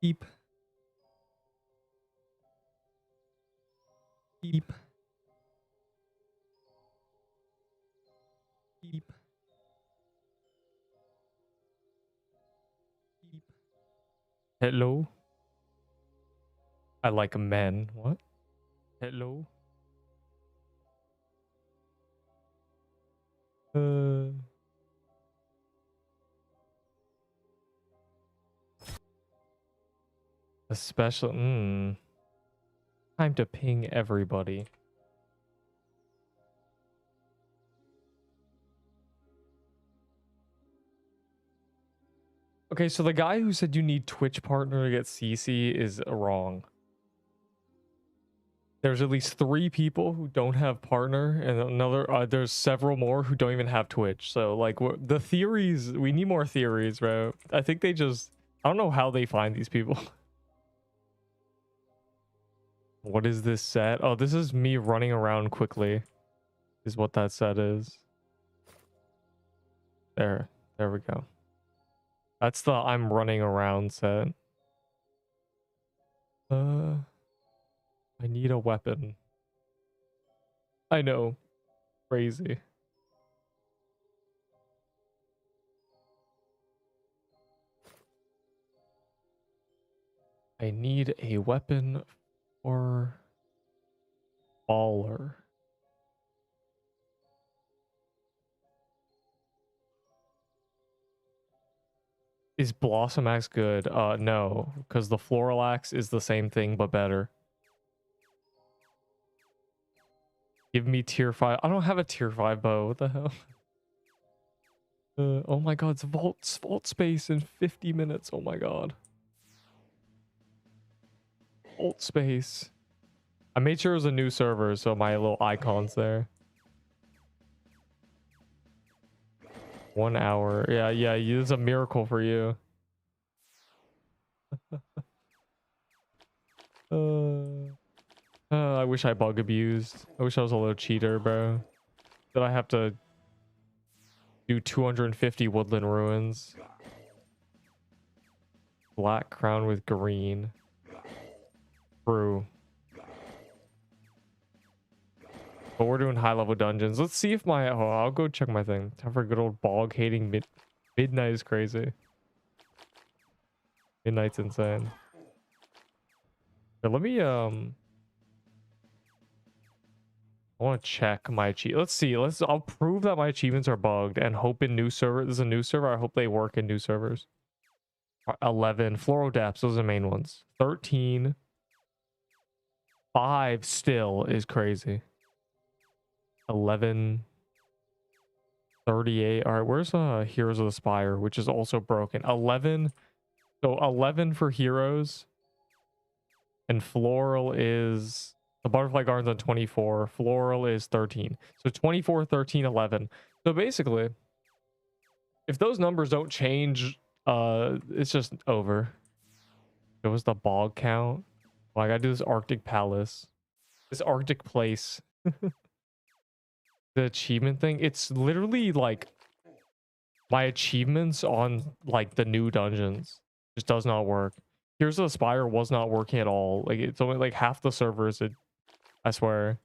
Beep. Beep. Beep. Beep. Hello. I like men. What? Hello. A special. Time to ping everybody. Okay, so the guy who said you need Twitch partner to get CC is wrong. There's at least 3 people who don't have partner, and there's several more who don't even have Twitch. So like the theories, we need more theories, bro. I think I don't know how they find these people. What is this set? Oh, this is me running around quickly, is what that set is. There we go. That's the I'm running around set. I need a weapon. I know. Crazy. I need a weapon for baller. Is Blossom Axe good? No, because the Floral Axe is the same thing but better. Give me tier 5. I don't have a tier 5 bow. What the hell? Oh my god, it's vault space in 50 minutes. Oh my god. Vault space. I made sure it was a new server, so my little icon's there. 1 hour. Yeah, this is a miracle for you. I wish I bug abused. I wish I was a little cheater, bro. Did I have to do 250 woodland ruins? Black crown with green. True. But we're doing high level dungeons. Let's see if my... Oh, I'll go check my thing. Time for good old bog hating midnight is crazy. Midnight's insane. But let me I want to check my achievements. Let's see. I'll prove that my achievements are bugged and hope in new server. This is a new server. I hope they work in new servers. 11 floral depths. Those are the main ones. 13. 5 still is crazy. 11. 38. All right, where's Heroes of the Spire, which is also broken. 11. So 11 for heroes. And floral is... The butterfly garden's on 24. Floral is 13. So 24, 13, 11. So basically, if those numbers don't change, it's just over. What was the bog count? Well, I gotta do this Arctic Palace. This Arctic place. The achievement thing. It's literally like my achievements on like the new dungeons. Just does not work. Here's the Spire was not working at all. Like it's only like half the servers. I swear.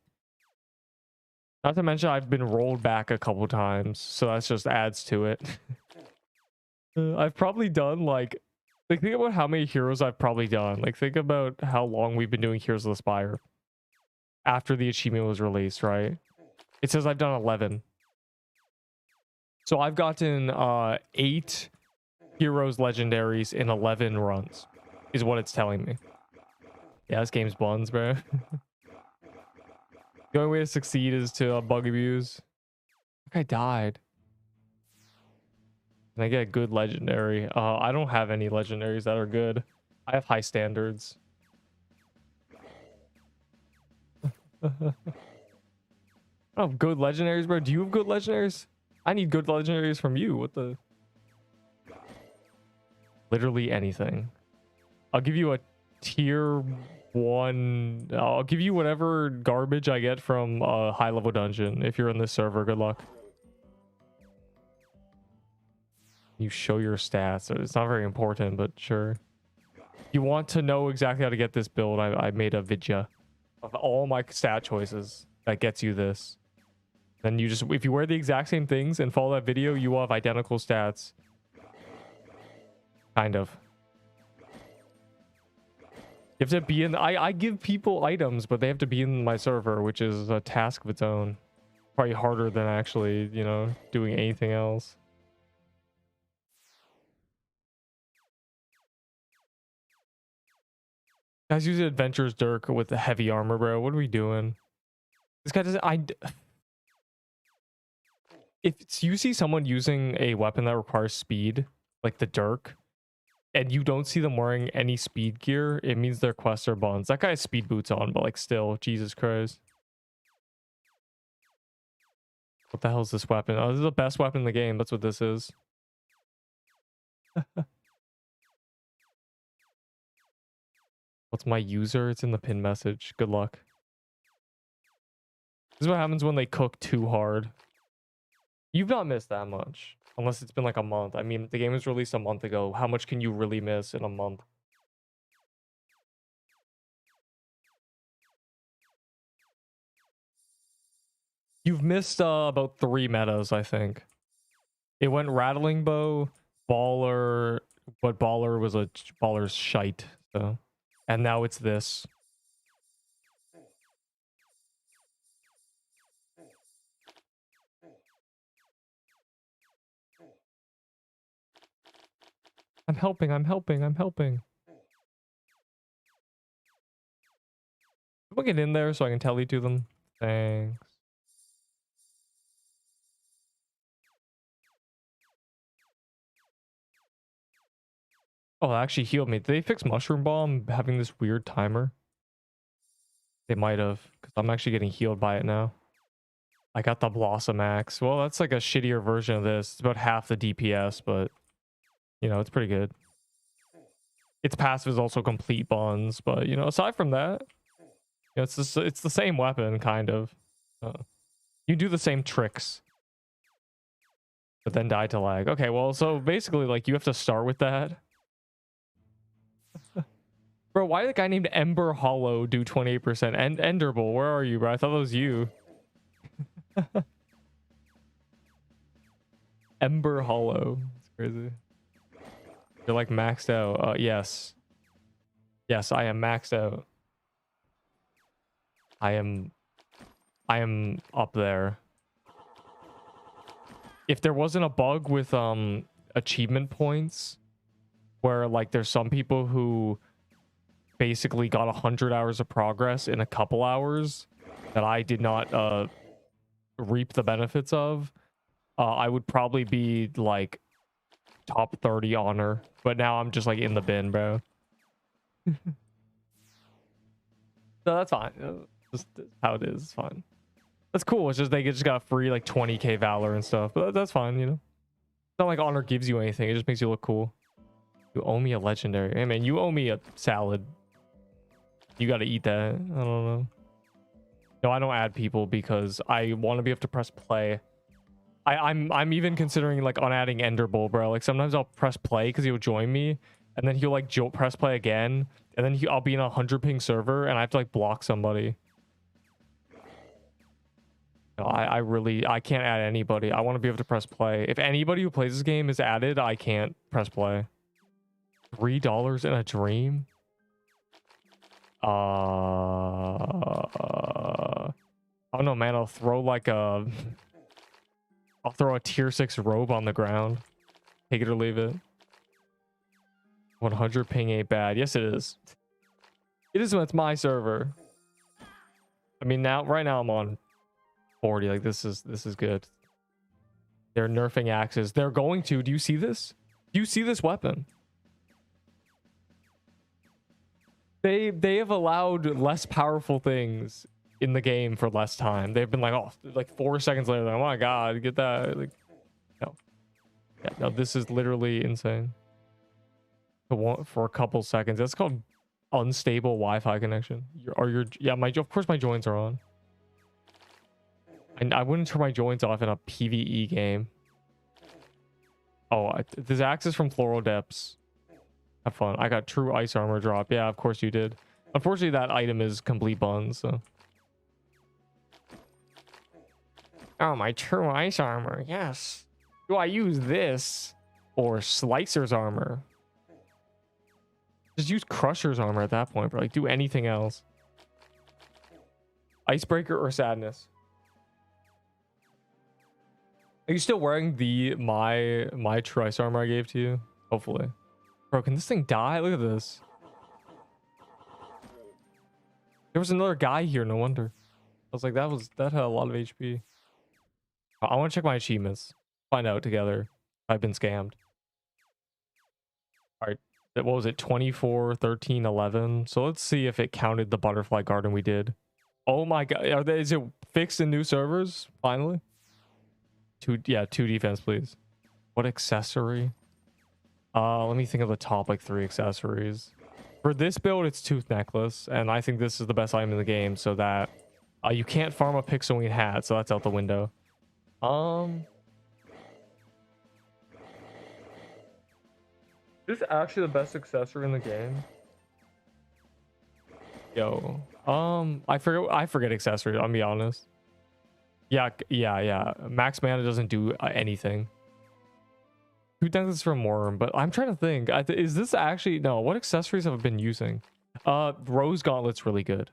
Not to mention I've been rolled back a couple times, so that just adds to it. I've probably done like think about how many heroes I've probably done. Like think about how long we've been doing Heroes of the Spire after the achievement was released, right? It says I've done 11. So I've gotten 8 heroes legendaries in 11 runs is what it's telling me. Yeah, this game's buns, bro. The only way to succeed is to bug abuse. I think I died. And I get a good legendary. I don't have any legendaries that are good. I have high standards. Oh, good legendaries, bro. Do you have good legendaries? I need good legendaries from you. What the? Literally anything. I'll give you a tier 1. I'll give you whatever garbage I get from a high level dungeon. If you're in this server, good luck. You show your stats. It's not very important, but sure. You want to know exactly how to get this build, I made a video of all my stat choices that gets you this. Then you just, if you wear the exact same things and follow that video, you will have identical stats. Kind of. You have to be in, I give people items, but they have to be in my server, which is a task of its own. Probably harder than actually, you know, doing anything else. Guys use Adventurer's Dirk with the heavy armor, bro. What are we doing? This guy doesn't, if you see someone using a weapon that requires speed, like the Dirk, and you don't see them wearing any speed gear, it means their quests are buns. That guy has speed boots on, but like still, Jesus Christ. What the hell is this weapon? Oh, this is the best weapon in the game. That's what this is. What's my user? It's in the pin message. Good luck. This is what happens when they cook too hard. You've not missed that much. Unless it's been like a month. I mean, the game was released a month ago. How much can you really miss in a month? You've missed about 3 metas, I think. It went Rattling Bow, Baller, but Baller was a Baller's shite. So, and now it's this. I'm helping, I'm helping, I'm helping. We'll get in there so I can tell you to them. Thanks. Oh, it actually healed me. Did they fix Mushroom Bomb having this weird timer? They might have, because I'm actually getting healed by it now. I got the Blossom Axe. Well, that's like a shittier version of this. It's about half the DPS, but you know, it's pretty good. Its passive is also complete buns, but you know, aside from that, you know, it's the same weapon, kind of. You do the same tricks, but then die to lag. Okay, well, so basically, like, you have to start with that. Bro, why did the guy named Ember Hollow do 28%? And Enderbull, where are you, bro? I thought that was you. Ember Hollow. It's crazy. You're like maxed out. Yes. Yes, I am maxed out. I am up there. If there wasn't a bug with achievement points where like there's some people who basically got 100 hours of progress in a couple hours that I did not reap the benefits of, I would probably be like top 30 honor, but now I'm just like in the bin, bro. So that's fine. Just how it is. It's fine. That's cool. It's just they just got free like 20k valor and stuff, but that's fine, you know. It's not like honor gives you anything. It just makes you look cool. You owe me a legendary. Hey man, you owe me a salad. You got to eat that. I don't know. No, I don't add people because I want to be able to press play. I'm even considering like on adding Enderbull, bro. Like sometimes I'll press play because he'll join me, and then he'll like press play again, and then I'll be in a 100 ping server, and I have to like block somebody. No, I can't add anybody. I want to be able to press play. If anybody who plays this game is added, I can't press play. $3 in a dream? I don't know, man. I'll throw a tier 6 robe on the ground. Take it or leave it. 100 ping ain't bad. Yes, it is. It is when it's my server. I mean, right now I'm on 40. Like this is good. They're nerfing axes. They're going to. Do you see this? Do you see this weapon? They have allowed less powerful things in the game for less time. They've been like, oh, like 4 seconds later, like, oh my god, get that. Like, no. Yeah, no, this is literally insane. For a couple seconds. That's called unstable Wi-Fi connection. Yeah, of course my joints are on. I wouldn't turn my joints off in a PvE game. Oh, this axe is from Floral Depths. Have fun. I got true ice armor drop. Yeah, of course you did. Unfortunately, that item is complete buns, so. Oh, my true ice armor. Yes. Do I use this or Slicer's armor? Just use Crusher's armor at that point, bro. Like, do anything else. Icebreaker or Sadness? Are you still wearing the my true ice armor I gave to you? Hopefully. Bro, can this thing die? Look at this. There was another guy here, no wonder. I was like, that had a lot of HP. I want to check my achievements. Find out together if I've been scammed. All right. What was it? 24, 13, 11. So let's see if it counted the butterfly garden we did. Oh my god. Is it fixed in new servers? Finally? Two defense, please. What accessory? Let me think of the top like 3 accessories. For this build, it's Tooth Necklace, and I think this is the best item in the game, so that you can't farm a Pixel Wing hat, so that's out the window. Is this actually the best accessory in the game? Yo, I forget accessories. I'll be honest. Yeah. Max mana doesn't do anything. Who does this from Worm? But I'm trying to think. Is this actually no? What accessories have I been using? Rose Gauntlet's really good.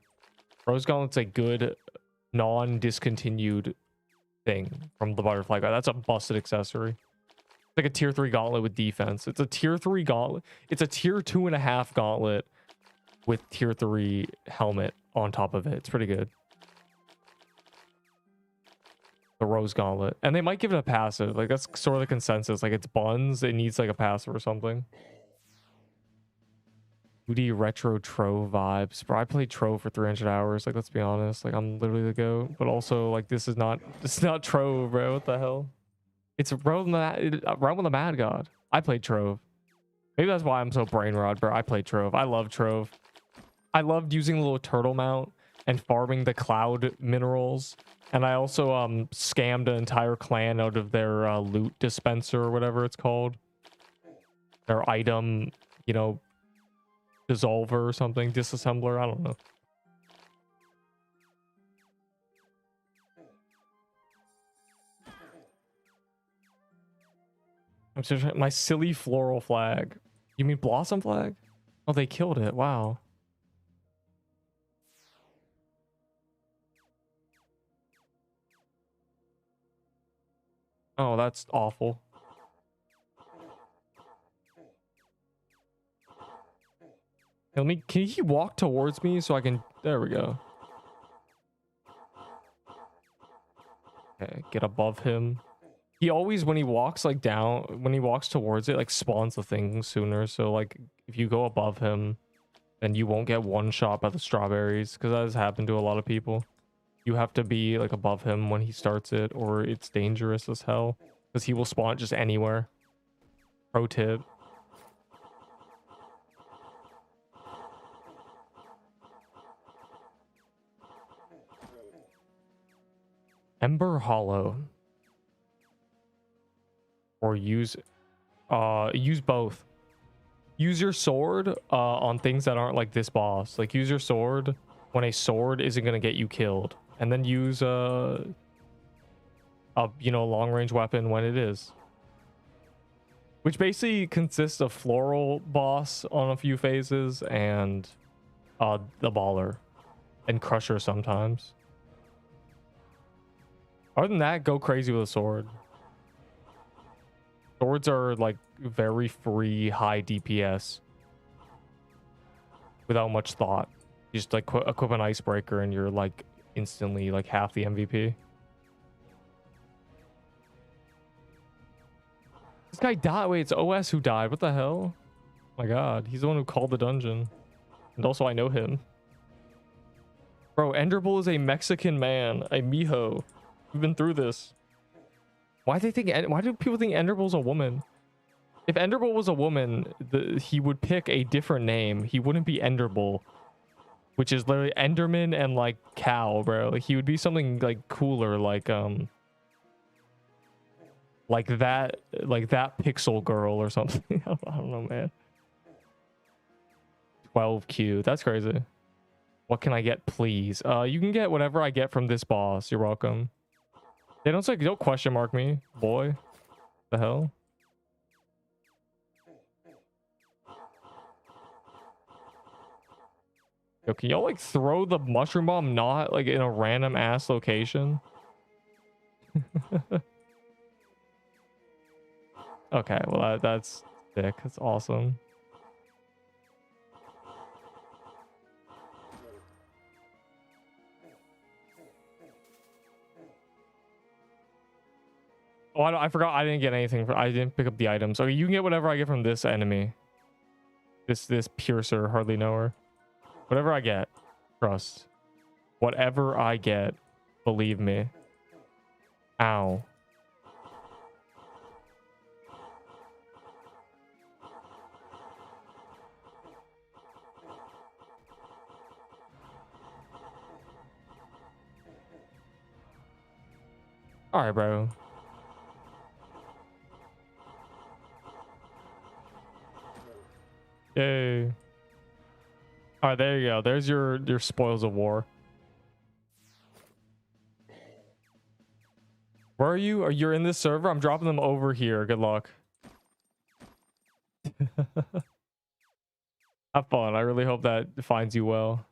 Rose Gauntlet's a good non-discontinued thing from the butterfly guy. That's a busted accessory. It's like a tier 3 gauntlet with defense. It's a tier 3 gauntlet. It's a tier 2.5 gauntlet with tier 3 helmet on top of it. It's pretty good. The Rose Gauntlet. And they might give it a passive. Like, that's sort of the consensus. Like, it's buns. It needs, like, a passive or something. 2D retro Trove vibes. Bro, I played Trove for 300 hours. Like, let's be honest. Like, I'm literally the GOAT. But also, like, this is not Trove, bro. What the hell? It's Realm of the Mad God. I played Trove. Maybe that's why I'm so brain rot, bro. I played Trove. I love Trove. I loved using the little turtle mount and farming the cloud minerals. And I also scammed an entire clan out of their loot dispenser or whatever it's called. Their item, you know, dissolver or something, disassembler, I don't know. I'm just my silly floral flag. You mean blossom flag? Oh, they killed it. Wow. Oh, that's awful. Can he walk towards me so I can, there we go. Okay, get above him. He always, when he walks like down, when he walks towards it, like spawns the thing sooner. So like if you go above him, then you won't get one shot by the strawberries, because that has happened to a lot of people. You have to be like above him when he starts it, or it's dangerous as hell, because he will spawn just anywhere. Pro tip. Ember Hollow. Or use both. Use your sword on things that aren't like this boss. Like, use your sword when a sword isn't gonna get you killed, and then use a you know, long range weapon when it is, which basically consists of floral boss on a few phases and the baller and crusher sometimes. Other than that, go crazy with a sword. Swords are like very free, high DPS without much thought. You just like equip an icebreaker and you're like instantly like half the MVP. This guy died. Wait, it's OS who died. What the hell? Oh my god, he's the one who called the dungeon. And also I know him. Bro, Enderbull is a Mexican man, a mijo. We've been through this. Why do people think Enderbull's a woman? If Enderbull was a woman, he would pick a different name. He wouldn't be Enderbull, which is literally Enderman and like cow, bro. Like, he would be something like cooler, like that pixel girl or something. I don't know, man. 12Q. That's crazy. What can I get, please? You can get whatever I get from this boss. You're welcome. They don't say, don't question mark me, boy. The hell? Yo, can y'all like throw the mushroom bomb not like in a random ass location? Okay, well that's sick. That's awesome. Oh, I forgot I didn't get anything. I didn't pick up the items. Okay, you can get whatever I get from this enemy. This piercer, hardly know her. Whatever I get, trust. Whatever I get, believe me. Ow. All right, bro. Yay. All right, there you go. There's your spoils of war. Where are you? Are you in this server? I'm dropping them over here. Good luck. Have fun. I really hope that finds you well.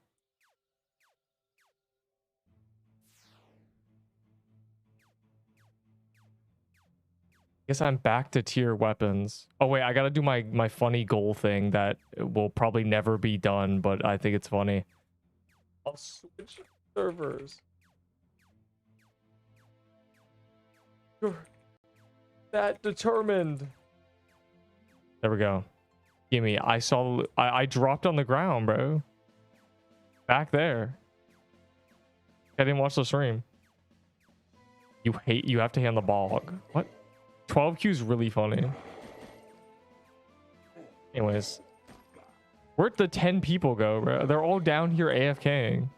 Guess I'm back to tier weapons. Oh wait, I gotta do my funny goal thing that will probably never be done, but I think it's funny. I'll switch servers. You're that determined. There we go. Gimme. I dropped on the ground, bro. Back there. I didn't watch the stream. You have to hand the ball. What? 12Q is really funny. Anyways, where'd the 10 people go, bro? They're all down here AFKing.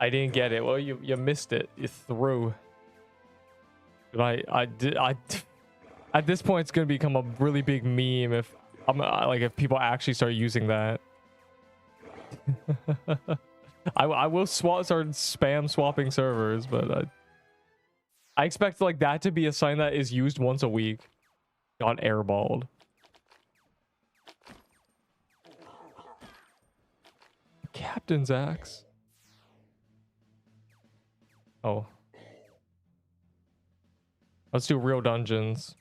I didn't get it. Well, you missed it. You threw. But I at this point it's gonna become a really big meme if if people actually start using that. I will start spam swapping servers, but I expect like that to be a sign that is used once a week. Got airballed. Captain's axe. Oh. Let's do real dungeons.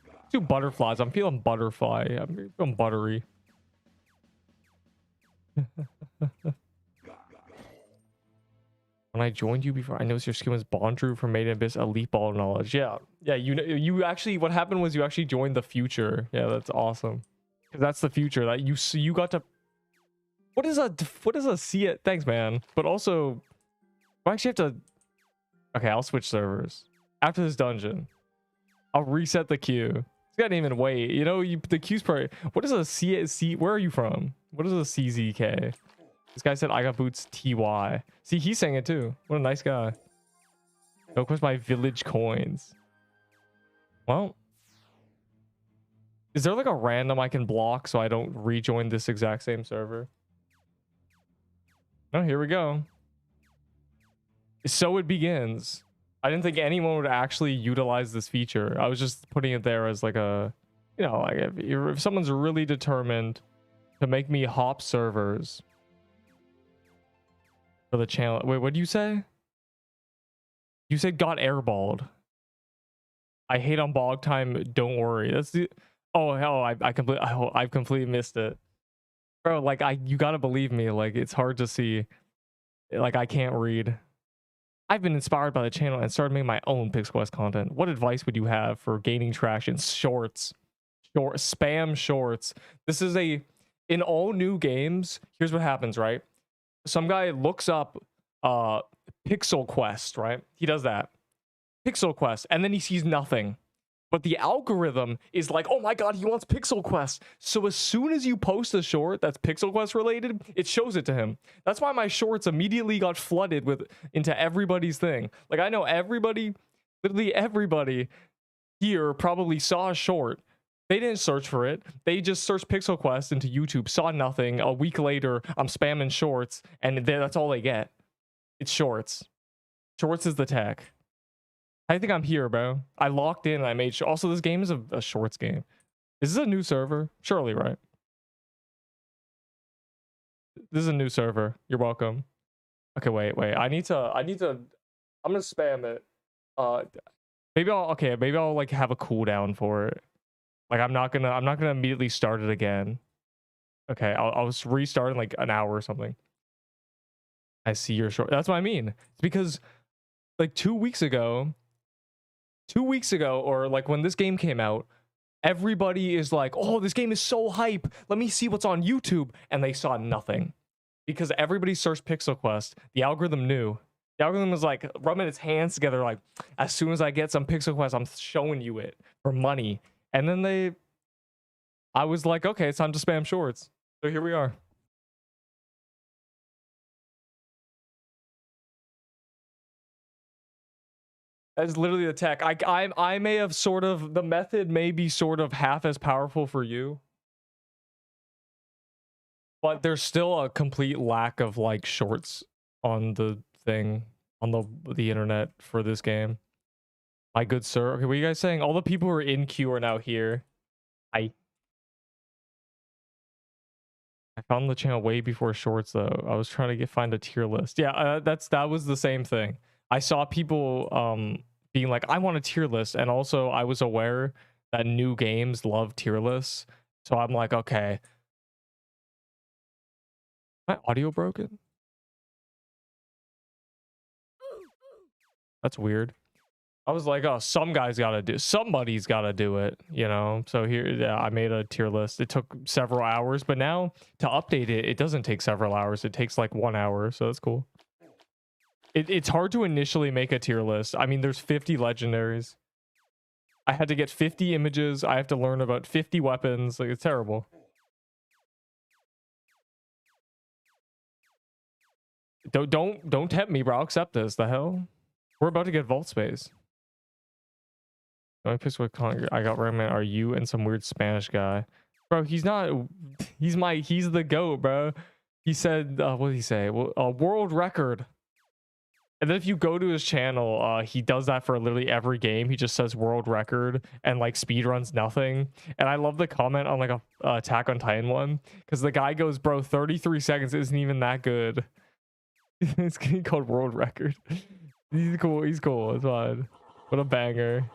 Let's do butterflies. I'm feeling butterfly. I'm feeling buttery. When I joined you before, I noticed your skin was Bondrew from Made in Abyss Elite Ball Knowledge. Yeah, you actually, what happened was you actually joined the future. Yeah, that's awesome. Because that's the future that you got to. What is a see it? Thanks, man. But also, I actually have to. Okay, I'll switch servers after this dungeon. I'll reset the queue. This guy didn't even wait. You know, the queue's probably. What is a C? Where are you from? What is a CZK? This guy said I got boots TY. See, he's saying it too. What a nice guy. Don't quest my village coins. Well, is there like a random I can block so I don't rejoin this exact same server? Oh, here we go. So it begins. I didn't think anyone would actually utilize this feature. I was just putting it there as like a, you know, like if someone's really determined to make me hop servers for the channel. Wait, what do you say? You said got airballed. I hate on bog time. Don't worry. That's the. Oh hell, I've completely missed it, bro. Like you gotta believe me. Like it's hard to see. Like I can't read. I've been inspired by the channel and started making my own Pixel Quest content. What advice would you have for gaining traction? Shorts, spam shorts. This is in all new games. Here's what happens, right? Some guy looks up Pixel Quest, right? He does that. Pixel Quest, and then he sees nothing. But the algorithm is like, oh my god, he wants Pixel Quest. So as soon as you post a short that's Pixel Quest related, it shows it to him. That's why my shorts immediately got flooded into everybody's thing. Like I know everybody, literally everybody here probably saw a short. They didn't search for it. They just searched Pixel Quest into YouTube, saw nothing. A week later, I'm spamming shorts, and that's all they get. It's shorts. Shorts is the tech. I think I'm here, bro. I locked in and I made sure. Also, this game is a shorts game. Is this a new server? Surely, right? This is a new server. You're welcome. Okay, wait. I need to, I'm gonna spam it. Maybe I'll like have a cooldown for it. Like I'm not gonna immediately start it again. Okay, I'll just restart in like an hour or something. I see your short. That's what I mean. It's because like 2 weeks ago, or like when this game came out, everybody is like, oh, this game is so hype. Let me see what's on YouTube. And they saw nothing because everybody searched Pixel Quest. The algorithm knew. The algorithm was like rubbing its hands together. Like, as soon as I get some Pixel Quest, I'm showing you it for money. And then I was like, okay, it's time to spam shorts. So here we are. That's literally the tech. I may have sort of, the method may be sort of half as powerful for you, but there's still a complete lack of like shorts on the thing, on the internet for this game. My good sir. Okay, what are you guys saying? All the people who are in queue are now here. I found the channel way before shorts though. I was trying to find a tier list. Yeah, that was the same thing. I saw people being like, I want a tier list, and also I was aware that new games love tier lists. So I'm like, okay. My audio broken? That's weird. I was like, oh, somebody's gotta do it, you know? So here, yeah, I made a tier list. It took several hours, but now to update it, it doesn't take several hours. It takes like 1 hour, so that's cool. It's hard to initially make a tier list. I mean, there's 50 legendaries. I had to get 50 images. I have to learn about 50 weapons. Like, it's terrible. Don't tempt me, bro. I'll accept this. The hell? We're about to get vault space. I pissed with I got recommended. Are you and some weird Spanish guy, bro? He's not. He's the GOAT, bro. He said, what did he say? Well, a world record. And then if you go to his channel, he does that for literally every game. He just says world record and like speed runs nothing. And I love the comment on like a Attack on Titan one, because the guy goes, bro, 33 seconds isn't even that good. It's getting called world record. He's cool. He's cool. It's fine. What a banger.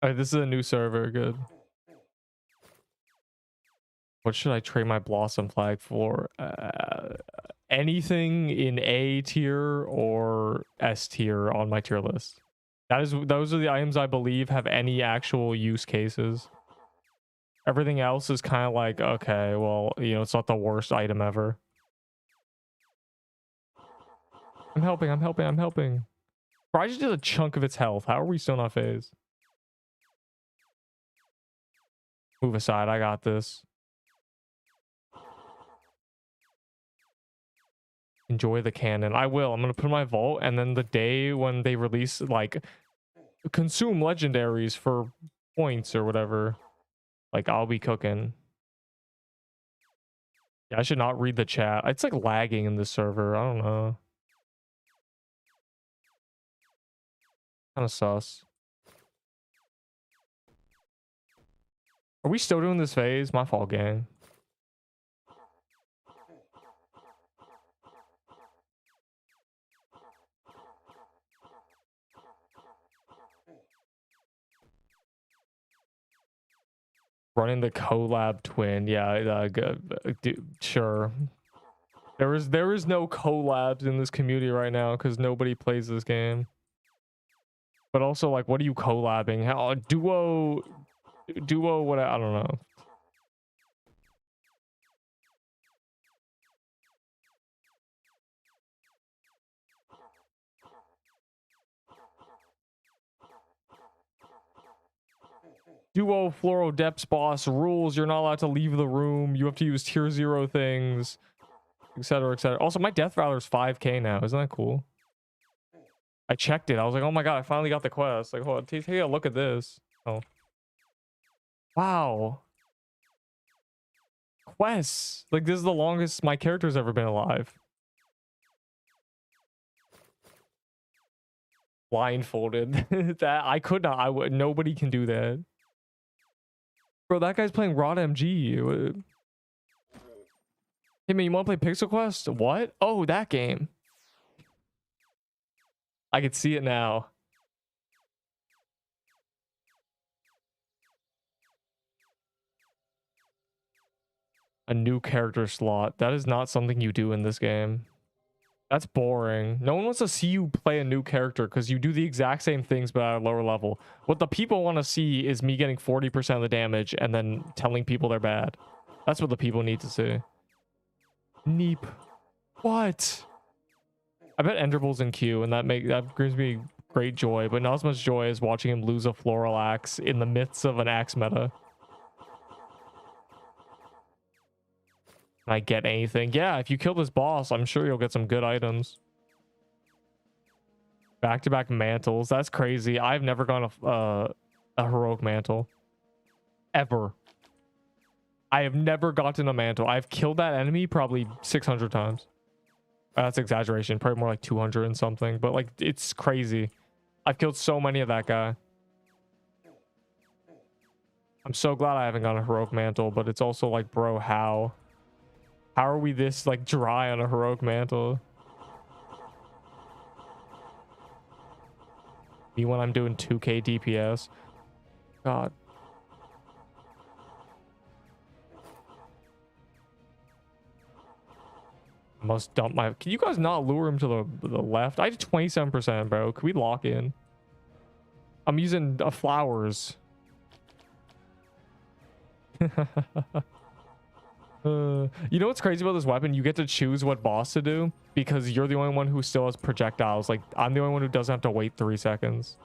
All right, this is a new server. Good. What should I trade my Blossom flag for? Anything in A tier or S tier on my tier list. Those are the items I believe have any actual use cases. Everything else is kind of like, okay, well, you know, it's not the worst item ever. I'm helping. Bro, I just did a chunk of its health. How are we still not phased? Move aside. I got this. Enjoy the cannon. I will. I'm going to put in my vault, and then the day when they release, like, consume legendaries for points or whatever, like, I'll be cooking. Yeah, I should not read the chat. It's like lagging in this server. I don't know. Kind of sus. Are we still doing this phase? My fault, gang. Running the collab twin. Yeah, sure. There is no collabs in this community right now because nobody plays this game. But also, like, what are you collabing? How duo, what? I don't know. Duo Floral Depths boss rules. You're not allowed to leave the room. You have to use tier 0 things, etc., etc. Also, my death valor is 5k now. Isn't that cool? I checked it. I was like, oh my god, I finally got the quest. Like, hold on, take a look at this. Oh. Wow. Quests. Like, this is the longest my character's ever been alive. Blindfolded. That I could not. I would. Nobody can do that. Bro, that guy's playing Rod MG. Hey man, you want to play Pixel Quest? What? Oh, that game. I can see it now. A new character slot. That is not something you do in this game. That's boring. No one wants to see you play a new character because you do the exact same things but at a lower level. What the people want to see is me getting 40% of the damage and then telling people they're bad. That's what the people need to see. Neep. What? I bet Enderbull's in queue and that brings me great joy, but not as much joy as watching him lose a floral axe in the midst of an axe meta. Can I get anything? Yeah, if you kill this boss, I'm sure you'll get some good items. Back-to-back mantles. That's crazy. I've never gone a heroic mantle. Ever. I have never gotten a mantle. I've killed that enemy probably 600 times. That's exaggeration. Probably more like 200 and something. But like, it's crazy. I've killed so many of that guy. I'm so glad I haven't gotten a heroic mantle, but it's also like, bro, how? How are we this like dry on a heroic mantle? Me when I'm doing 2k DPS. God. Must dump my... Can you guys not lure him to the left? I did 27%, bro. Can we lock in? I'm using flowers. You know what's crazy about this weapon? You get to choose what boss to do because you're the only one who still has projectiles. Like, I'm the only one who doesn't have to wait 3 seconds.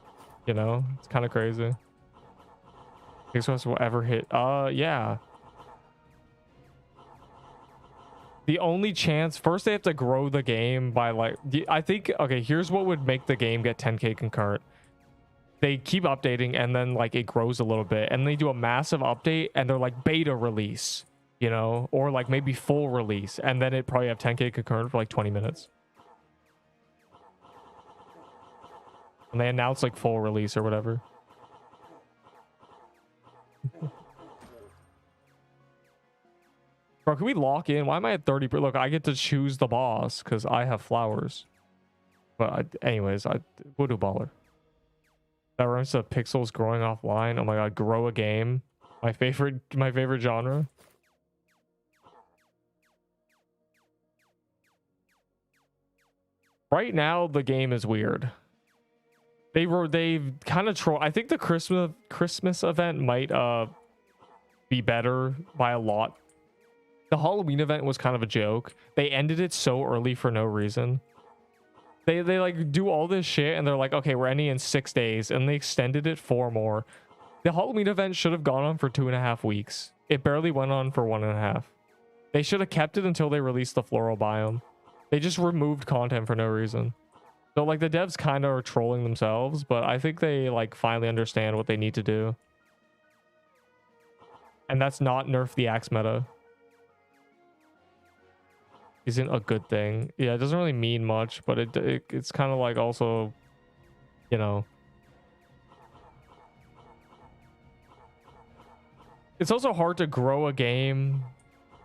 You know? It's kind of crazy. Guess what will ever hit? Yeah. The only chance... First, they have to grow the game by, like... I think... Okay, here's what would make the game get 10k concurrent. They keep updating, and then, like, it grows a little bit. And they do a massive update, and they're like, beta release. You know, or like maybe full release, and then it probably have 10k concurrent for like 20 minutes. And they announce like full release or whatever. Bro, can we lock in? Why am I at 30? Look, I get to choose the boss because I have flowers. But anyways, we'll do baller. That runs to pixels growing offline. Oh my god, grow a game. My favorite genre. Right now, the game is weird. They've kind of troll. I think the Christmas event might be better by a lot. The Halloween event was kind of a joke. They ended it so early for no reason. They like do all this shit and they're like, okay, we're ending in 6 days, and they extended it 4 more. The Halloween event should have gone on for 2.5 weeks. It barely went on for 1.5. They should have kept it until they released the floral biome. They just removed content for no reason. So like the devs kind of are trolling themselves, but I think they like finally understand what they need to do. And that's not nerf the axe meta. Isn't a good thing. Yeah, it doesn't really mean much, but it's kind of like also, you know. It's also hard to grow a game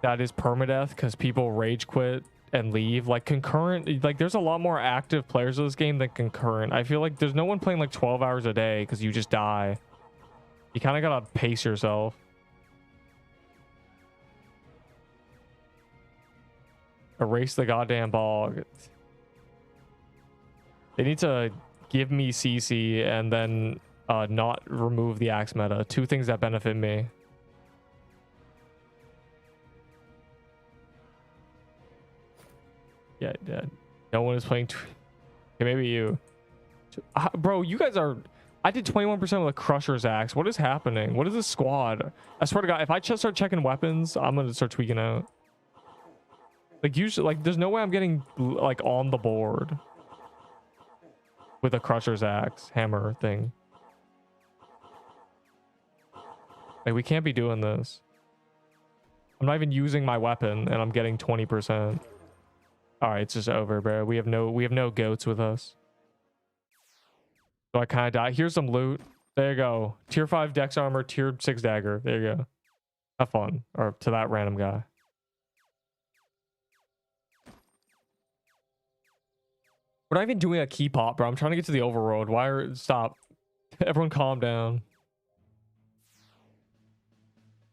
that is permadeath because people rage quit and leave. Like concurrent, like there's a lot more active players of this game than concurrent. I feel like there's no one playing like 12 hours a day because you just die. You kind of gotta pace yourself. Erase the goddamn bog. They need to give me CC and then not remove the axe meta. 2 things that benefit me. Yeah, no one is playing. Okay, maybe you. Bro, you guys are... I did 21% with a Crusher's Axe. What is happening? What is this squad? I swear to God, if I just start checking weapons, I'm going to start tweaking out. Like, usually, like, there's no way I'm getting, like, on the board. with a Crusher's axe hammer thing. Like, we can't be doing this. I'm not even using my weapon and I'm getting 20%. All right, it's just over, bro. We have no goats with us. So I kind of die. Here's some loot. There you go. Tier 5 dex armor, tier 6 dagger. There you go. Have fun. Or to that random guy. We're not even doing a key pop, bro. I'm trying to get to the overworld. Why are... Stop. Everyone calm down.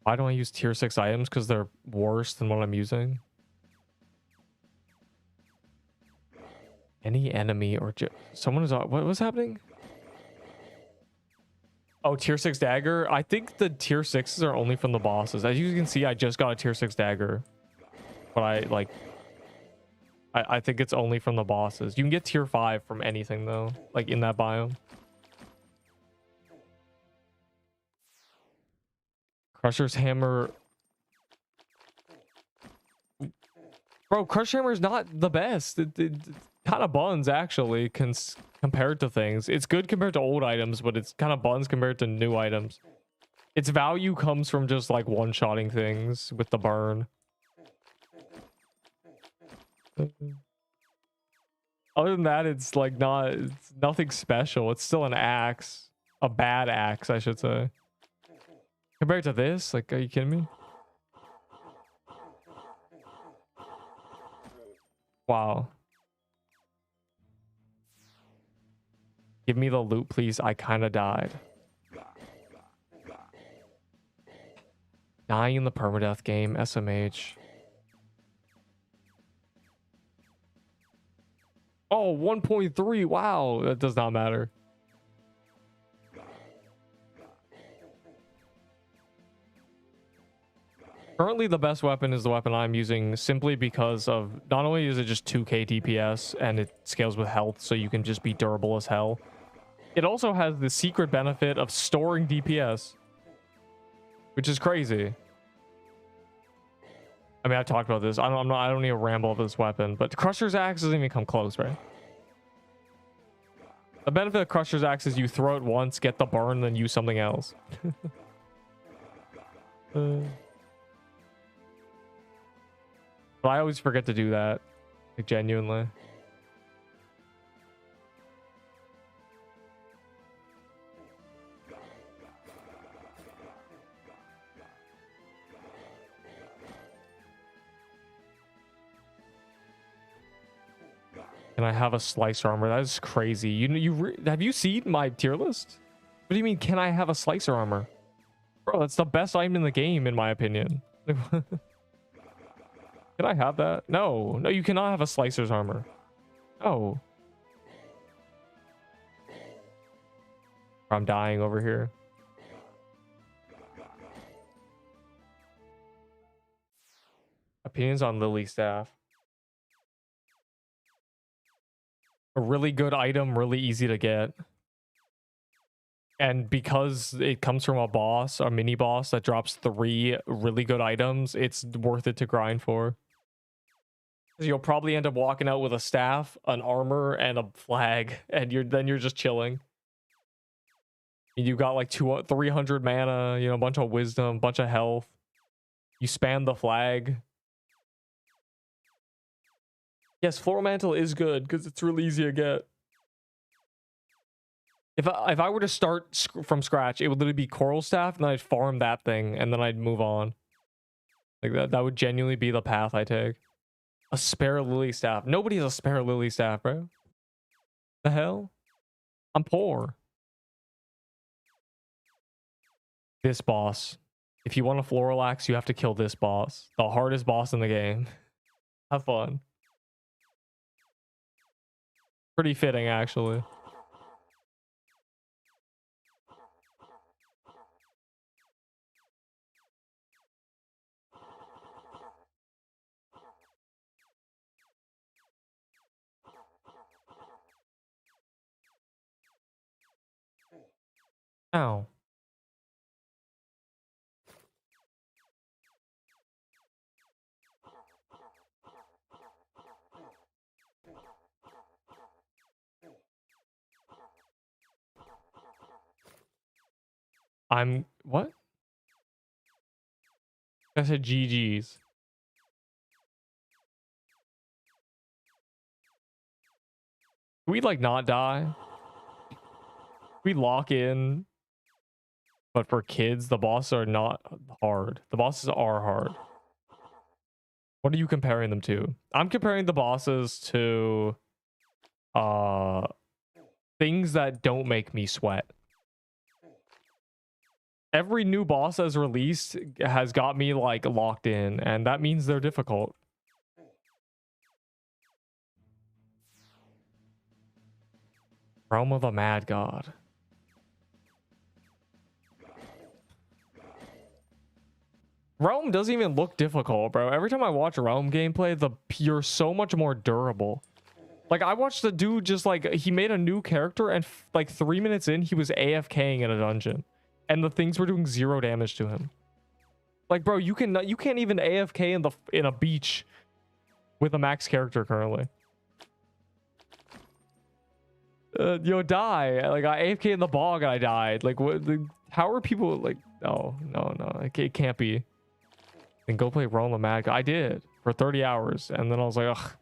Why don't I use tier 6 items? Because they're worse than what I'm using. Any enemy or... Someone is... What was happening? Oh, tier 6 dagger. I think the tier 6s are only from the bosses. As you can see, I just got a tier 6 dagger. But I think it's only from the bosses. You can get tier 5 from anything, though. Like, in that biome. Crusher's hammer. Bro, Crusher hammer is not the best. It kind of buns, actually, compared to things. It's good compared to old items, but it's kind of buns compared to new items. Its value comes from just, like, one-shotting things with the burn. Other than that, it's, like, it's nothing special. It's still an axe. A bad axe, I should say. Compared to this? Like, are you kidding me? Wow. Give me the loot, please. I kind of died. Dying in the permadeath game. SMH. Oh, 1.3. Wow. That does not matter. Currently, the best weapon is the weapon I'm using simply because of... Not only is it just 2k DPS and it scales with health, so you can just be durable as hell. It also has the secret benefit of storing DPS, which is crazy. I mean, I talked about this. I don't need to ramble over this weapon, but Crusher's axe doesn't even come close, right? The benefit of Crusher's axe is you throw it once, get the burn, then use something else. But I always forget to do that, like, genuinely. Can I have a slicer armor? That is crazy. Have you seen my tier list? What do you mean, can I have a slicer armor? Bro, that's the best item in the game, in my opinion. Can I have that? No, you cannot have a slicer's armor. Oh. I'm dying over here. Opinions on Lily staff. A really good item, really easy to get. And because it comes from a boss, a mini boss that drops 3 really good items, it's worth it to grind for. You'll probably end up walking out with a staff, an armor, and a flag, and then you're just chilling. You got like 300 mana, you know, a bunch of wisdom, bunch of health. You spam the flag. Yes, Floral Mantle is good because it's really easy to get. If I were to start from scratch, it would literally be Coral Staff, and then I'd farm that thing, and then I'd move on. Like that would genuinely be the path I take. A spare Lily Staff. Nobody has a spare Lily Staff, bro. The hell? I'm poor. This boss. If you want a Floral Axe, you have to kill this boss. The hardest boss in the game. Have fun. Pretty fitting, actually. Ow. What? I said GG's. We like not die. We lock in. But for kids, the bosses are not hard. The bosses are hard. What are you comparing them to? I'm comparing the bosses to things that don't make me sweat. Every new boss as released has got me like locked in, and that means they're difficult. Realm of the Mad God. Realm doesn't even look difficult, bro. Every time I watch Realm gameplay, you're so much more durable. Like, I watched the dude just like, he made a new character and like 3 minutes in, he was AFKing in a dungeon. And the things were doing 0 damage to him. Like, bro, you can't even AFK in a beach with a max character currently. Yo, die. Like, I AFK in the bog and I died. Like, what? How are people like, no, it can't be. Then go play Realm of Mad God. I did for 30 hours. And then I was like, ugh.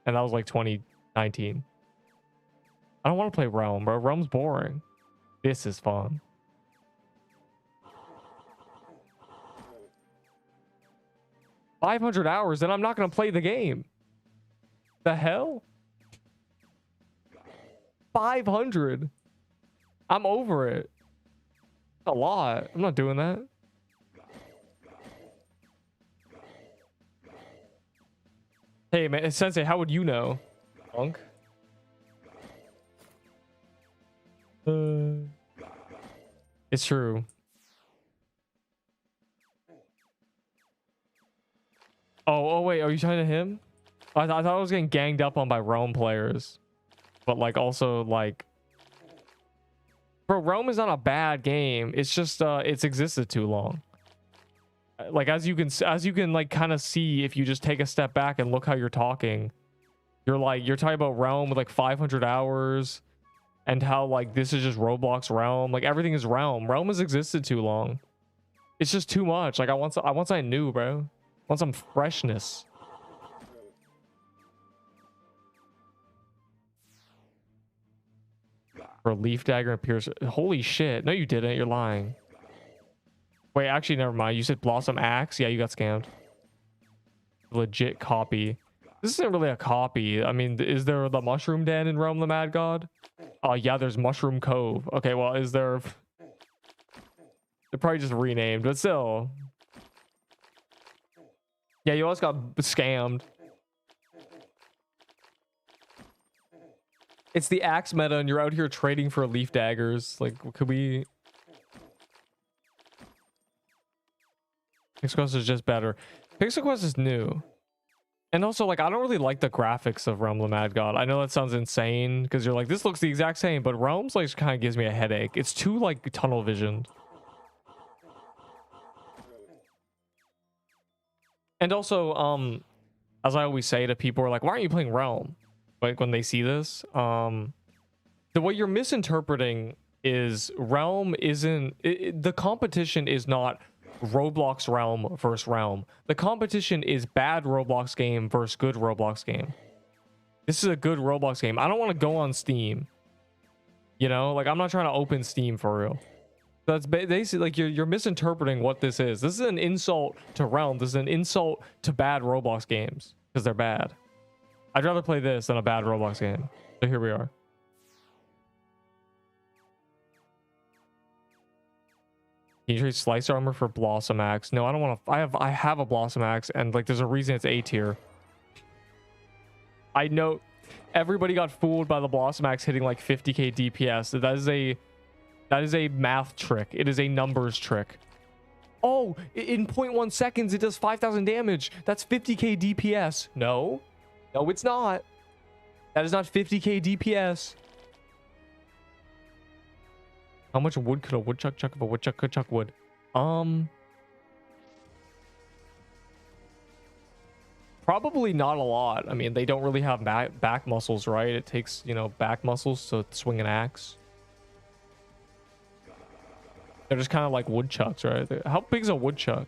And that was like 2019. I don't want to play Realm, bro. Realm's boring. This is fun. $500 hours, then I'm not going to play the game. The hell? 500. I'm over it. A lot. I'm not doing that. Hey, man, Sensei, how would you know? Punk. It's true. Oh, wait, are you talking to him? I thought I was getting ganged up on by Realm players. But, like, also, like... Bro, Realm is not a bad game. It's just, it's existed too long. Like, as you can like kind of see if you just take a step back and look how you're talking, you're talking about Realm with like 500 hours and how like this is just Roblox Realm. Like, everything is Realm. Realm has existed too long. It's just too much. Like, I want something new, bro. I want some freshness. For Leaf Dagger and Pierce. Holy shit. No, you didn't. You're lying. Wait, actually, never mind. You said Blossom Axe? Yeah, you got scammed. Legit copy. This isn't really a copy. I mean, is there the Mushroom Den in Realm of the Mad God? Oh, yeah, there's Mushroom Cove. Okay, well, is there... They're probably just renamed, but still. Yeah, you almost got scammed. It's the axe meta, and you're out here trading for leaf daggers. Like, could we... Pixel Quest is just better. Pixel Quest is new. And also, like, I don't really like the graphics of Realm of the Mad God. I know that sounds insane, because you're like, this looks the exact same, but Realms, like, kind of gives me a headache. It's too, like, tunnel visioned. And also, as I always say to people, are like, why aren't you playing Realm? Like, when they see this, the what you're misinterpreting is Realm isn't... the competition is not... Roblox Realm versus Realm. The competition is bad Roblox game versus good Roblox game. This is a good Roblox game. I don't want to go on Steam. You know, like, I'm not trying to open Steam for real. That's basically like you're misinterpreting what this is. This is an insult to Realm. This is an insult to bad Roblox games because they're bad. I'd rather play this than a bad Roblox game. So here we are. Can you trade Slice Armor for Blossom Axe? No, I don't want to. I have a Blossom Axe, and like there's a reason it's A tier. I know everybody got fooled by the Blossom Axe hitting like 50k DPS. That is a math trick. It is a numbers trick. Oh, in 0.1 seconds it does 5,000 damage. That's 50k DPS. No, it's not. That is not 50k DPS. How much wood could a woodchuck chuck if a woodchuck could chuck wood? Probably not a lot. I mean, they don't really have back muscles, right? It takes, you know, back muscles to swing an axe. They're just kind of like woodchucks, right? How big's a woodchuck?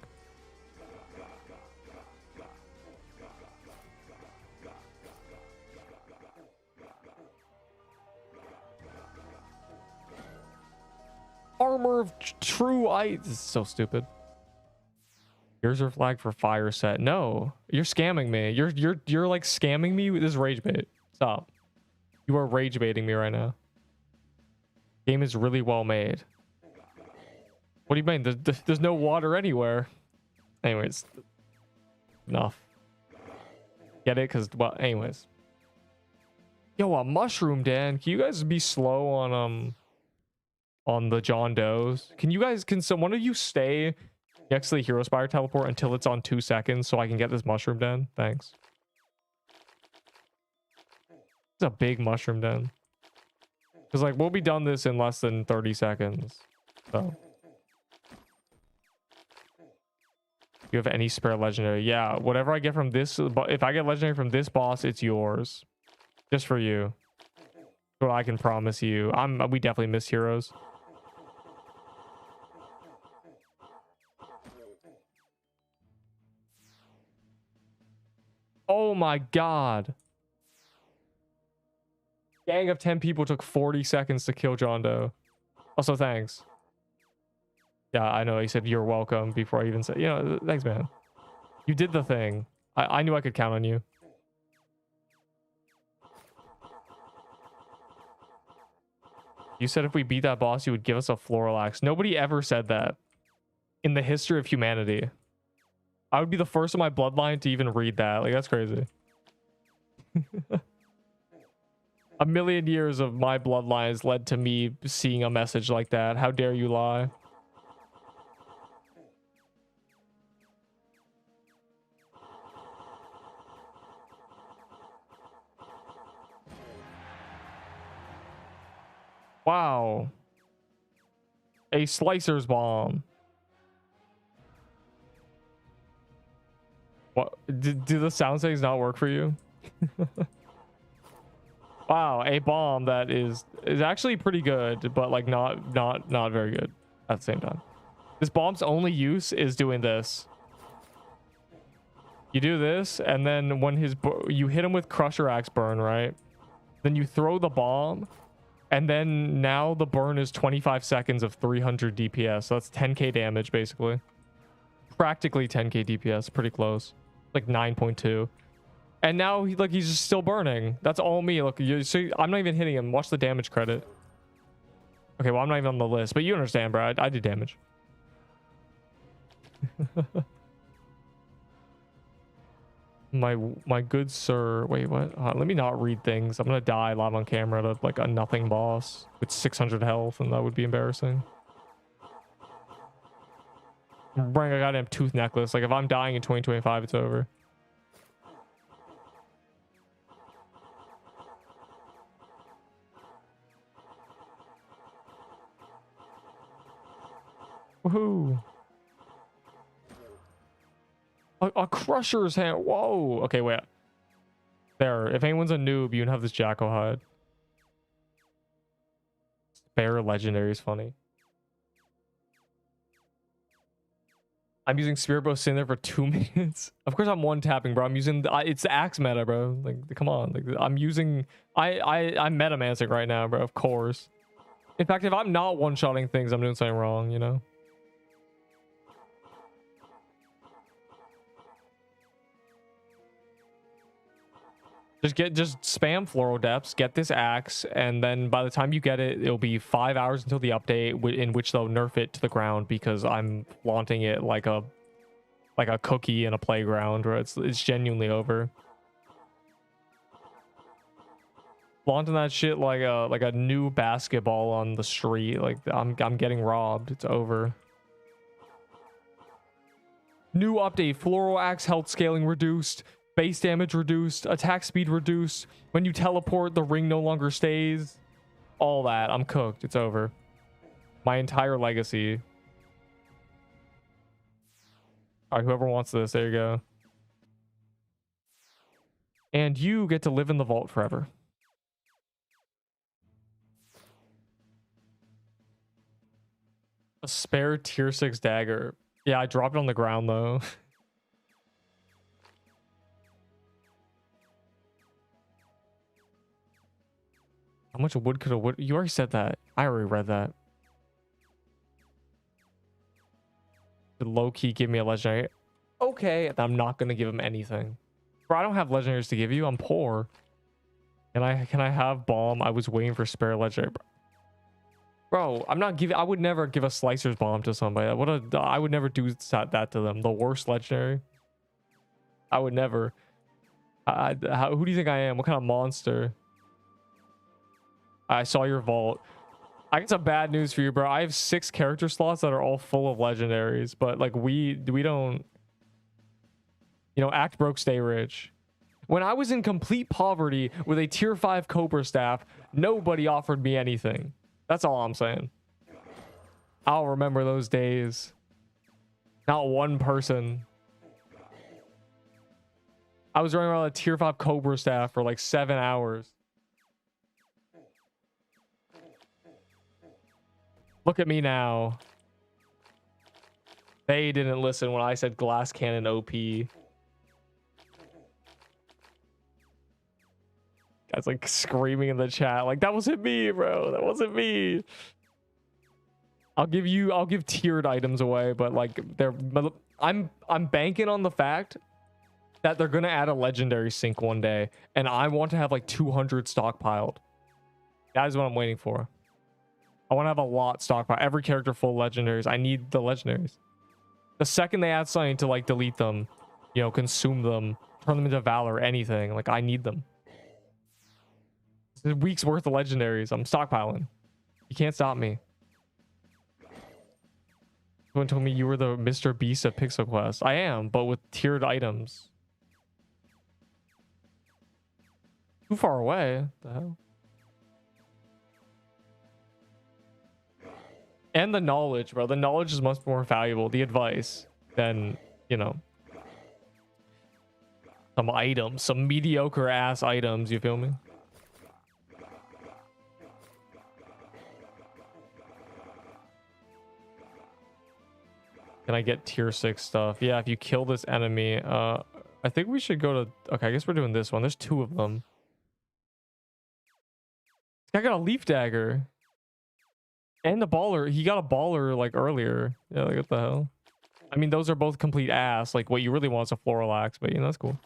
Armor of true ice. This is so stupid. Here's your flag for fire set. No, you're scamming me. You're like scamming me with this rage bait. Stop. You are rage baiting me right now. Game is really well made. What do you mean? There's no water anywhere. Anyways, enough. Get it? Cause well, anyways. Yo, a mushroom, Dan. Can you guys be slow on the John Does? Can one of you stay next to the Hero Spire teleport until it's on 2 seconds so I can get this mushroom den? Thanks. It's a big mushroom den. Because like we'll be done this in less than 30 seconds. So if you have any spare legendary, yeah, whatever I get from this, if I get legendary from this boss, it's yours. Just for you. So I can promise you. We definitely miss heroes. Oh my god. Gang of 10 people took 40 seconds to kill John Doe. Also, thanks. Yeah, I know. He said you're welcome before I even said, you know, thanks, man. You did the thing. I knew I could count on you. You said if we beat that boss, you would give us a floral axe. Nobody ever said that in the history of humanity. I would be the first in my bloodline to even read that. Like, that's crazy. A million years of my bloodlines led to me seeing a message like that. How dare you lie? Wow. A slicer's bomb. What? Do the sound settings not work for you? Wow, a bomb that is actually pretty good, but like not very good at the same time. This bomb's only use is doing this. You do this, and then when you hit him with Crusher Axe burn, right? Then you throw the bomb, and then now the burn is 25 seconds of 300 DPS. So that's 10k damage basically. Practically 10k DPS, pretty close. Like 9.2. And now he's just still burning. That's all me. Look, see, I'm not even hitting him. Watch the damage credit. Okay, well, I'm not even on the list, but you understand, bro. I did damage. my good sir. Wait, what? Let me not read things. I'm gonna die live on camera to like a nothing boss with 600 health, and that would be embarrassing. I'm wearing a goddamn tooth necklace. Like if I'm dying in 2025, it's over. Woohoo. A crusher's hand. Whoa. Okay, wait. There. If anyone's a noob, you can have this Jackal hide. Spare legendary is funny. I'm using Spirit Bow sitting there for 2 minutes. Of course I'm one tapping, bro. I'm using it's the axe meta, bro. Like, come on. Like I'm using I'm metamancing right now, bro. Of course. In fact, if I'm not one-shotting things, I'm doing something wrong, you know? Just spam Floral Depths, get this axe, and then by the time you get it, it'll be 5 hours until the update in which they'll nerf it to the ground because I'm flaunting it like a cookie in a playground, where it's genuinely over. Flaunting that shit like a new basketball on the street. Like I'm getting robbed. It's over. New update: Floral Axe health scaling reduced. Base damage reduced, attack speed reduced. When you teleport, the ring no longer stays. All that. I'm cooked. It's over. My entire legacy. All right, whoever wants this, there you go. And you get to live in the vault forever. A spare tier 6 dagger. Yeah, I dropped it on the ground though. How much wood could a wood? You already said that. I already read that. Low key give me a legendary. Okay, I'm not gonna give him anything. Bro, I don't have legendaries to give you. I'm poor. Can I have bomb? I was waiting for spare legendary. Bro, I'm not giving. I would never give a slicer's bomb to somebody. I would never do that to them. The worst legendary. I would never. Who do you think I am? What kind of monster? I saw your vault. I got some bad news for you, bro. I have 6 character slots that are all full of legendaries, but like we don't, you know, act broke, stay rich. When I was in complete poverty with a tier 5 Cobra staff, nobody offered me anything. That's all I'm saying. I'll remember those days. Not one person. I was running around a tier 5 Cobra staff for like 7 hours. Look at me now. They didn't listen when I said glass cannon OP. Guys like screaming in the chat like that wasn't me, bro. That wasn't me. I'll give tiered items away, but like I'm banking on the fact that they're gonna add a legendary sync one day, and I want to have like 200 stockpiled. That is what I'm waiting for. I want to have a lot stockpiled. Every character full legendaries. I need the legendaries. The second they add something to like delete them, you know, consume them, turn them into valor, anything, like I need them. It's a week's worth of legendaries. I'm stockpiling. You can't stop me. Someone told me you were the Mr. Beast of Pixel Quest. I am, but with tiered items. Too far away. What the hell? And the knowledge, bro. The knowledge is much more valuable. The advice than, you know, some items, some mediocre ass items. You feel me? Can I get tier 6 stuff? Yeah, if you kill this enemy. I think we should go to... Okay, I guess we're doing this one. There's 2 of them. This guy got a leaf dagger. And the baller. He got a baller, like, earlier. Yeah, like, what the hell? I mean, those are both complete ass. Like, what you really want is a floral axe, but, you know, that's cool.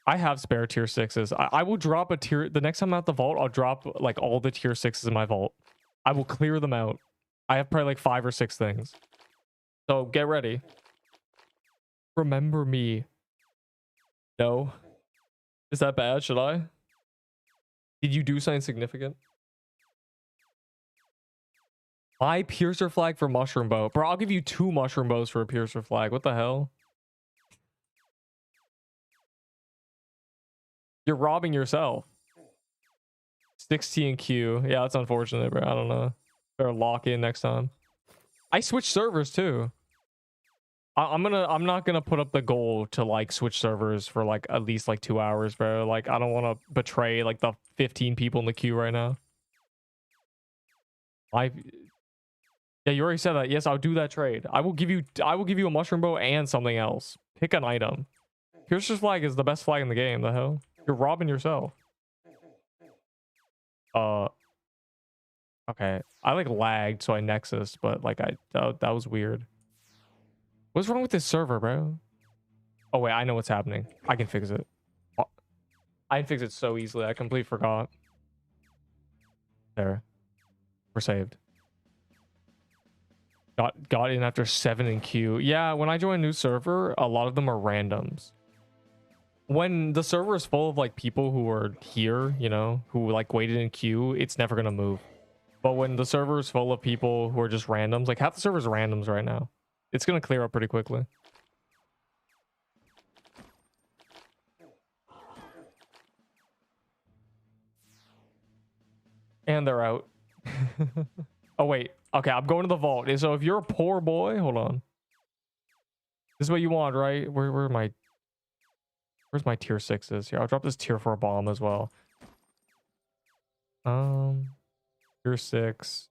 I have spare tier 6s. I will drop a tier... The next time I'm at the vault, I'll drop, like, all the tier 6s in my vault. I will clear them out. I have probably like 5 or 6 things. So get ready. Remember me. No. Is that bad? Should I? Did you do something significant? My piercer flag for mushroom bow. Bro, I'll give you 2 mushroom bows for a piercer flag. What the hell? You're robbing yourself. 16 Q. Yeah, that's unfortunate, bro. I don't know. Better lock in next time. I switched servers too. I'm not gonna put up the goal to like switch servers for like at least like 2 hours, bro. Like I don't want to betray like the 15 people in the queue right now. Yeah, you already said that. Yes, I'll do that trade. I will give you a mushroom bow and something else. Pick an item. Piercer's flag is the best flag in the game. The hell? You're robbing yourself. Okay, I like lagged, so I nexus, but like that was weird. What's wrong with this server, bro? Oh wait, I know what's happening. I can fix it. I can fix it so easily. I completely forgot. There, we're saved. Got in after 7 in queue. Yeah, when I join a new server, a lot of them are randoms. When the server is full of like people who are here, you know, who like waited in queue, it's never gonna move. But when the server is full of people who are just randoms, like half the server's randoms right now, it's gonna clear up pretty quickly. And they're out. Oh wait, okay, I'm going to the vault. So if you're a poor boy, hold on. This is what you want, right? Where's my tier 6s? Here, I'll drop this tier 4 bomb as well. Tier 6.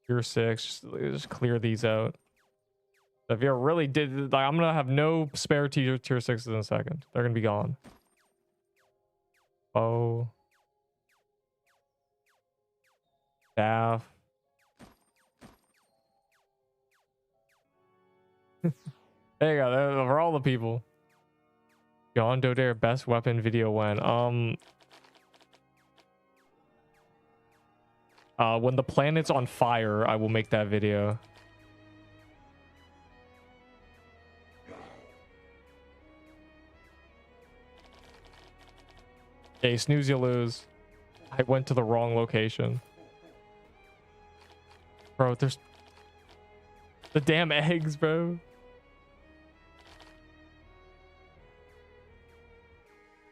Tier 6. Just clear these out. So if you really did, like, I'm gonna have no spare tier 6s in a second. They're gonna be gone. Oh. Staff. There you go. There, for all the people. John Doe best weapon video when when the planet's on fire, I will make that video. Okay, snooze you lose. I went to the wrong location. Bro, there's the damn eggs, bro.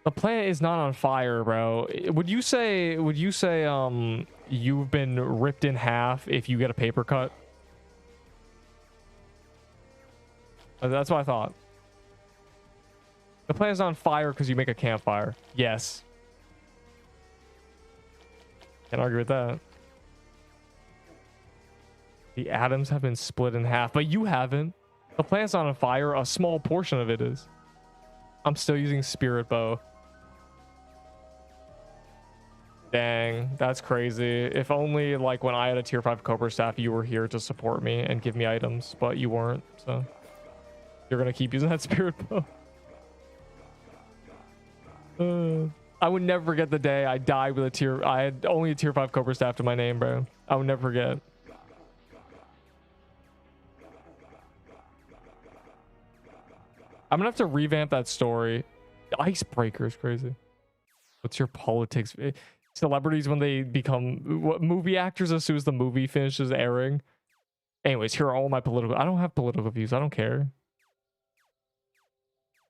The planet is not on fire, bro. Would you say you've been ripped in half if you get a paper cut? That's what I thought. The planet's on fire because you make a campfire. Yes. Can't argue with that. The atoms have been split in half, but you haven't. The planet's not on fire. A small portion of it is. I'm still using spirit bow. Dang, that's crazy. If only, like, when I had a tier 5 Cobra staff, you were here to support me and give me items, but you weren't, so you're gonna keep using that spirit bow. I would never forget the day I died with a tier. I had only a tier 5 Cobra staff to my name, bro. I would never forget. I'm gonna have to revamp that story. The icebreaker is crazy. What's your politics? Celebrities when they become what movie actors as soon as the movie finishes airing. Anyways, here are all my political. I don't have political views. I don't care.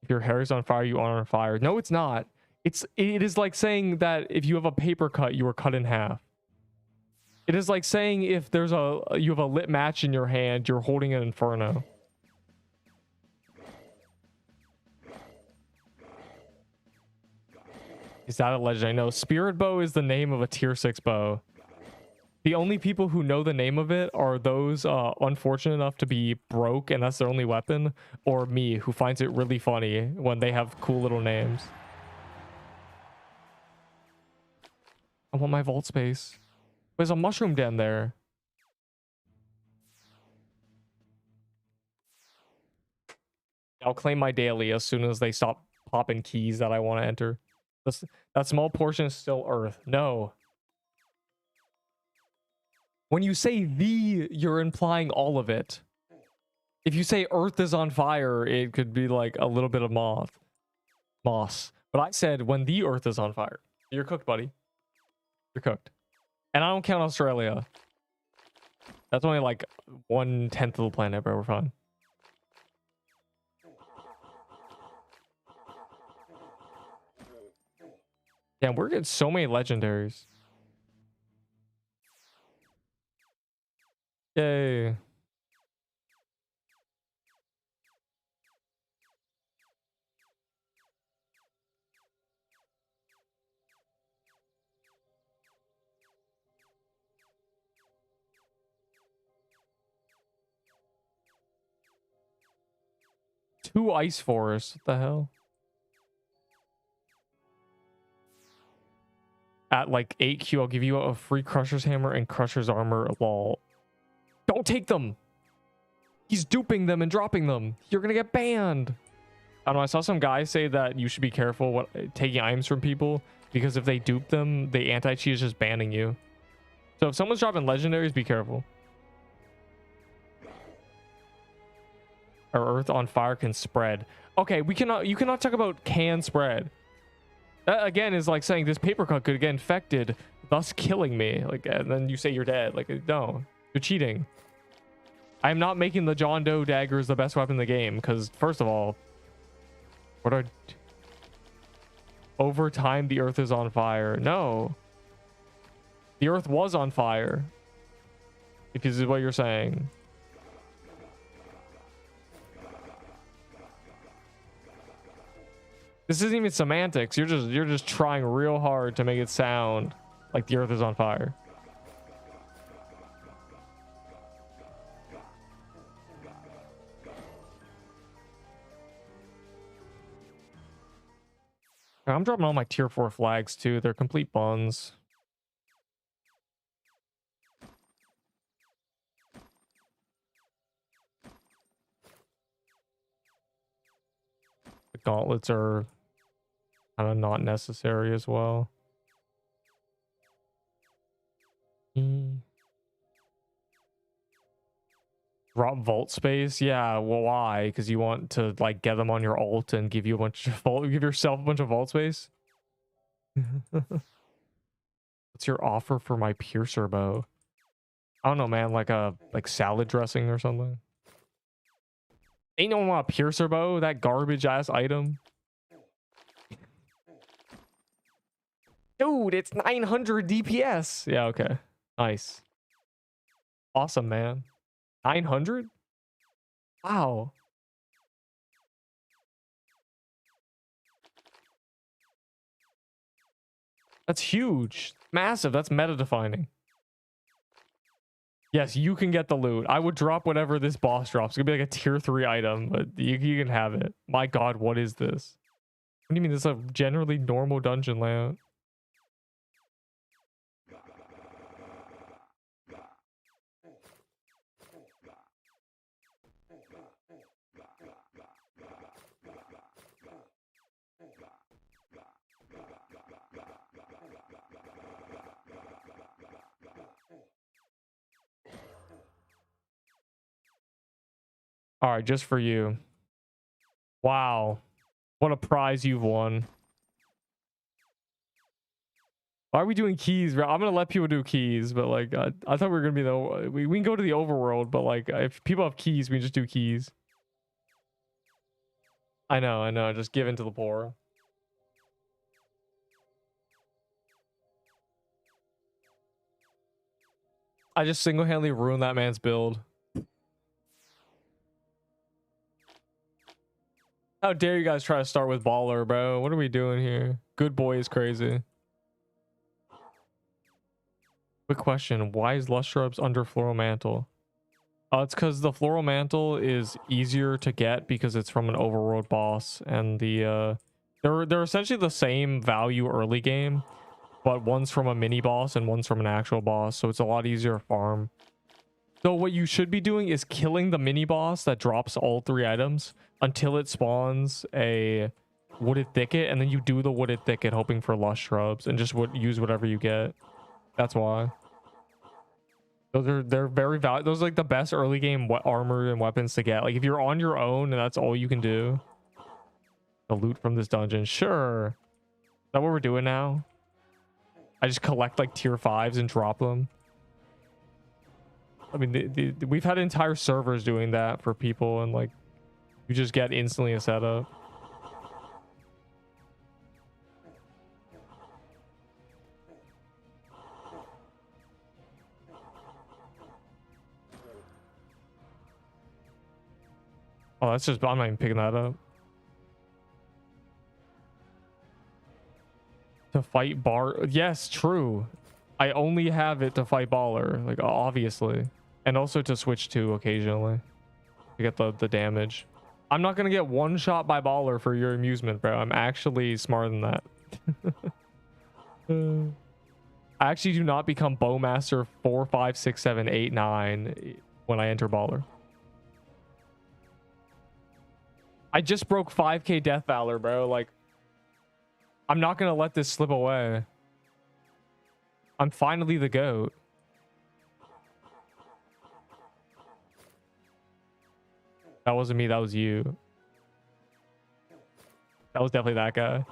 If your hair is on fire, you are on fire. No, it's not. It is like saying that if you have a paper cut, you were cut in half. It is like saying if there's you have a lit match in your hand, you're holding an inferno. Is that a legend? I know. Spirit bow is the name of a tier 6 bow. The only people who know the name of it are those unfortunate enough to be broke and that's their only weapon, or me, who finds it really funny when they have cool little names. I want my vault space. There's a mushroom den there. I'll claim my daily as soon as they stop popping keys that I want to enter. That small portion is still Earth. No. When you say the, you're implying all of it. If you say Earth is on fire, it could be like a little bit of moss. But I said when the Earth is on fire. You're cooked, buddy. You're cooked. And I don't count Australia. That's only like 1/10 of the planet, bro. We're fine. Damn, we're getting so many legendaries. Yay. Two ice forests. What the hell? At like 8Q, I'll give you a free Crusher's Hammer and Crusher's Armor. Lol. Don't take them. He's duping them and dropping them. You're gonna get banned. I don't know. I saw some guy say that you should be careful taking items from people because if they dupe them, the anti-cheat is just banning you. So if someone's dropping legendaries, be careful. Our Earth on fire can spread. Okay, we cannot. You cannot talk about can spread. That again is like saying this paper cut could get infected, thus killing me. Like, and then you say you're dead. Like, no, you're cheating. I'm not making the John Doe daggers the best weapon in the game because, first of all, over time the Earth is on fire. No, the Earth was on fire. If this is what you're saying. This isn't even semantics. You're just trying real hard to make it sound like the Earth is on fire. I'm dropping all my tier 4 flags too. They're complete buns. The gauntlets are kind of not necessary as well. Drop vault space, yeah. Well, why? Because you want to like get them on your ult and give you a bunch of vault, give yourself a bunch of vault space. What's your offer for my piercer bow? I don't know, man. Like a salad dressing or something. Ain't no one want a piercer bow. That garbage ass item. Dude, it's 900 DPS. Yeah, okay. Nice. Awesome, man. 900? Wow. That's huge. Massive. That's meta defining. Yes, you can get the loot. I would drop whatever this boss drops. It's gonna be like a tier 3 item, but you can have it. My god, what is this? What do you mean this is a generally normal dungeon layout? All right, just for you. Wow. What a prize you've won. Why are we doing keys, bro? I'm gonna let people do keys, but like I thought we were gonna be the we can go to the overworld, but like if people have keys, we just do keys. I know, just give in to the poor. I just single-handedly ruined that man's build. How dare you guys try to start with baller, bro? What are we doing here? Good boy is crazy. Quick question. Why is Lush Shrubs under Floral Mantle? It's because the Floral Mantle is easier to get because it's from an overworld boss. And the they're essentially the same value early game. But one's from a mini boss and one's from an actual boss. So it's a lot easier to farm. So what you should be doing is killing the mini boss that drops all 3 items until it spawns a wooded thicket, and then you do the wooded thicket hoping for lush shrubs and just use whatever you get. That's why. They're very valuable. Those are like the best early game armor and weapons to get. Like if you're on your own and that's all you can do. The loot from this dungeon. Sure. Is that what we're doing now? I just collect like tier 5s and drop them. I mean, we've had entire servers doing that for people, and like you just get instantly a setup. Oh, that's just, I'm not even picking that up. To fight bar, yes, true. I only have it to fight baller, like obviously, and also to switch to occasionally to get the damage. I'm not gonna get one shot by baller for your amusement, bro. I'm actually smarter than that. I actually do not become bowmaster 4, 5, 6, 7, 8, 9 when I enter baller. I just broke 5k death valor, bro. Like, I'm not gonna let this slip away. I'm finally the GOAT. That wasn't me, that was you. That was definitely that guy.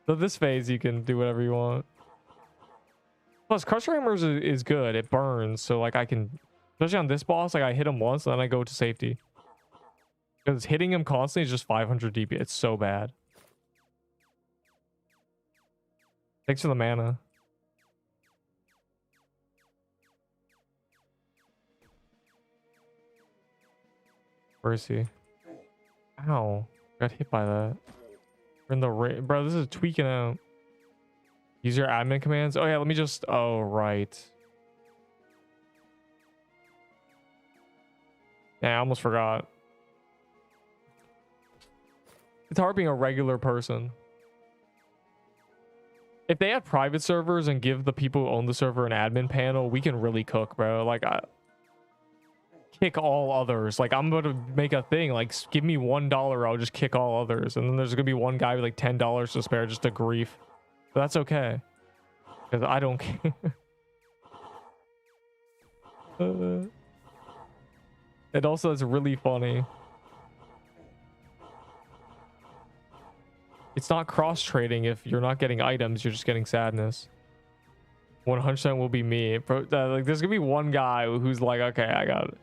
So this phase you can do whatever you want. Plus crush rammers is good. It burns, so like I can, especially on this boss, like I hit him once and then I go to safety. Because hitting him constantly is just 500 DP. It's so bad. Thanks for the mana. Where is he? Ow. Got hit by that. We're in the rain. Bro, this is tweaking out. Use your admin commands. Oh, yeah, let me just... Oh, right. Yeah, I almost forgot. It's hard being a regular person. If they had private servers and give the people who own the server an admin panel, we can really cook, bro. Like, kick all others. Like, I'm gonna make a thing. Like, give me $1, I'll just kick all others. And then there's gonna be one guy with like $10 to spare just to grief. But that's okay. Because I don't care. And also, it's really funny. It's not cross trading if you're not getting items, you're just getting sadness. 100% will be me. Like, there's gonna be one guy who's like, okay, I got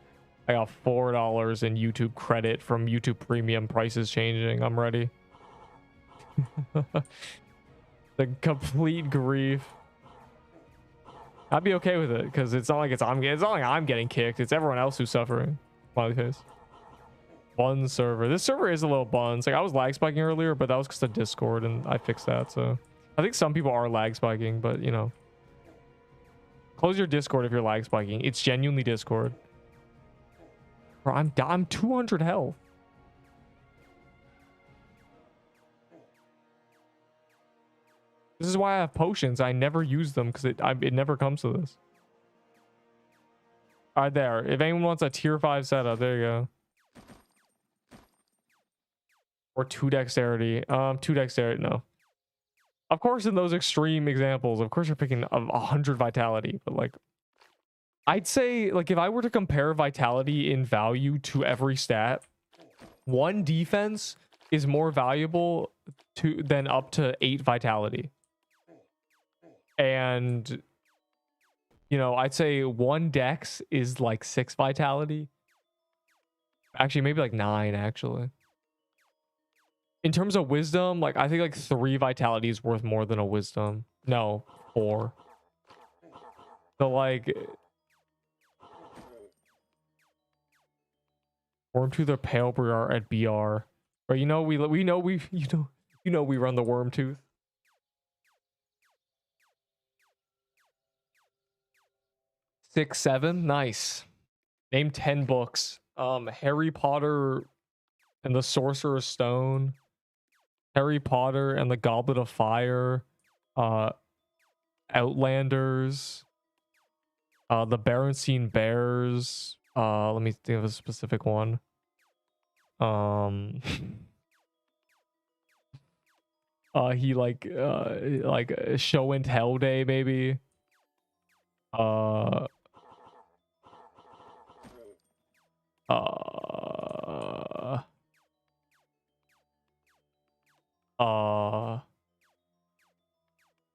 $4 in YouTube credit from YouTube Premium prices changing. I'm ready. The complete grief. I'd be okay with it because it's not like I'm getting kicked. It's everyone else who's suffering. Smiley face. One server. This server is a little buns. Like, I was lag spiking earlier, but that was because of Discord, and I fixed that. So I think some people are lag spiking, but you know, close your Discord if you're lag spiking. It's genuinely Discord. Bro, I'm 200 health. This is why I have potions. I never use them because it never comes to this. All right, there. If anyone wants a tier 5 setup, there you go. Or 2 dexterity. 2 dexterity, no. Of course, in those extreme examples, of course you're picking 100 vitality, but like, I'd say, like, if I were to compare vitality in value to every stat, 1 defense is more valuable than up to 8 vitality. And, you know, I'd say 1 dex is like 6 vitality. Actually, maybe like 9, actually. In terms of wisdom, like, I think like 3 vitality is worth more than a wisdom. No, 4. So like, worm tooth or pale BR at BR. But you know we run the worm tooth. Six, 7, nice. Name 10 books. Harry Potter and the Sorcerer's Stone, Harry Potter and the Goblet of Fire, Outlanders, the Berenstain Bears. Let me think of a specific one. He like Show and Tell Day, maybe.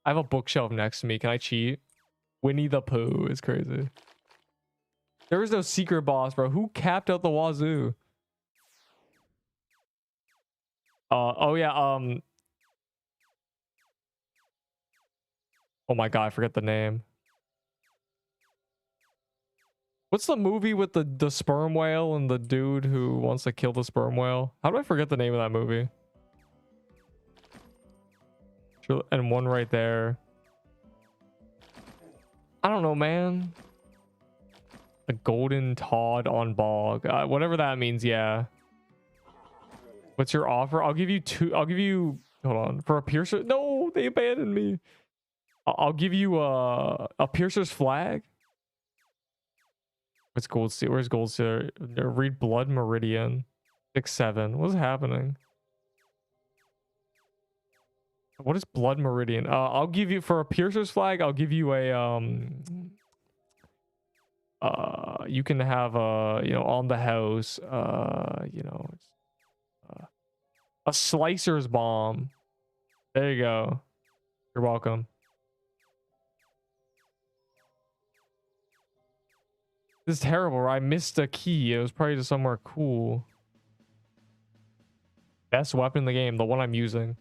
I have a bookshelf next to me. Can I cheat? Winnie the Pooh is crazy. There is no secret boss, bro. Who capped out the wazoo? Oh yeah, oh my god, I forget the name. What's the movie with the sperm whale and the dude who wants to kill the sperm whale? How do I forget the name of that movie? And one right there. I don't know, man. A golden Todd on bog. Whatever that means, yeah. What's your offer? I'll give you 2. I'll give you... Hold on. For a piercer... No, they abandoned me. I'll give you a piercer's flag. What's gold seal? Where's gold seal? Read Blood Meridian. 6, 7. What's happening? What is Blood Meridian? I'll give you, for a piercer's flag, I'll give you a you can have you know, on the house, you know, a slicer's bomb. There you go. You're welcome. This is terrible. I missed a key. It was probably just somewhere cool. Best weapon in the game, the one I'm using.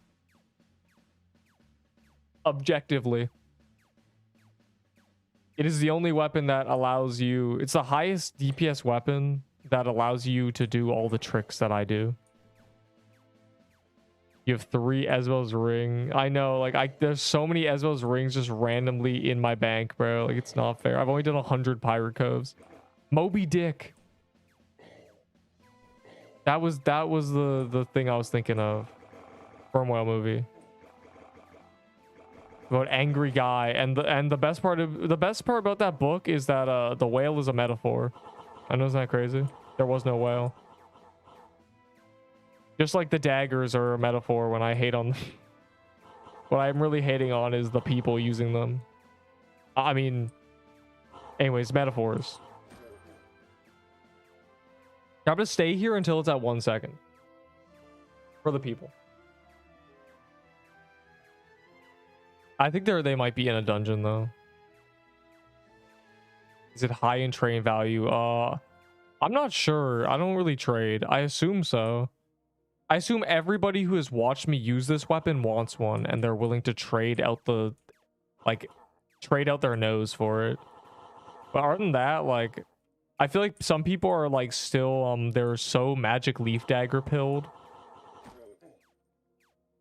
Objectively, it is the only weapon that allows you, it's the highest DPS weapon that allows you to do all the tricks that I do. You have 3 Ezreal's ring. I know, like, there's so many Ezreal's rings just randomly in my bank, bro. Like, it's not fair. I've only done 100 Pirate Coves. Moby Dick. That was the thing I was thinking of. Sperm whale movie about angry guy, and the best part about that book is that the whale is a metaphor. I know, isn't that crazy? There was no whale. Just like the daggers are a metaphor. When I hate on what I'm really hating on is the people using them. I mean, anyways, metaphors. I'm gonna stay here until it's at 1 second for the people. I think they might be in a dungeon though. Is it high in trade value? I'm not sure. I don't really trade. I assume so. I assume everybody who has watched me use this weapon wants one, and they're willing to trade out the, like, trade out their nose for it. But other than that, like, I feel like some people are like still they're so magic leaf dagger pilled,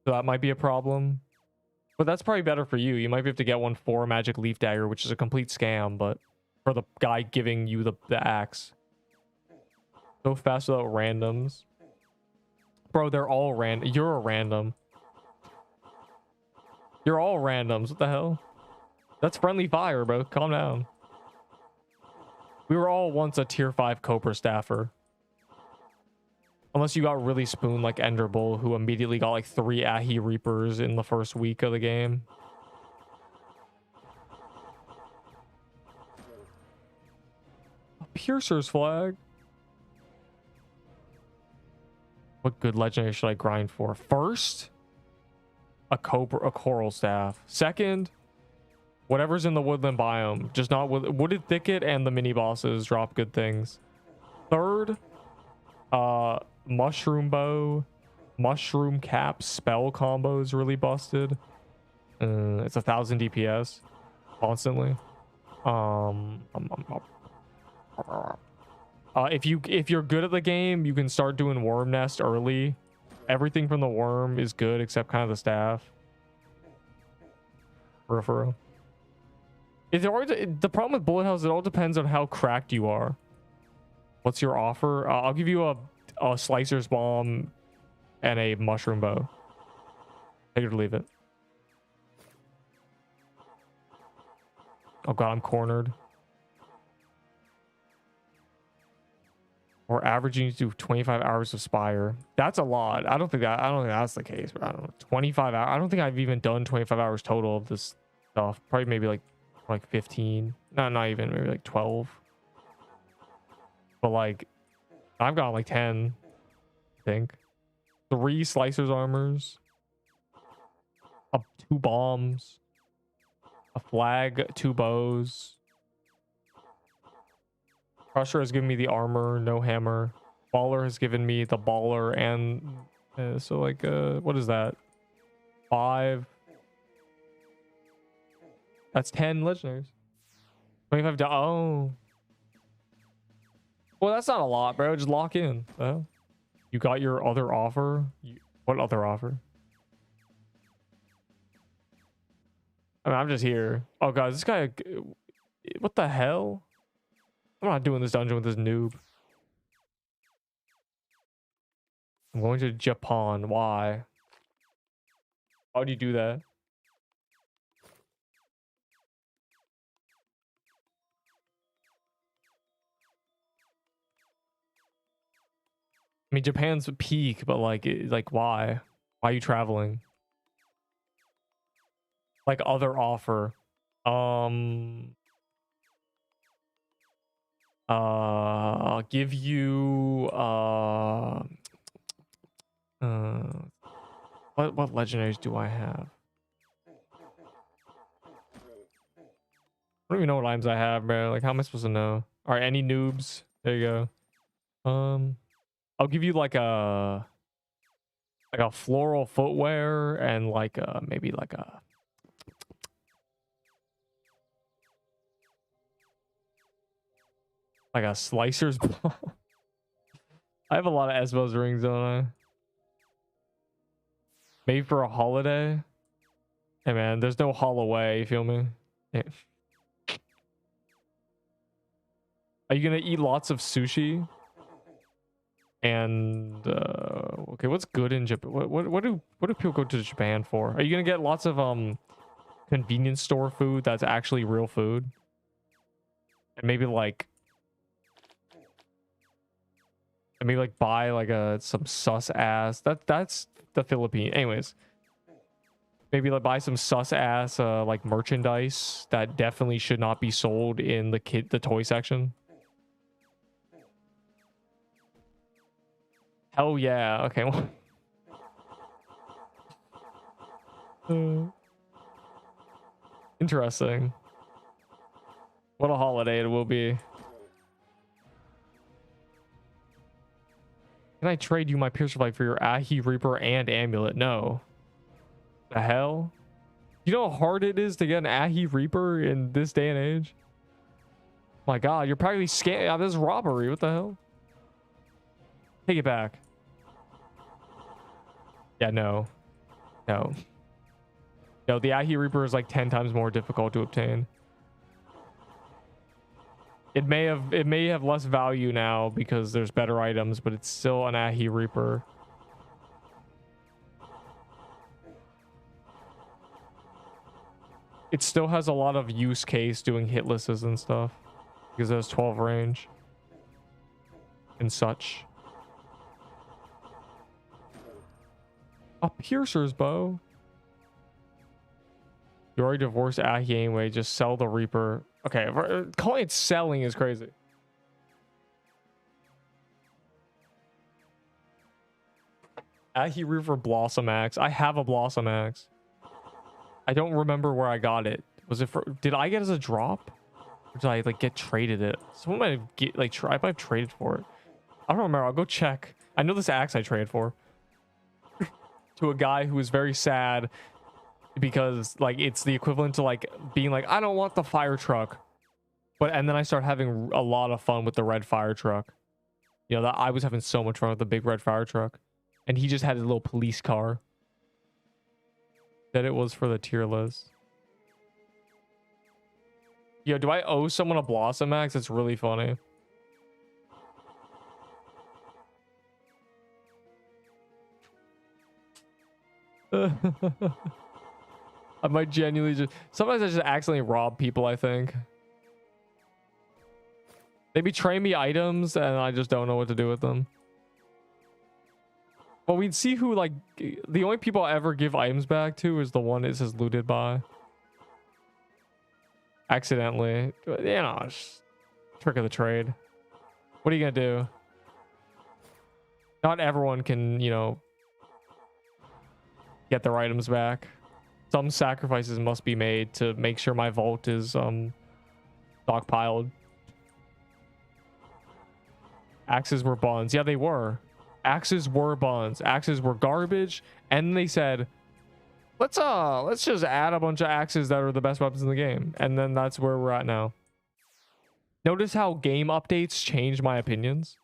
so that might be a problem. But that's probably better for you. You might be able to get one for magic leaf dagger, which is a complete scam, but for the guy giving you the axe. So fast without randoms. Bro, they're all random. You're a random. You're all randoms. What the hell? That's friendly fire, bro. Calm down. We were all once a tier 5 Cobra staffer. Unless you got really spooned like Ender Bull, who immediately got like 3 Ahi Reapers in the first week of the game. A Piercer's flag. What good legendary should I grind for? First, a coral staff. Second, whatever's in the woodland biome. Just not wooded thicket, and the mini bosses drop good things. Third, mushroom bow, mushroom cap spell combo is really busted. It's 1000 DPS constantly. If you're good at the game, you can start doing worm nest early. Everything from the worm is good except kind of the staff. For real. The problem with bullet hells, it all depends on how cracked you are. What's your offer? I'll give you a slicer's bomb and a mushroom bow. Take it or leave it. Oh god, I'm cornered. Or averaging to do 25 hours of Spire. That's a lot. I don't think that's the case, but I don't know. 25 hours. I don't think I've even done 25 hours total of this stuff. Probably maybe like 15. No, not even, maybe like 12. But like I've got like 10, I think. 3 slicers armors. 2 bombs. A flag, 2 bows. Crusher has given me the armor, no hammer. Baller has given me the baller and so like what is that? 5. That's 10 legendaries. 25 oh. Well, that's not a lot, bro. Just lock in. You got your other offer? What other offer? I mean, I'm just here. Oh god, this guy, what the hell? I'm not doing this dungeon with this noob. I'm going to Japan. Why? How do you do that? I mean, Japan's a peak, but like why? Why are you traveling? Like other offer. I'll give you what legendaries do I have? I don't even know what items I have, bro. Like, how am I supposed to know? All right, any noobs? There you go. I'll give you like a floral footwear and like maybe like a slicer's ball. I have a lot of Esmo's rings, don't I? Maybe for a holiday. Hey man, there's no Holloway, you feel me? Yeah. Are you gonna eat lots of sushi? And okay, what's good in Japan? What do people go to Japan for? Are you gonna get lots of convenience store food that's actually real food? And maybe like buy like some sus ass that's the Philippines. Anyways, maybe like buy some sus ass like merchandise that definitely should not be sold in the toy section. Hell yeah. Okay. Interesting. What a holiday it will be. Can I trade you my Piercer Light for your Ahi Reaper and Amulet? No. The hell? You know how hard it is to get an Ahi Reaper in this day and age? My god, you're practically scamming. This is robbery. What the hell? Take it back. Yeah, no. No. No, the Ahi Reaper is like 10 times more difficult to obtain. It may have less value now because there's better items, but it's still an Ahi Reaper. It still has a lot of use case doing hitlesses and stuff because it has 12 range and such. A piercer's bow. You already divorced Ahi anyway. Just sell the Reaper. Okay, calling it selling is crazy. Ahi Reaper Blossom Axe. I have a Blossom Axe. I don't remember where I got it. Was it for? Did I get it as a drop? Or did I like get traded it? Someone might have I might have traded for it. I don't remember. I'll go check. I know this axe I traded for to a guy who was very sad because like it's the equivalent to like being like, I don't want the fire truck, and then I start having a lot of fun with the red fire truck. You know, that I was having so much fun with the big red fire truck, and he just had his little police car. That it was for the tier list. Yo, do I owe someone a Blossom Axe? It's really funny. I might genuinely just... Sometimes I just accidentally rob people, I think. They betray me items, and I just don't know what to do with them. Well, we'd see who, like... The only people I ever give items back to is the one it says looted by. Accidentally. You know, trick of the trade. What are you gonna do? Not everyone can, you know... get their items back. Some sacrifices must be made to make sure my vault is stockpiled. Axes were buns. Yeah, they were. Axes were buns. Axes were garbage. And they said, let's just add a bunch of axes that are the best weapons in the game. And then that's where we're at now. Notice how game updates change my opinions.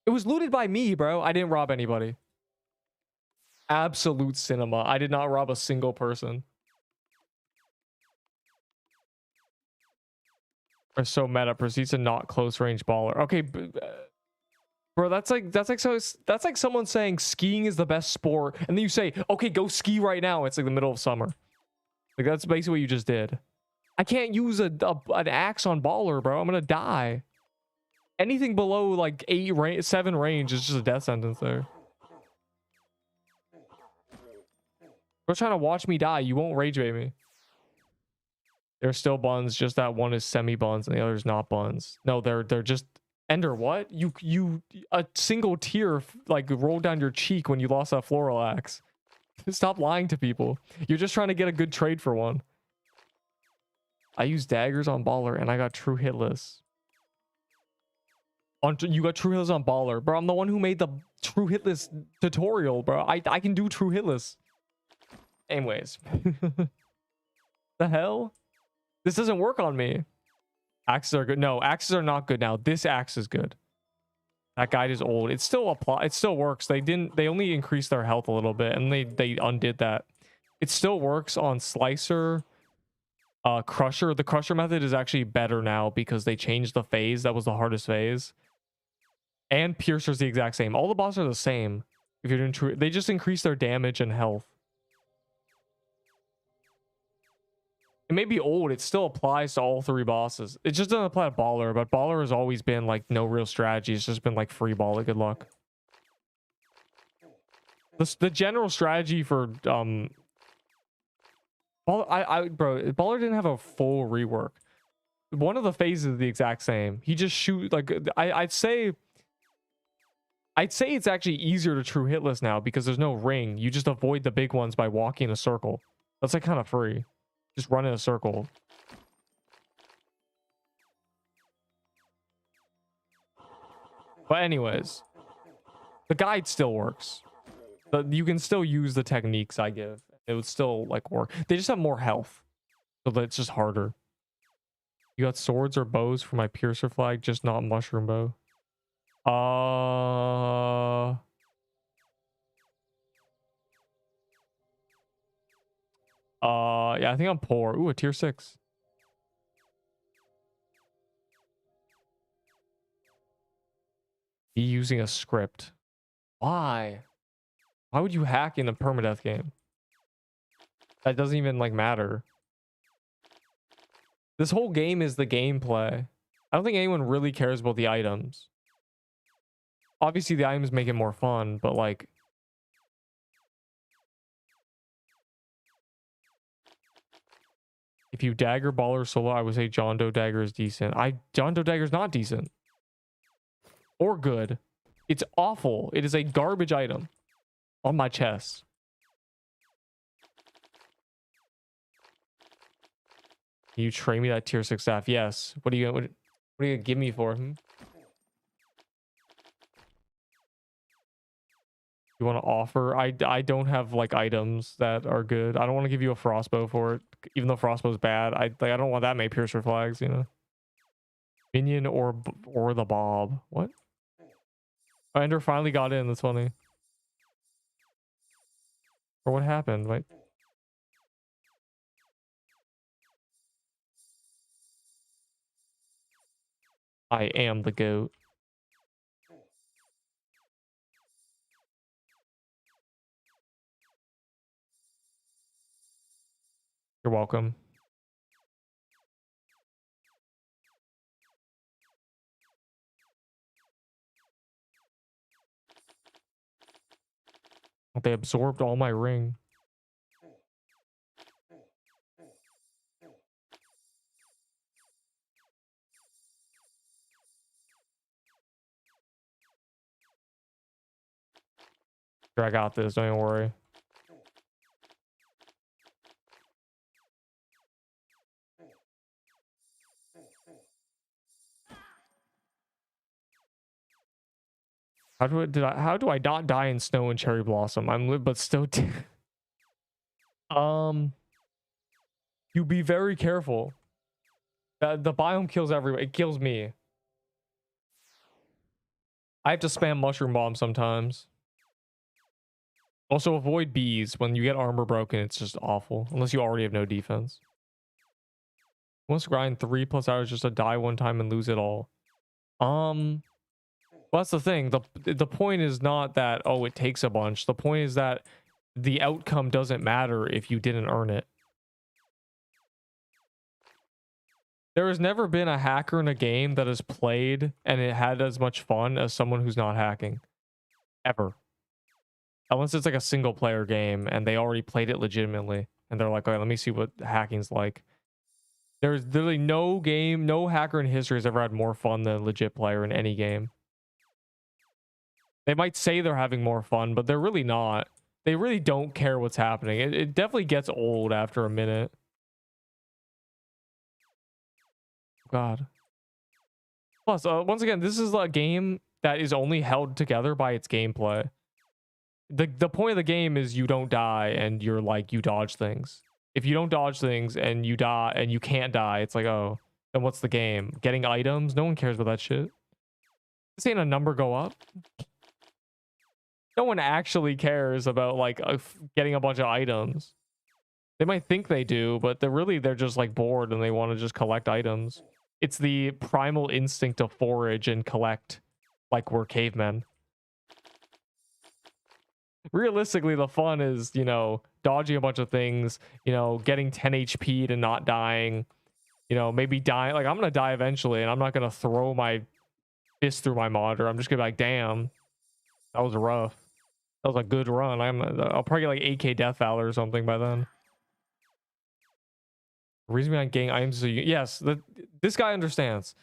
It was looted by me, bro. I didn't rob anybody. Absolute cinema. I did not rob a single person. Or so meta. Proceeds to not close range baller. Okay, bro. That's like someone saying skiing is the best sport, and then you say, okay, go ski right now. It's like the middle of summer. Like that's basically what you just did. I can't use an axe on baller, bro. I'm gonna die. Anything below like 7 range is just a death sentence there. You're trying to watch me die. You won't rage bait me. They're still buns, just that one is semi buns and the other is not buns. No, they're just Ender. What? You a single tear like rolled down your cheek when you lost that floral axe. Stop lying to people. You're just trying to get a good trade for one. I used daggers on baller and I got true hitless. You got true hitless on baller, bro. I'm the one who made the true hitless tutorial, bro. I can do true hitless. Anyways. The hell? This doesn't work on me. Axes are good. No, axes are not good now. This axe is good. That guide is old. It still works. They only increased their health a little bit and they undid that. It still works on Slicer Crusher. The Crusher method is actually better now because they changed the phase. That was the hardest phase. And Piercer's the exact same. All the bosses are the same. If you're doing true, they just increase their damage and health. It may be old, it still applies to all 3 bosses. It just doesn't apply to Baller, but Baller has always been like no real strategy. It's just been like free baller, good luck. The general strategy for Baller, bro, Baller didn't have a full rework. One of the phases is the exact same. He just shoot like I'd say it's actually easier to true hitless now because there's no ring. You just avoid the big ones by walking in a circle. That's like kind of free. Just run in a circle. But anyways, the guide still works. You can still use the techniques I give. It would still like work. They just have more health, so that it's just harder. You got swords or bows for my piercer flag, just not mushroom bow. Yeah, I think I'm poor. Ooh, a tier 6. Be using a script. Why? Why would you hack in a permadeath game? That doesn't even like matter. This whole game is the gameplay. I don't think anyone really cares about the items. Obviously the items make it more fun, but like if you dagger baller solo, I would say John Doe dagger is decent. John Doe dagger is not decent. Or good. It's awful. It is a garbage item on my chest. Can you trade me that tier 6 staff? Yes. What are you gonna give me for him? You want to offer? I don't have like items that are good. I don't want to give you a frostbow for it, even though frostbow's bad. I don't want that many piercer flags, you know. Minion or the Bob. What? Oh, Ender finally got in. That's funny. Or what happened? Wait. I am the goat. You're welcome. They absorbed all my ring. Sure, I got this. Don't even worry. How do I not die in snow and cherry blossom? But still you be very careful. The biome kills everyone. It kills me. I have to spam mushroom bomb sometimes. Also avoid bees. When you get armor broken, it's just awful. Unless you already have no defense. Once grind 3+ hours just to die one time and lose it all. Well, that's the thing. The point is not that, oh, it takes a bunch. The point is that the outcome doesn't matter if you didn't earn it. There has never been a hacker in a game that has played and it had as much fun as someone who's not hacking. Ever. Unless it's like a single player game and they already played it legitimately. And they're like, okay, let me see what hacking's like. There's literally no hacker in history has ever had more fun than a legit player in any game. They might say they're having more fun, but they're really not. They really don't care what's happening. It definitely gets old after a minute. God. Plus, once again, this is a game that is only held together by its gameplay. The point of the game is you don't die and you're like, you dodge things. If you don't dodge things and you die and you can't die, it's like, oh, then what's the game? Getting items? No one cares about that shit. This ain't a number go up. No one actually cares about like getting a bunch of items. They might think they do, but they're just like bored and they want to just collect items. It's the primal instinct to forage and collect, like we're cavemen. Realistically, the fun is, you know, dodging a bunch of things, you know, getting 10 HP to not dying, you know, maybe dying. Like, I'm gonna die eventually, and I'm not gonna throw my fist through my monitor. I'm just gonna be like, damn, that was rough. That was a good run. I'll probably get like 8k death valor or something by then. Reason behind getting items, so yes, this guy understands.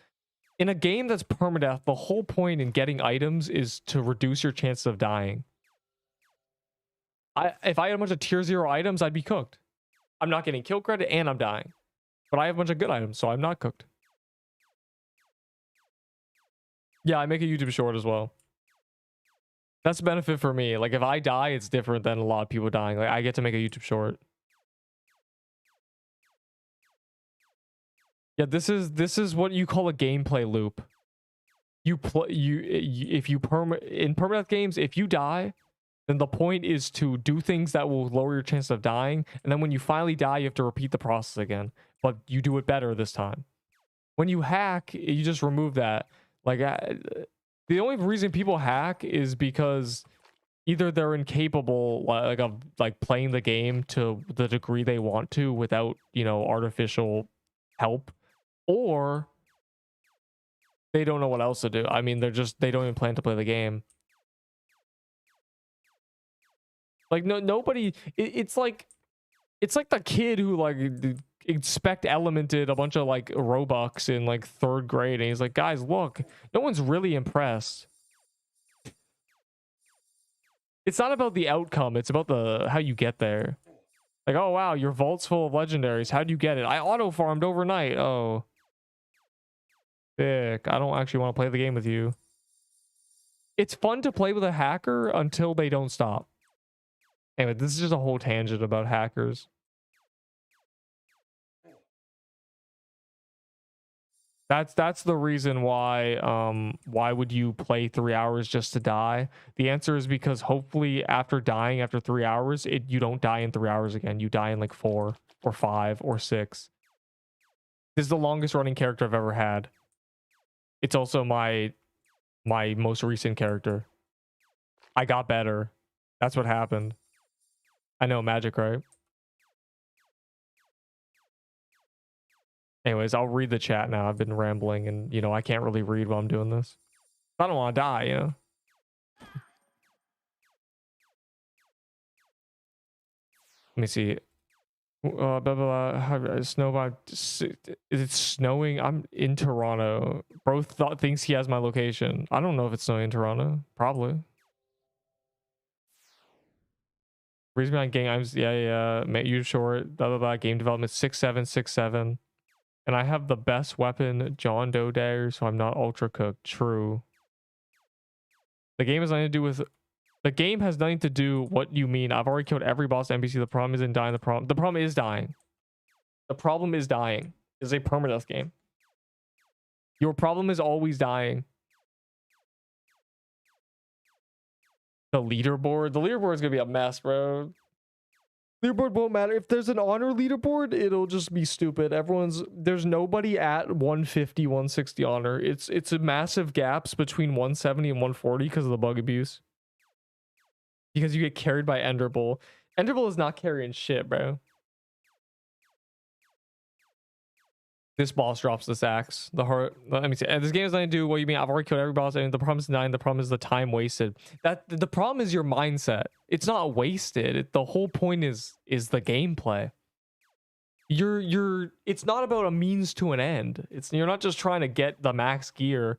In a game that's permadeath, the whole point in getting items is to reduce your chances of dying. If I had a bunch of tier 0 items, I'd be cooked. I'm not getting kill credit and I'm dying. But I have a bunch of good items, so I'm not cooked. Yeah, I make a YouTube short as well. That's a benefit for me. Like, if I die, it's different than a lot of people dying. Like, I get to make a YouTube short. Yeah, this is what you call a gameplay loop. In permadeath games, if you die, then the point is to do things that will lower your chance of dying, and then when you finally die, you have to repeat the process again, but you do it better this time. When you hack, you just remove that. Like, the only reason people hack is because either they're incapable of playing the game to the degree they want to without, you know, artificial help, or they don't know what else to do. I mean, they don't even plan to play the game. Like, nobody. It's like the kid who like expect elemented a bunch of like Robux in like 3rd grade, and he's like, guys, look, no one's really impressed. It's not about the outcome, it's about how you get there. Like, oh wow, your vault's full of legendaries. How'd you get it? I auto farmed overnight. Oh, sick. I don't actually want to play the game with you. It's fun to play with a hacker until they don't stop. Anyway, this is just a whole tangent about hackers. That's the reason why would you play 3 hours just to die? The answer is because hopefully after dying after 3 hours, you don't die in 3 hours again. You die in like 4 or 5 or 6. This is the longest running character I've ever had. It's also my most recent character. I got better. That's what happened. I know, magic, right? Anyways, I'll read the chat now. I've been rambling and, you know, I can't really read while I'm doing this. I don't want to die, you know? Let me see. Blah, blah, blah. Snow vibe. Is it snowing? I'm in Toronto. Bro thinks he has my location. I don't know if it's snowing in Toronto. Probably. Reason behind game, yeah. You short. Blah, blah, blah. Game development 6767. And I have the best weapon, John Doe dagger, so I'm not ultra cooked. True. The game has nothing to do with. The game has nothing to do what you mean. I've already killed every boss NPC. The problem isn't dying. The problem is dying. The problem is dying. It's a permadeath game. Your problem is always dying. The leaderboard. The leaderboard is gonna be a mess, bro. Leaderboard won't matter. If there's an honor leaderboard, it'll just be stupid. There's nobody at 150, 160 honor. It's a massive gaps between 170 and 140 because of the bug abuse. Because you get carried by Enderbull. Enderbull is not carrying shit, bro. This boss drops this axe. Let me see. This game is nothing to do what you mean. I've already killed every boss. And the problem is 9. The problem is the time wasted. The problem is your mindset. It's not wasted. The whole point is the gameplay. It's not about a means to an end. You're not just trying to get the max gear.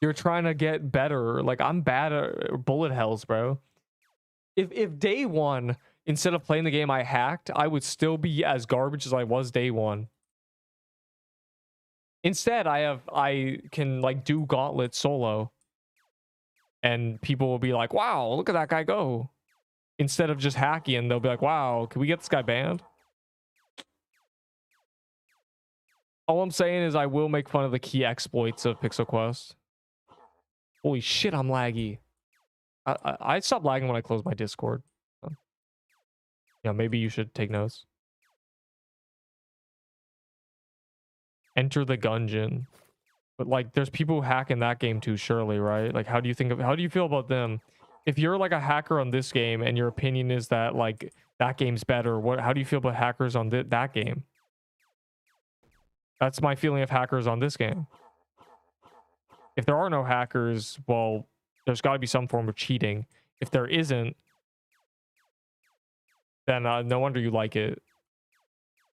You're trying to get better. Like, I'm bad at bullet hells, bro. If day one, instead of playing the game, I hacked, I would still be as garbage as I was day one. Instead, I can like do gauntlet solo, and people will be like, wow, look at that guy go. Instead of just hacking, they'll be like, wow, can we get this guy banned? All I'm saying is I will make fun of the key exploits of Pixel Quest. Holy shit, I'm laggy. I stop lagging when I close my Discord. Yeah, maybe you should take notes. Enter the Gungeon. But like, there's people who hack in that game too, surely, right? Like, how do you feel about them? If you're like a hacker on this game and your opinion is that like that game's better, how do you feel about hackers on that game? That's my feeling of hackers on this game. If there are no hackers, well, there's got to be some form of cheating. If there isn't, then no wonder you like it.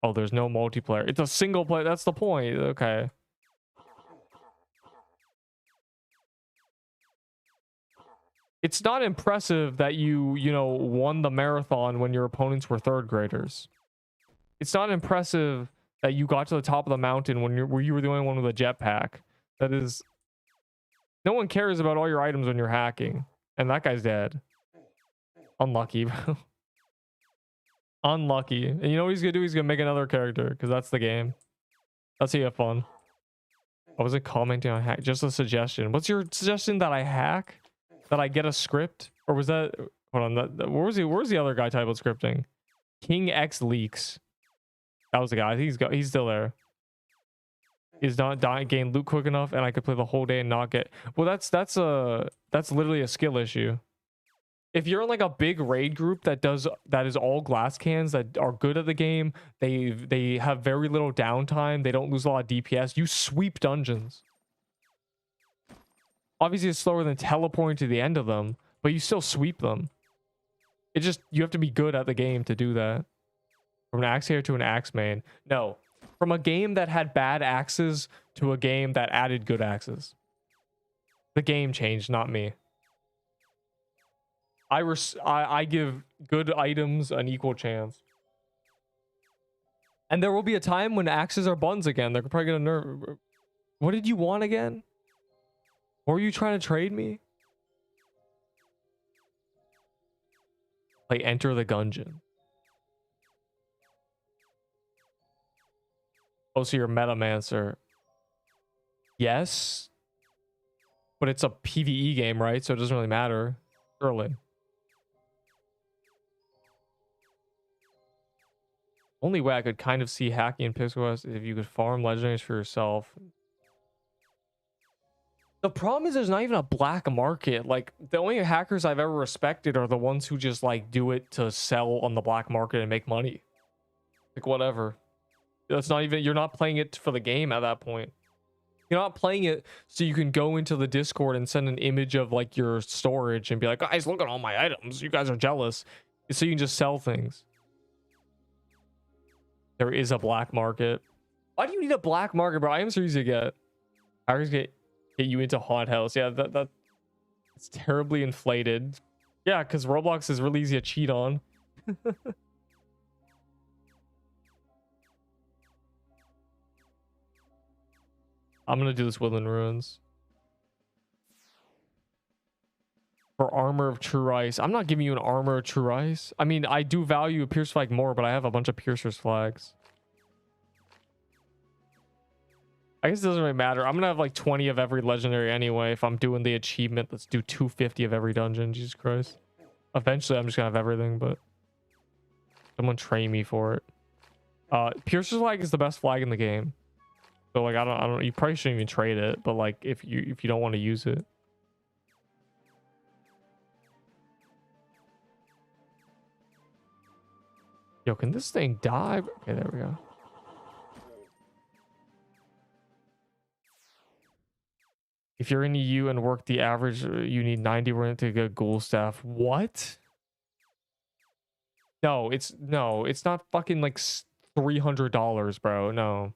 Oh, there's no multiplayer. It's a single player. That's the point. Okay. It's not impressive that you know, won the marathon when your opponents were third graders. It's not impressive that you got to the top of the mountain when you were the only one with a jetpack. That is... No one cares about all your items when you're hacking. And that guy's dead. Unlucky, bro. Unlucky. And you know what he's gonna do? He's gonna make another character, because that's the game. That's how you have fun. I wasn't commenting on hack. Just a suggestion. What's your suggestion? That I hack? That I get a script? Or was that... Hold on. Where's the other guy type of scripting? King X Leaks. That was the guy. I think he's still there. Is not gain loot quick enough, and I could play the whole day and not get... Well, that's literally a skill issue. If you're in like a big raid group that is all glass cans that are good at the game, they have very little downtime, they don't lose a lot of DPS, you sweep dungeons. Obviously it's slower than teleporting to the end of them, but you still sweep them. It just, you have to be good at the game to do that. From an axe here to an axe main. No. From a game that had bad axes to a game that added good axes. The game changed, not me. I give good items an equal chance. And there will be a time when axes are buns again. They're probably gonna nerf. What did you want again? Or were you trying to trade me? Like, enter the Gungeon. Oh, so you're Metamancer. Yes. But it's a PvE game, right? So it doesn't really matter. Surely. Only way I could kind of see hacking in Pixel Quest is if you could farm legendaries for yourself. The problem is there's not even a black market. Like, the only hackers I've ever respected are the ones who just like do it to sell on the black market and make money. Like, whatever. That's not even, you're not playing it for the game at that point. You're not playing it so you can go into the Discord and send an image of like your storage and be like, guys, look at all my items. You guys are jealous. So you can just sell things. There is a black market. Why do you need a black market, bro? Items are easy to get. Hackers get you into Haunt House. Yeah, it's terribly inflated. Yeah, because Roblox is really easy to cheat on. I'm gonna do this Woodland Ruins. For Armor of True Ice. I'm not giving you an Armor of True Ice. I mean, I do value a Pierce Flag more, but I have a bunch of Piercer's Flags. I guess it doesn't really matter. I'm gonna have like 20 of every legendary anyway if I'm doing the achievement. Let's do 250 of every dungeon. Jesus Christ. Eventually, I'm just gonna have everything, but... Someone train me for it. Piercer's Flag is the best flag in the game. So like, I don't, you probably shouldn't even trade it, but like, if you don't want to use it. Yo, can this thing die? Okay, there we go. If you're in EU and work the average, you need 90 to get ghoul staff. What? No, it's not fucking like $300, bro. No,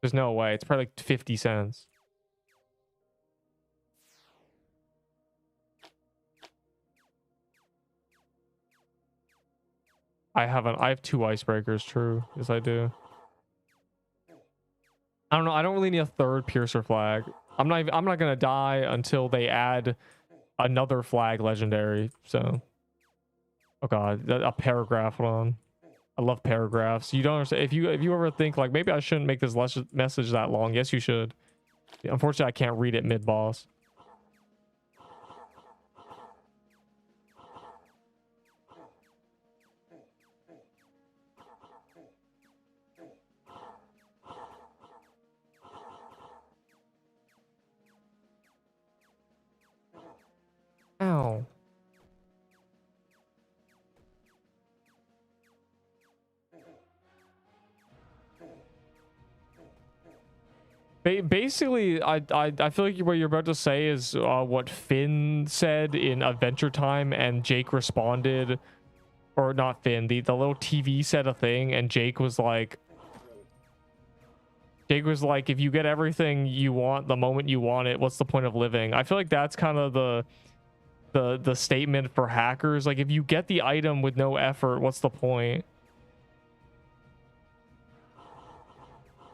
there's no way. It's probably like 50 cents. I have 2 icebreakers. True. Yes, I do. I don't know. I don't really need a third piercer flag. I'm not gonna die until they add another flag legendary. So, oh god, a paragraph. Hold on. I love paragraphs. You don't understand. If you ever think like maybe I shouldn't make this message that long, yes you should. Unfortunately, I can't read it mid boss. Basically, I feel like what you're about to say is what Finn said in Adventure Time, and Jake responded, or not Finn, the little TV said a thing, and Jake was like, if you get everything you want the moment you want it, what's the point of living? I feel like that's kind of the statement for hackers. Like, if you get the item with no effort, what's the point?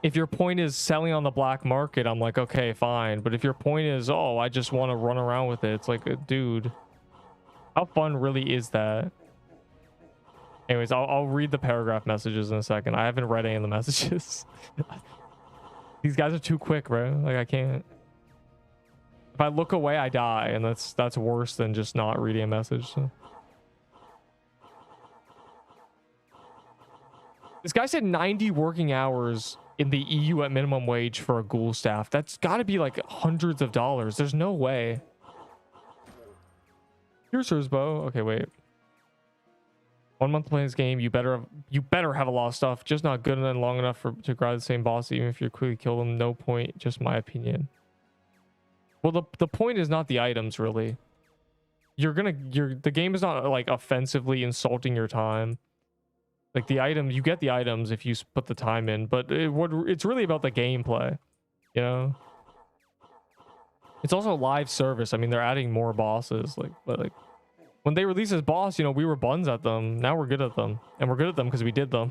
If your point is selling on the black market, I'm like, okay, fine. But if your point is, oh, I just want to run around with it, it's like, dude, how fun really is that? Anyways, I'll read the paragraph messages in a second. I haven't read any of the messages. These guys are too quick, bro. Like, I can't. If I look away, I die, and that's worse than just not reading a message. So. This guy said 90 working hours in the EU at minimum wage for a ghoul staff. That's got to be like hundreds of dollars. There's no way. Here's hers, Bo. Okay, wait. 1 month playing this game, you better have a lot of stuff. Just not good enough long enough to grind the same boss, even if you quickly kill them. No point. Just my opinion. Well, the point is not the items, really. The game is not like offensively insulting your time. Like, the item, you get the items if you put the time in, but it's really about the gameplay, you know? It's also live service. I mean, they're adding more bosses, but when they release this boss, you know, we were buns at them. Now we're good at them, and we're good at them because we did them.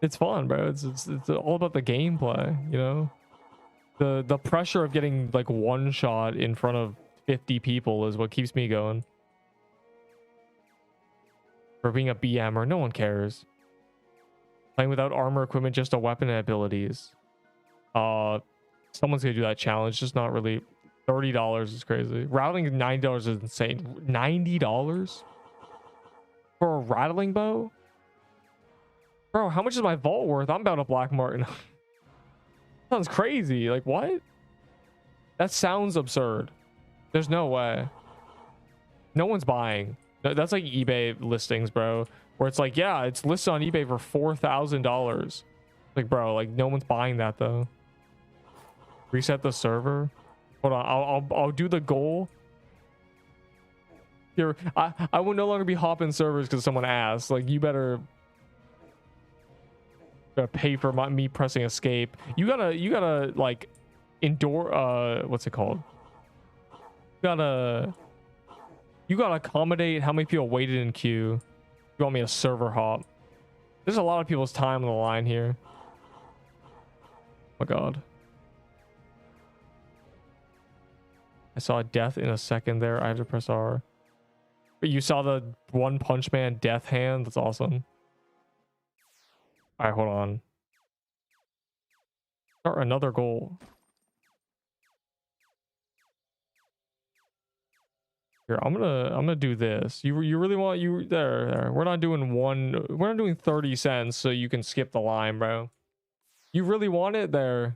It's fun, bro. It's all about the gameplay, you know? The pressure of getting like one shot in front of 50 people is what keeps me going. For being a BMer, no one cares. Playing without armor equipment, just a weapon and abilities. Someone's gonna do that challenge, just not really. $30 is crazy. Rattling $90 is insane. $90 for a rattling bow? Bro, how much is my vault worth? I'm about a black market. Sounds crazy. Like, what? That sounds absurd. There's no way. No one's buying. That's like eBay listings, bro, where it's like, yeah, it's listed on eBay for $4,000. Like, bro, like, no one's buying that though. Reset the server. Hold on, I'll do the goal here. I will no longer be hopping servers because someone asked. Like, you better pay for me pressing escape. You gotta like endure. What's it called? You gotta accommodate how many people waited in queue. You want me to server hop? There's a lot of people's time on the line here. Oh my god. I saw a death in a second there. I have to press R. But you saw the One Punch Man death hand? That's awesome. Alright, hold on. Start another goal. Here, I'm gonna do this. You really want there. We're not doing 30 cents so you can skip the line, bro. You really want it there.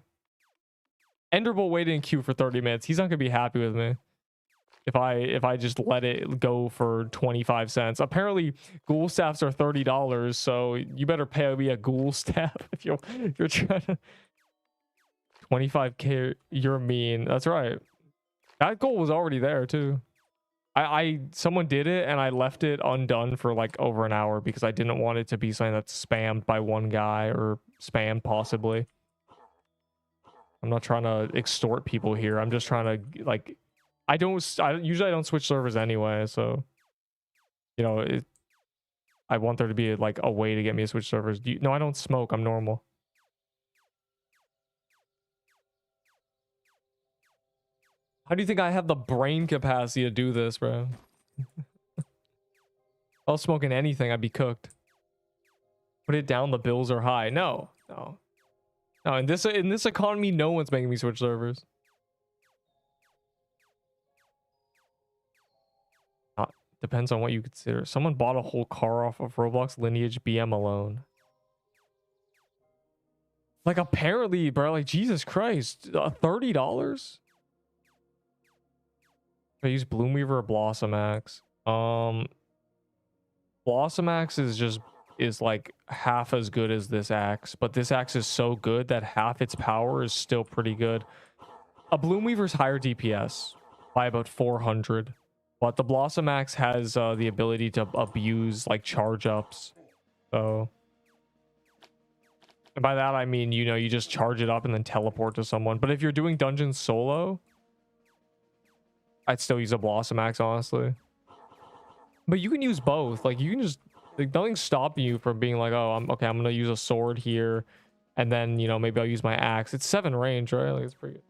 Enderbolt waited in queue for 30 minutes. He's not gonna be happy with me if I just let it go for 25 cents. Apparently ghoul staffs are $30, so you better pay me a ghoul staff if you're trying to. 25k, you're mean. That's right. That goal was already there too. Someone did it and I left it undone for like over an hour because I didn't want it to be something that's spammed by one guy or spammed possibly. I'm not trying to extort people here. I'm just trying to, like, I usually don't switch servers anyway, so you know, I want there to be like a way to get me to switch servers. No, I don't smoke. I'm normal. How do you think I have the brain capacity to do this, bro? If I was smoking anything, I'd be cooked. Put it down, the bills are high. No. In this economy, no one's making me switch servers. Depends on what you consider. Someone bought a whole car off of Roblox Lineage BM alone. Like, apparently, bro, like, Jesus Christ, $30? I use Bloomweaver or Blossom Axe. Blossom Axe is just is like half as good as this axe, but this axe is so good that half its power is still pretty good. A Bloom Weaver's higher DPS by about 400, but the Blossom Axe has the ability to abuse like charge ups. So, and by that I mean, you know, you just charge it up and then teleport to someone. But if you're doing dungeons solo, I'd still use a Blossom Axe, honestly. But you can use both. Like, you can just, like, nothing's stopping you from being like, oh, I'm gonna use a sword here, and then, you know, maybe I'll use my axe. It's 7 range, right? Like, it's pretty good.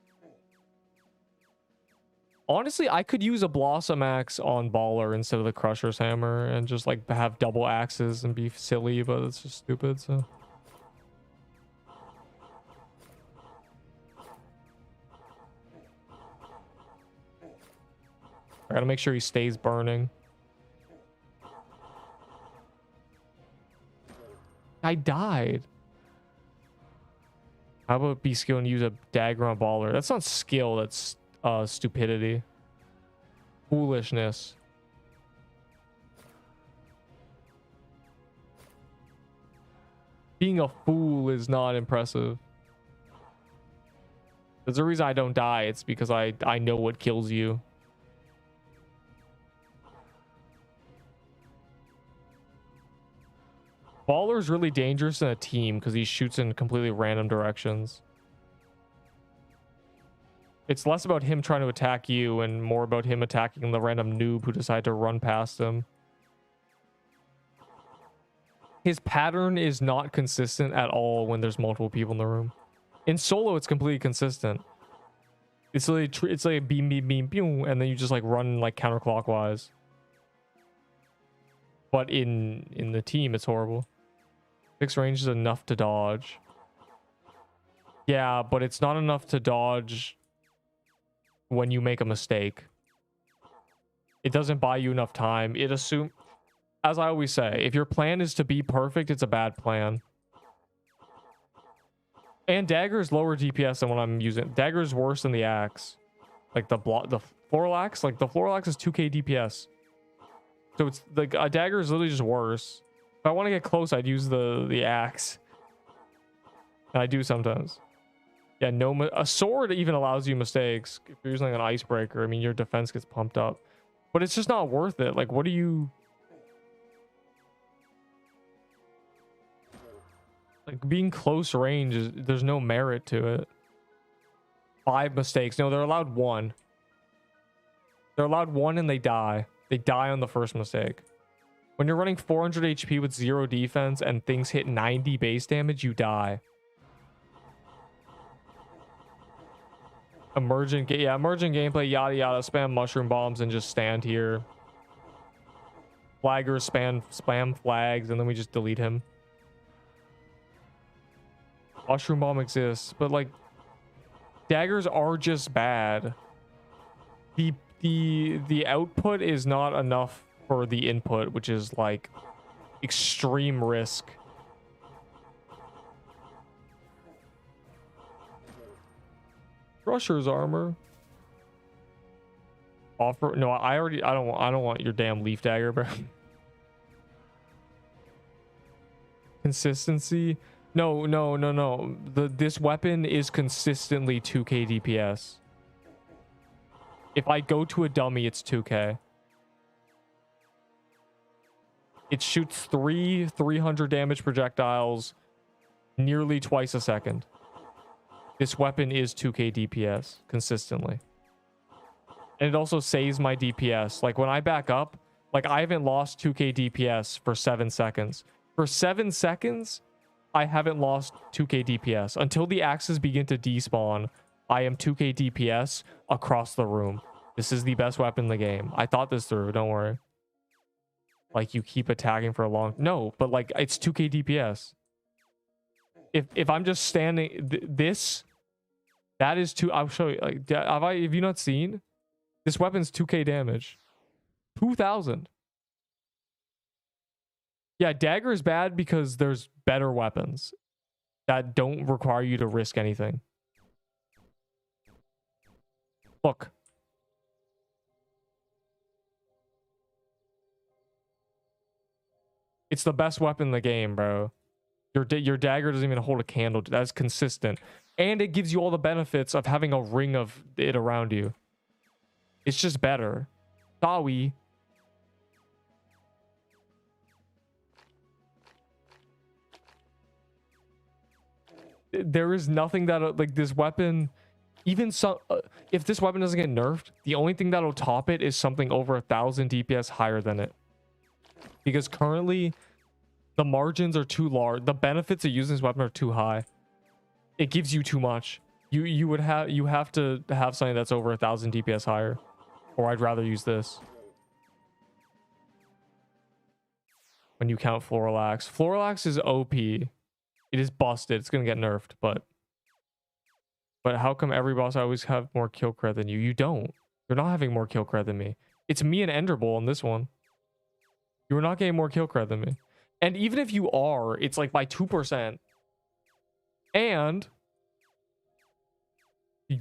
Honestly, I could use a Blossom Axe on Baller instead of the Crusher's Hammer and just like have double axes and be silly, but it's just stupid, so. I gotta make sure he stays burning. I died. How about be skill and use a dagger on Baller? That's not skill, that's stupidity. Foolishness. Being a fool is not impressive. There's a reason I don't die. It's because I know what kills you. Baller's really dangerous in a team because he shoots in completely random directions. It's less about him trying to attack you and more about him attacking the random noob who decided to run past him. His pattern is not consistent at all when there's multiple people in the room. In solo, it's completely consistent. It's like beam, beam, beam, beam, and then you just like run like counterclockwise. But in the team, it's horrible. Fixed range is enough to dodge. Yeah, but it's not enough to dodge when you make a mistake. It doesn't buy you enough time. It assumes, as I always say, if your plan is to be perfect, it's a bad plan. And dagger is lower DPS than what I'm using. Dagger is worse than the axe. Like the floral axe, like the floral axe is 2k DPS. So it's like a dagger is literally just worse. If I want to get close, I'd use the axe. And I do sometimes. Yeah, a sword even allows you mistakes. If you're using like an icebreaker, I mean, your defense gets pumped up. But it's just not worth it. Like, what do you... Like, being close range, there's no merit to it. 5 mistakes. No, they're allowed 1. They're allowed 1 and they die. They die on the first mistake. When you're running 400 HP with 0 defense and things hit 90 base damage, you die. Emergent gameplay, yada yada. Spam mushroom bombs and just stand here. Flaggers spam flags and then we just delete him. Mushroom bomb exists, but like daggers are just bad. The output is not enough for the input, which is like extreme risk. Crusher's armor. Offer no, I don't want your damn leaf dagger, bro. Consistency. No. This weapon is consistently 2k DPS. If I go to a dummy, it's 2k. It shoots 300 damage projectiles nearly twice a second. This weapon is 2k DPS consistently. And it also saves my DPS. Like when I back up, like I haven't lost 2k DPS for 7 seconds. For 7 seconds, I haven't lost 2k DPS. Until the axes begin to despawn, I am 2k DPS across the room. This is the best weapon in the game. I thought this through, don't worry. Like you keep attacking for a long... No, but like it's 2k DPS. If I'm just standing... That is 2... I'll show you. Like, have you not seen? This weapon's 2k damage. 2,000. Yeah, dagger is bad because there's better weapons that don't require you to risk anything. Look. It's the best weapon in the game, bro. Your dagger doesn't even hold a candle. That's consistent. And it gives you all the benefits of having a ring of it around you. It's just better. Sorry. There is nothing that like this weapon, even some if this weapon doesn't get nerfed, the only thing that'll top it is something over 1,000 DPS higher than it. Because currently the margins are too large. The benefits of using this weapon are too high. It gives you too much. You have to have something that's over 1,000 DPS higher, or I'd rather use this. When you count Floral Axe, Floral Axe is OP. It is busted. It's gonna get nerfed, but how come every boss I always have more kill cred than you? You don't. You're not having more kill cred than me. It's me and Enderbull on this one. You're not getting more kill cred than me. And even if you are, it's like by 2%. And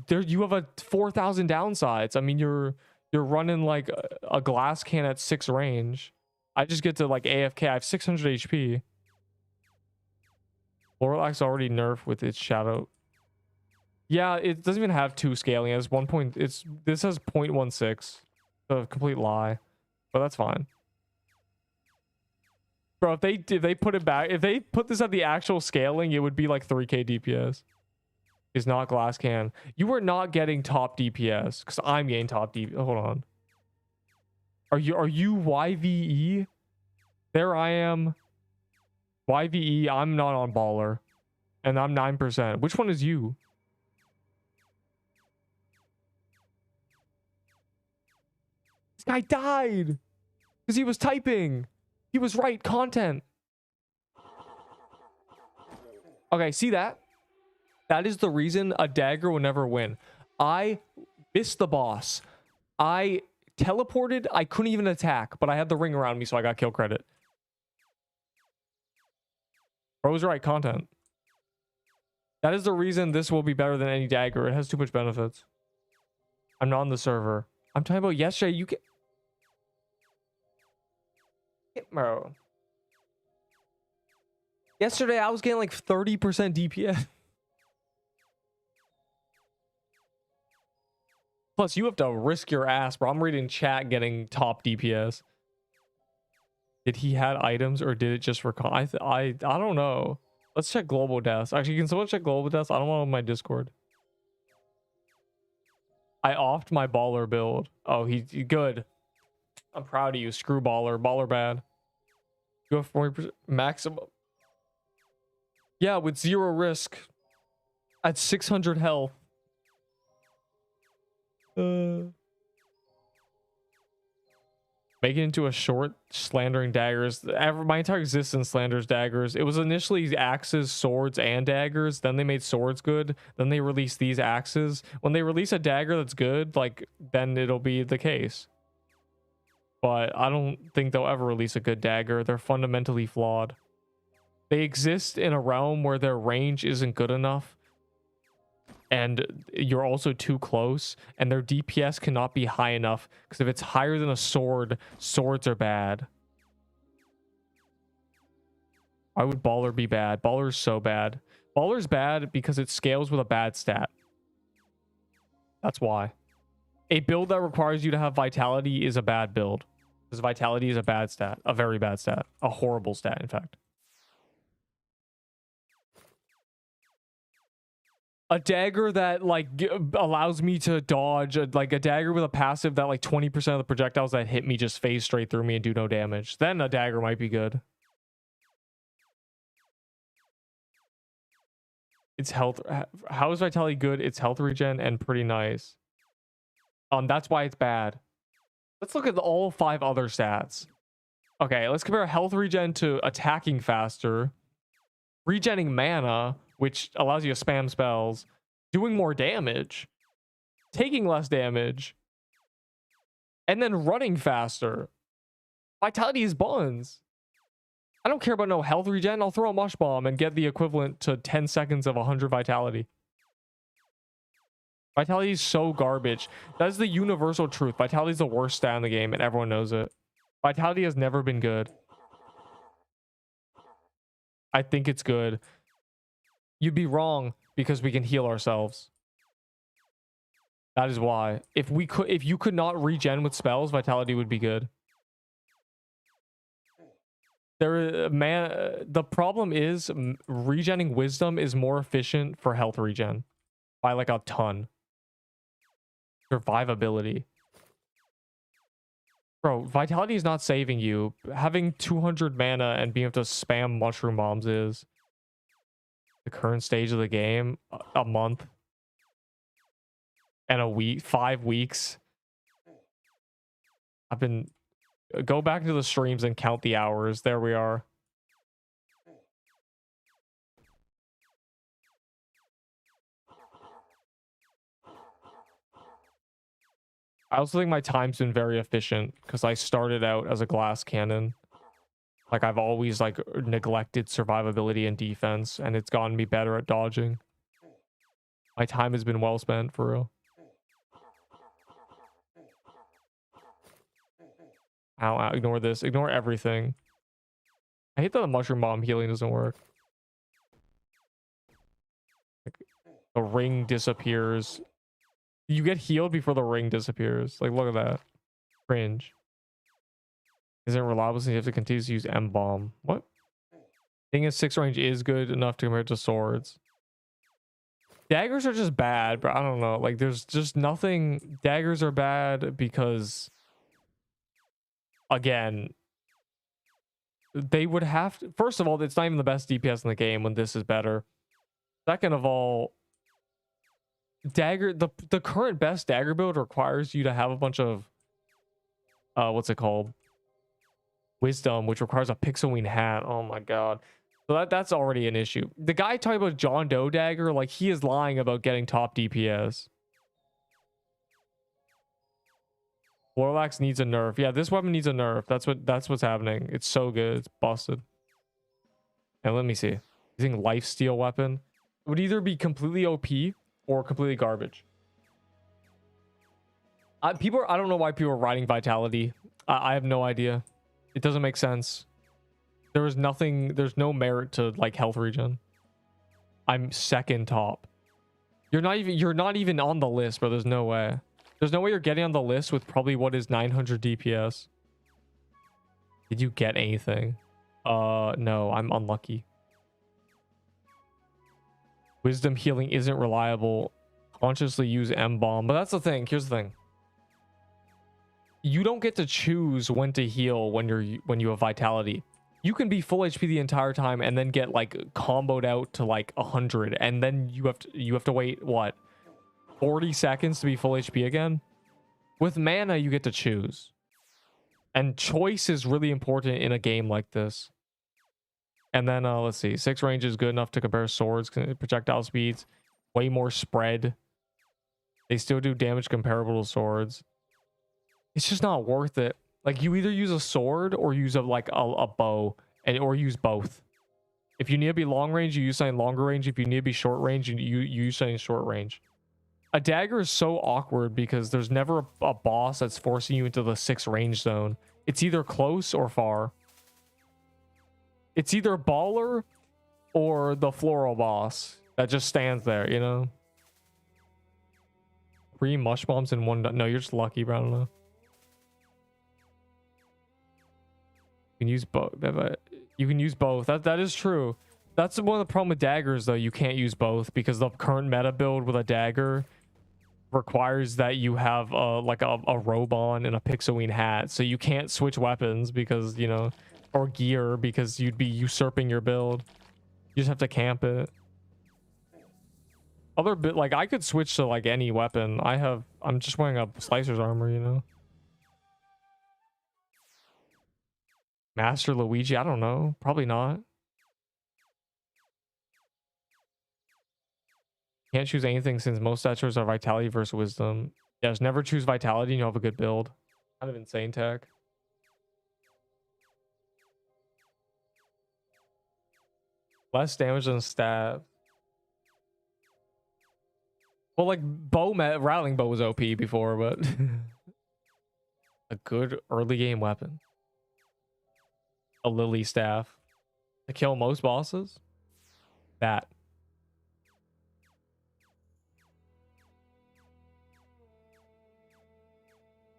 there you have a 4,000 downsides. I mean, you're running like a glass can at 6 range. I just get to like AFK. I have 600 HP. Floral Axe already nerfed with its shadow. Yeah, it doesn't even have 2 scaling. It's 1 point. This has 0.16. A complete lie, but that's fine. Bro, if they put it back, if they put this at the actual scaling, it would be like 3k DPS. Is not glass can. You are not getting top DPS because I'm getting top DPS. Hold on. Are you YVE? There I am. YVE. I'm not on baller, and I'm 9%. Which one is you? This guy died because he was typing. He was right. Content. Okay, see that? That is the reason a dagger will never win. I missed the boss. I teleported. I couldn't even attack, but I had the ring around me, so I got kill credit. Bro was right. Content. That is the reason this will be better than any dagger. It has too much benefits. I'm not on the server. I'm talking about yesterday. You can... Bro. Yesterday, I was getting like 30% DPS. Plus, you have to risk your ass, bro. I'm reading chat getting top DPS. Did he had items or did it just for con? I don't know. Let's check global deaths. Actually, can someone check global deaths? I don't want on my Discord. I offed my baller build. Oh, he good. I'm proud of you. Screw baller. Baller bad. You have 40% maximum. Yeah, with 0 risk. At 600 health. Make it into a short, slandering daggers. My entire existence slanders daggers. It was initially axes, swords, and daggers. Then they made swords good. Then they released these axes. When they release a dagger that's good, like, then it'll be the case. But I don't think they'll ever release a good dagger. They're fundamentally flawed. They exist in a realm where their range isn't good enough. And you're also too close. And their DPS cannot be high enough. Because if it's higher than a sword, swords are bad. Why would Baller be bad? Baller is so bad. Baller's bad because it scales with a bad stat. That's why. A build that requires you to have Vitality is a bad build. Because Vitality is a bad stat. A very bad stat. A horrible stat, in fact. A dagger that, like, allows me to dodge. Like, a dagger with a passive that, like, 20% of the projectiles that hit me just phase straight through me and do no damage. Then a dagger might be good. It's health. How is Vitality good? It's health regen and pretty nice. That's why it's bad. Let's look at all 5 other stats. Okay, let's compare health regen to attacking faster, regenning mana, which allows you to spam spells, doing more damage, taking less damage, and then running faster. Vitality is buns. I don't care about no health regen. I'll throw a mush bomb and get the equivalent to 10 seconds of 100 vitality. Vitality is so garbage. That is the universal truth. Vitality is the worst stat in the game, and everyone knows it. Vitality has never been good. I think it's good. You'd be wrong because we can heal ourselves. That is why. If you could not regen with spells, vitality would be good. The problem is regening wisdom is more efficient for health regen by like a ton. Survivability. Bro, vitality is not saving you. Having 200 mana and being able to spam mushroom bombs is the current stage of the game. A month and a week, 5 weeks. Go back to the streams and count the hours. There we are. I also think my time's been very efficient because I started out as a glass cannon. Like I've always like neglected survivability and defense, and it's gotten me better at dodging. My time has been well spent for real. Ow, ignore this. Ignore everything. I hate that the mushroom bomb healing doesn't work. Like, the ring disappears. You get healed before the ring disappears. Like, look at that. Cringe. Isn't reliable since you have to continue to use M-bomb. What? Thing is, 6 range is good enough to compare to swords. Daggers are just bad, but I don't know. Like, there's just nothing. Daggers are bad because, again, they would have to. First of all, it's not even the best DPS in the game when this is better. Second of all, the current best dagger build requires you to have a bunch of what's it called, wisdom, which requires a pixel-wing hat. Oh my god. So that's already an issue. The guy talking about John Doe dagger, like, he is lying about getting top DPS. Warlax needs a nerf. Yeah, this weapon needs a nerf. That's what's happening. It's so good. It's busted. And let me see. Using lifesteal weapon would either be completely OP or completely garbage. I don't know why people are riding vitality. I have no idea. It doesn't make sense. There's no merit to like health regen. I'm second top. You're not even on the list, bro. There's no way. There's no way you're getting on the list with probably what is 900 DPS. Did you get anything? No, I'm unlucky. Wisdom healing isn't reliable. Consciously use M-bomb. But that's the thing. Here's the thing. You don't get to choose when to heal when you have vitality. You can be full HP the entire time and then get like comboed out to like 100, and then you have to wait what, 40 seconds to be full HP again. With mana, you get to choose, and choice is really important in a game like this. And then let's see, 6 range is good enough to compare swords, projectile speeds, way more spread. They still do damage comparable to swords. It's just not worth it. Like, you either use a sword or use a bow, or use both. If you need to be long range, you use something longer range. If you need to be short range, you use something short range. A dagger is so awkward because there's never a boss that's forcing you into the 6 range zone. It's either close or far. It's either baller or the floral boss that just stands there, you know? 3 mush bombs in one. No, you're just lucky, bro. I don't know. You can use both. You can use both. That is true. That's one of the problem with daggers, though. You can't use both because the current meta build with a dagger requires that you have like a robe on and a pixel-wing hat, so you can't switch weapons because, you know, or gear, because you'd be usurping your build. You just have to camp it. Other bit, like, I could switch to like any weapon. I'm just wearing a slicer's armor, you know. Master Luigi, I don't know. Probably not. Can't choose anything since most statures are vitality versus wisdom. Yeah, just never choose vitality and you'll have a good build. Kind of insane tech. Less damage than stab. Well, like, rattling bow was OP before, but a good early game weapon. A lily staff. to kill most bosses. That.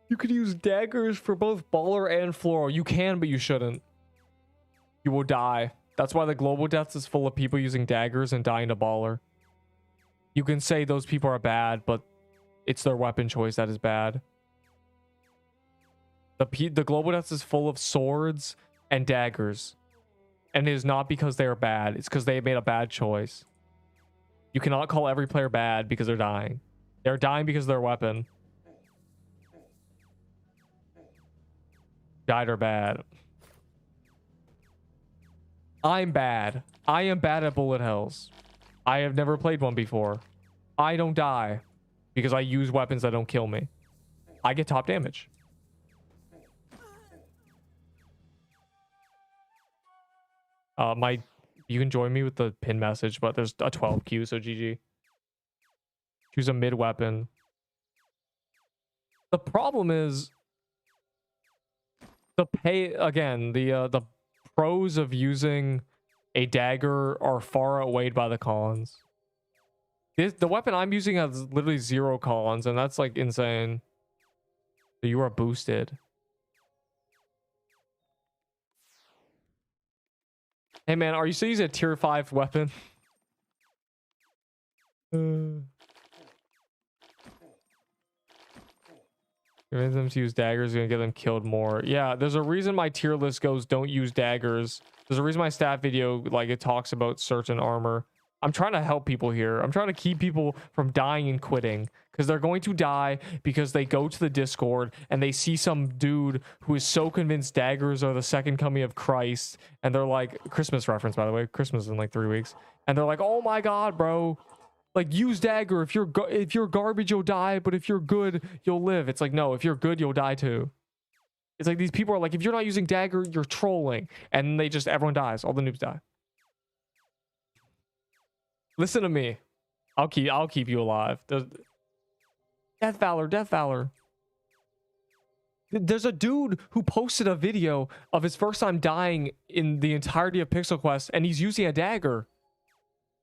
You could use daggers for both baller and floral. You can, but you shouldn't. You will die. That's why the global deaths is full of people using daggers and dying to baller. You can say those people are bad, but it's their weapon choice that is bad. The global deaths is full of swords and daggers. And it is not because they are bad. It's because they made a bad choice. You cannot call every player bad because they're dying. They're dying because of their weapon. Died or bad. I'm bad. I am bad at bullet hells. I have never played one before. I don't die because I use weapons that don't kill me. I get top damage. You can join me with the pin message, but there's a 12 queue, so GG. Choose a mid weapon. The problem is the pros of using a dagger are far outweighed by the cons. The weapon I'm using has literally 0 cons, and that's like insane. So you are boosted. Hey man, are you still using a tier 5 weapon? Convince them to use daggers, you're gonna get them killed more. Yeah, there's a reason my tier list goes don't use daggers. There's a reason my stat video, like, it talks about certain armor. I'm trying to help people here. I'm trying to keep people from dying and quitting, because they're going to die because they go to the Discord and they see some dude who is so convinced daggers are the second coming of Christ, and they're like, Christmas reference, by the way, Christmas is in like 3 weeks, and they're like, oh my god, bro, like, use dagger. If you're garbage, you'll die, but if you're good, you'll live. It's like, no, if you're good, you'll die too. It's like these people are like, if you're not using dagger, you're trolling, and everyone dies. All the noobs die. Listen to me. I'll keep you alive. Death Valor. There's a dude who posted a video of his first time dying in the entirety of Pixel Quest, and he's using a dagger.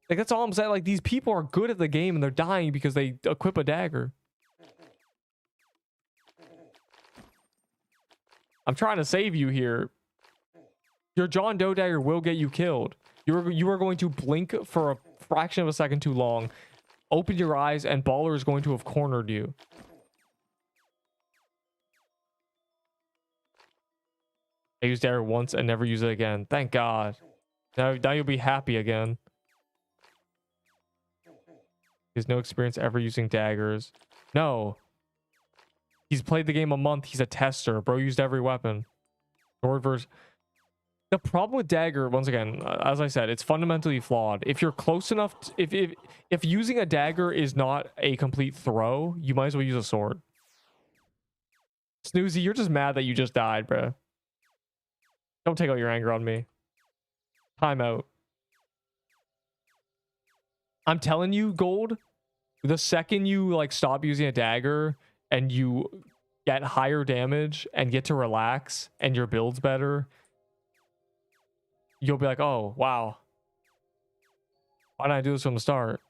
Like, that's all I'm saying. Like, these people are good at the game and they're dying because they equip a dagger. I'm trying to save you here. Your John Doe dagger will get you killed. You are going to blink for a fraction of a second too long, open your eyes, and Baller is going to have cornered you. I used dagger once and never use it again. Thank God. Now you'll be happy again. He has no experience ever using daggers. No. He's played the game a month. He's a tester. Bro used every weapon. Sword versus... The problem with dagger, once again, as I said, it's fundamentally flawed. If you're close enough, if using a dagger is not a complete throw, you might as well use a sword. Snoozy, you're just mad that you just died, bro. Don't take out your anger on me. Time out. I'm telling you, Gold, the second you like stop using a dagger and you get higher damage and get to relax and your build's better, you'll be like, oh, wow. Why didn't I do this from the start?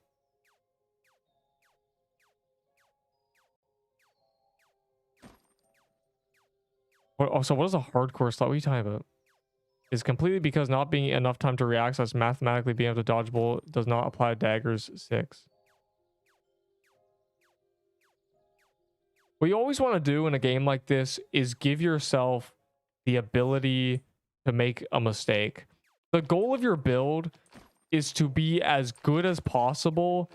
So what is a hardcore slot? What are you talking about? Is completely because not being enough time to react, so mathematically being able to dodge bullet does not apply to daggers 6. What you always want to do in a game like this is give yourself the ability to make a mistake. The goal of your build is to be as good as possible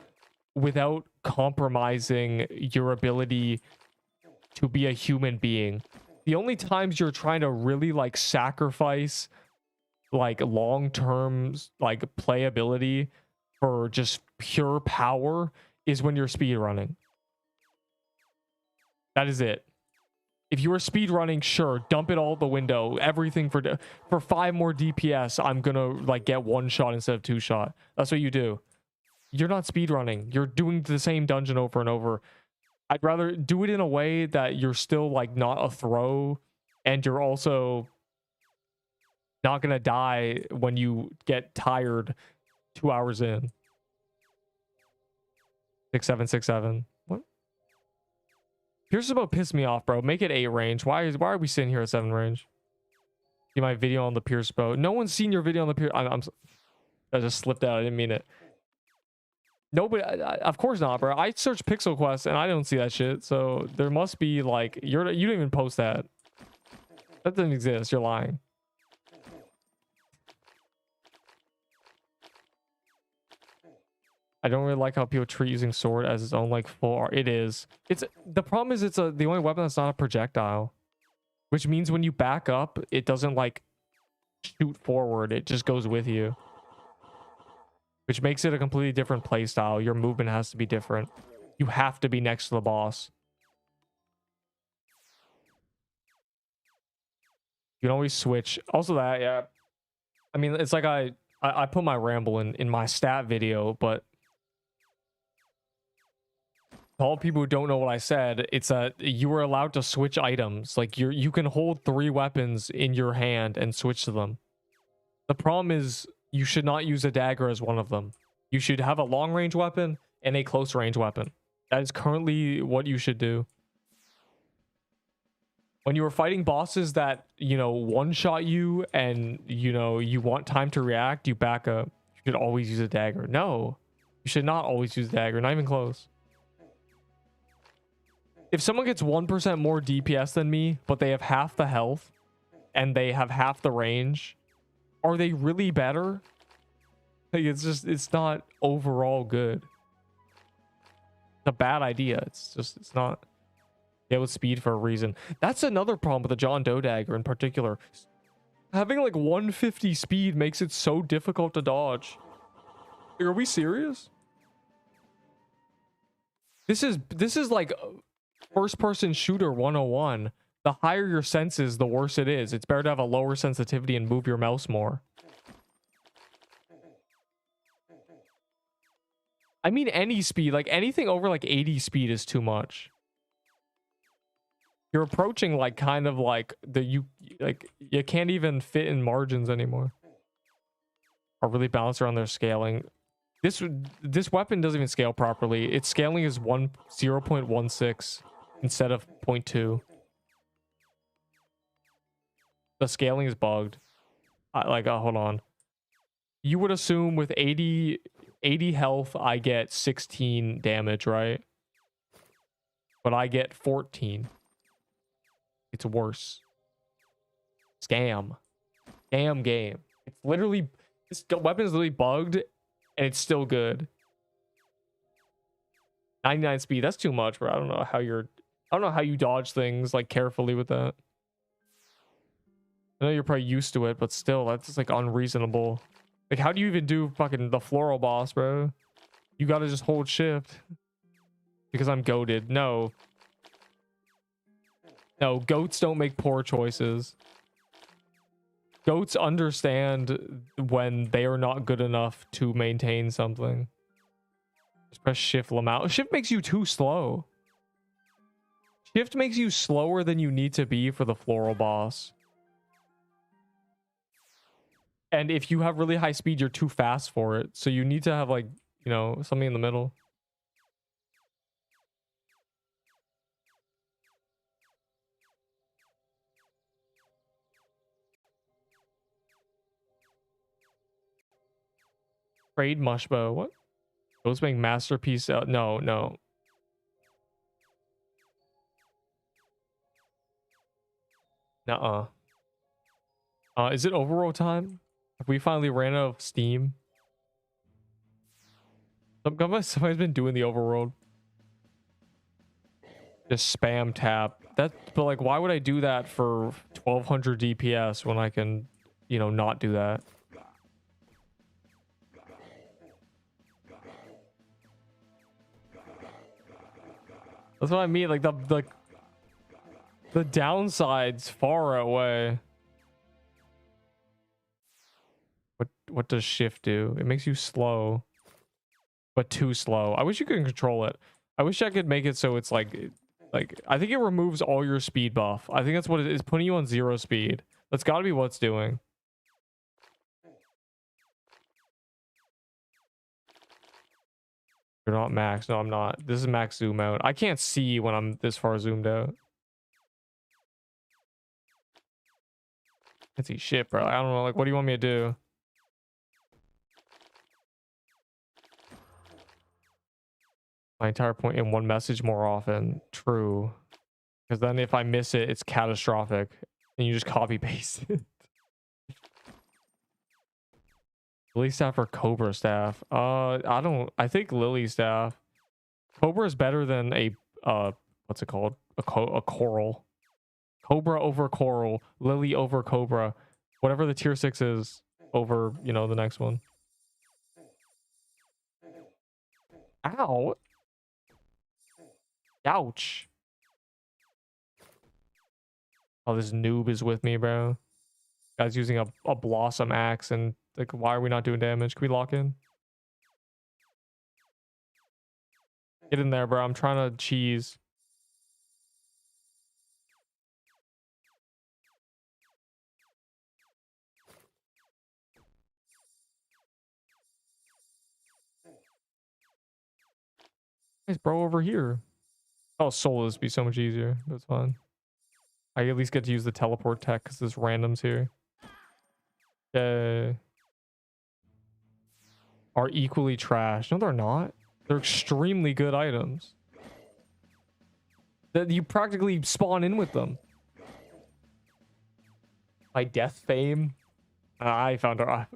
without compromising your ability to be a human being. The only times you're trying to really like sacrifice like long-term like playability for just pure power is when you're speedrunning. That is it. If you were speedrunning, sure, dump it all out the window. Everything for 5 more DPS, I'm gonna like get 1 shot instead of 2 shot. That's what you do. You're not speedrunning. You're doing the same dungeon over and over. I'd rather do it in a way that you're still like not a throw, and you're also not gonna die when you get tired 2 hours in. 6767. What? Pierce about pissed me off, bro. Make it 8 range. Why are we sitting here at 7 range? See my video on the Pierce bow. No one's seen your video on the Pierce. I just slipped out. I didn't mean it. Nobody, of course not, bro. I searched Pixel Quest and I don't see that shit. So there must be like you didn't even post that. That doesn't exist. You're lying. I don't really like how people treat using sword as its own like full art. It is. It's the problem is it's the only weapon that's not a projectile, which means when you back up, it doesn't like shoot forward. It just goes with you, which makes it a completely different play style. Your movement has to be different. You have to be next to the boss. You can always switch. Also that, yeah. I mean, it's like I put my ramble in my stat video, but all people who don't know what I said, it's you were allowed to switch items. Like you can hold 3 weapons in your hand and switch to them. The problem is you should not use a dagger as one of them. You should have a long range weapon and a close range weapon. That is currently what you should do. When you are fighting bosses that, you know, one-shot you and, you know, you want time to react, you back up. You should always use a dagger. No, you should not always use a dagger. Not even close. If someone gets 1% more DPS than me, but they have half the health and they have half the range, are they really better? Like, it's not overall good. It's a bad idea. It's not. Yeah, with speed for a reason. That's another problem with the John Doe dagger in particular. Having like 150 speed makes it so difficult to dodge. Like, are we serious? This is like first person shooter 101. The higher your senses, the worse it is. It's better to have a lower sensitivity and move your mouse more. I mean any speed, like anything over like 80 speed is too much. You're approaching like kind of like you can't even fit in margins anymore. Are really balanced around their scaling. This weapon doesn't even scale properly. Its scaling is 0.16 instead of 0.2. The scaling is bugged. Hold on. You would assume with 80 health, I get 16 damage, right? But I get 14. It's worse. Scam game. It's literally, this weapon is literally bugged and it's still good. 99 speed, that's too much, bro. I don't know how you dodge things like carefully with that. I know you're probably used to it, but still, that's just like unreasonable. Like, how do you even do fucking the floral boss, bro? You gotta just hold shift. Because I'm goated. No, goats don't make poor choices. Goats understand when they are not good enough to maintain something. Just press shift out. Shift makes you too slow. Shift makes you slower than you need to be for the floral boss. And if you have really high speed, you're too fast for it. So you need to have like, you know, something in the middle. Trade mushbow. What? Those make masterpiece out. No. Nuh-uh. Is it overroll time? Have we finally ran out of steam? Somebody's been doing the overworld. Just spam tap. But like, why would I do that for 1200 DPS when I can, you know, not do that? That's what I mean. Like the downside's far away. What does shift do? It makes you slow, but too slow. I wish you could control it. I wish I could make it so it's like I think it removes all your speed buff. I think that's what it is, putting you on 0 speed. That's got to be what it's doing. You're not max. No, I'm not. This is max zoom out. I can't see when I'm this far zoomed out. Can't see shit, bro. I don't know. Like, what do you want me to do? My entire point in one message more often. True. Because then if I miss it, it's catastrophic. And you just copy paste it. Lily staff or Cobra staff? I think Lily staff. Cobra is better than a what's it called? A coral. Cobra over coral, Lily over Cobra. Whatever the tier 6 is over, you know, the next one. Ow. Ouch. Oh, this noob is with me, bro. Guy's using a blossom axe, and like, why are we not doing damage? Can we lock in? Get in there, bro. I'm trying to cheese. Nice, bro, over here. Oh, soul this would be so much easier. That's fine. I at least get to use the teleport tech because there's randoms here. Yay. Are equally trash. No, they're not. They're extremely good items. That you practically spawn in with them. My death fame. I found her.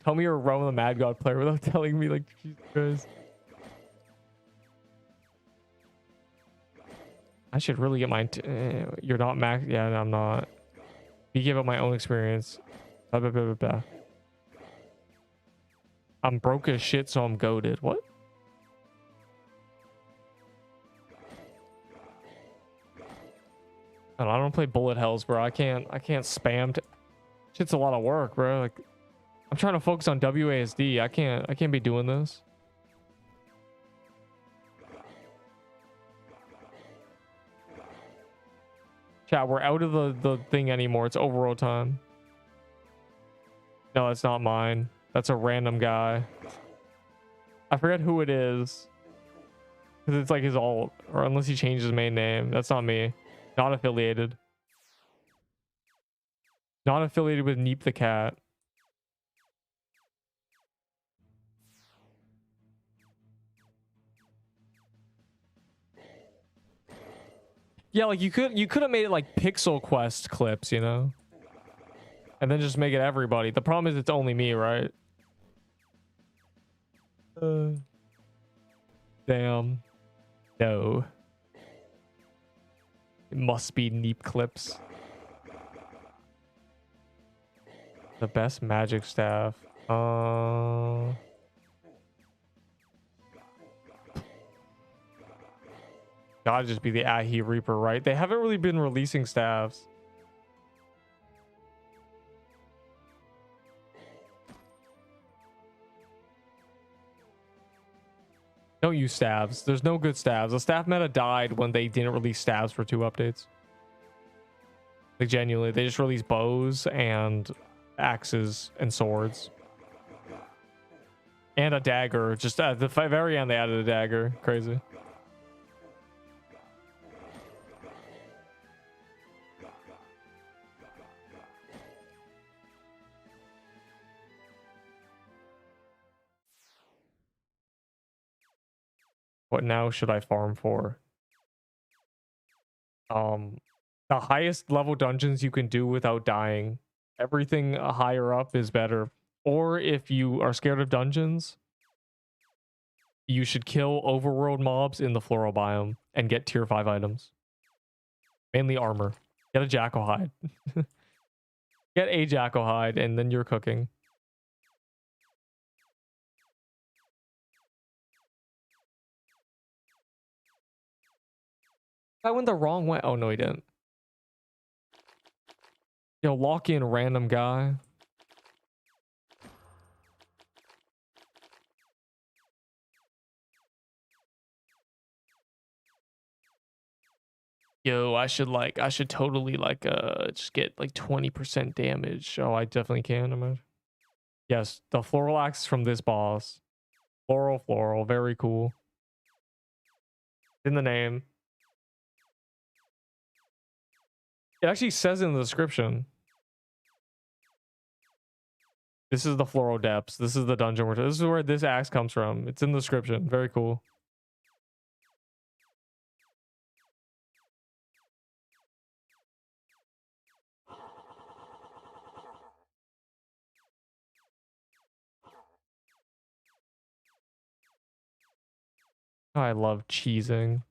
Tell me you're a Rome the Mad God player without telling me, like, Jesus Christ. I should really get mine. You're not max. Yeah, no, I'm not. You give up my own experience. Blah, blah, blah, blah, blah. I'm broke as shit, so I'm goated. What? I don't play bullet hells, bro. I can't spam. Shit's a lot of work, bro. Like, I'm trying to focus on WASD. I can't be doing this. Chat, we're out of the thing anymore. It's overworld time. No, that's not mine. That's a random guy. I forget who it is. Because it's like his alt. Or unless he changed his main name. That's not me. Not affiliated. Not affiliated with Neep the Cat. Yeah, like you could have made it like Pixel Quest clips, you know? And then just make it everybody. The problem is it's only me, right? Damn. No. It must be Neep clips. The best magic staff. Gotta just be the Ahi Reaper, right? They haven't really been releasing staffs. Don't use stabs. There's no good stabs. The staff meta died when they didn't release stabs for 2 updates. Like, genuinely, they just released bows and axes and swords. And a dagger. Just at the very end, they added a dagger. Crazy. What now should I farm for? The highest level dungeons you can do without dying. Everything higher up is better. Or if you are scared of dungeons, you should kill overworld mobs in the floral biome and get tier 5 items. Mainly armor. Get a jackal hide. Get a jackal hide and then you're cooking. I went the wrong way. Oh, no, he didn't. Yo, lock in random guy. Yo, I should totally just get like 20% damage. Oh, I definitely can. Yes, the floral axe from this boss. Floral, very cool. In the name. It actually says in the description. This is the Floral Depths. This is the dungeon. This is where this axe comes from. It's in the description. Very cool. I love cheesing.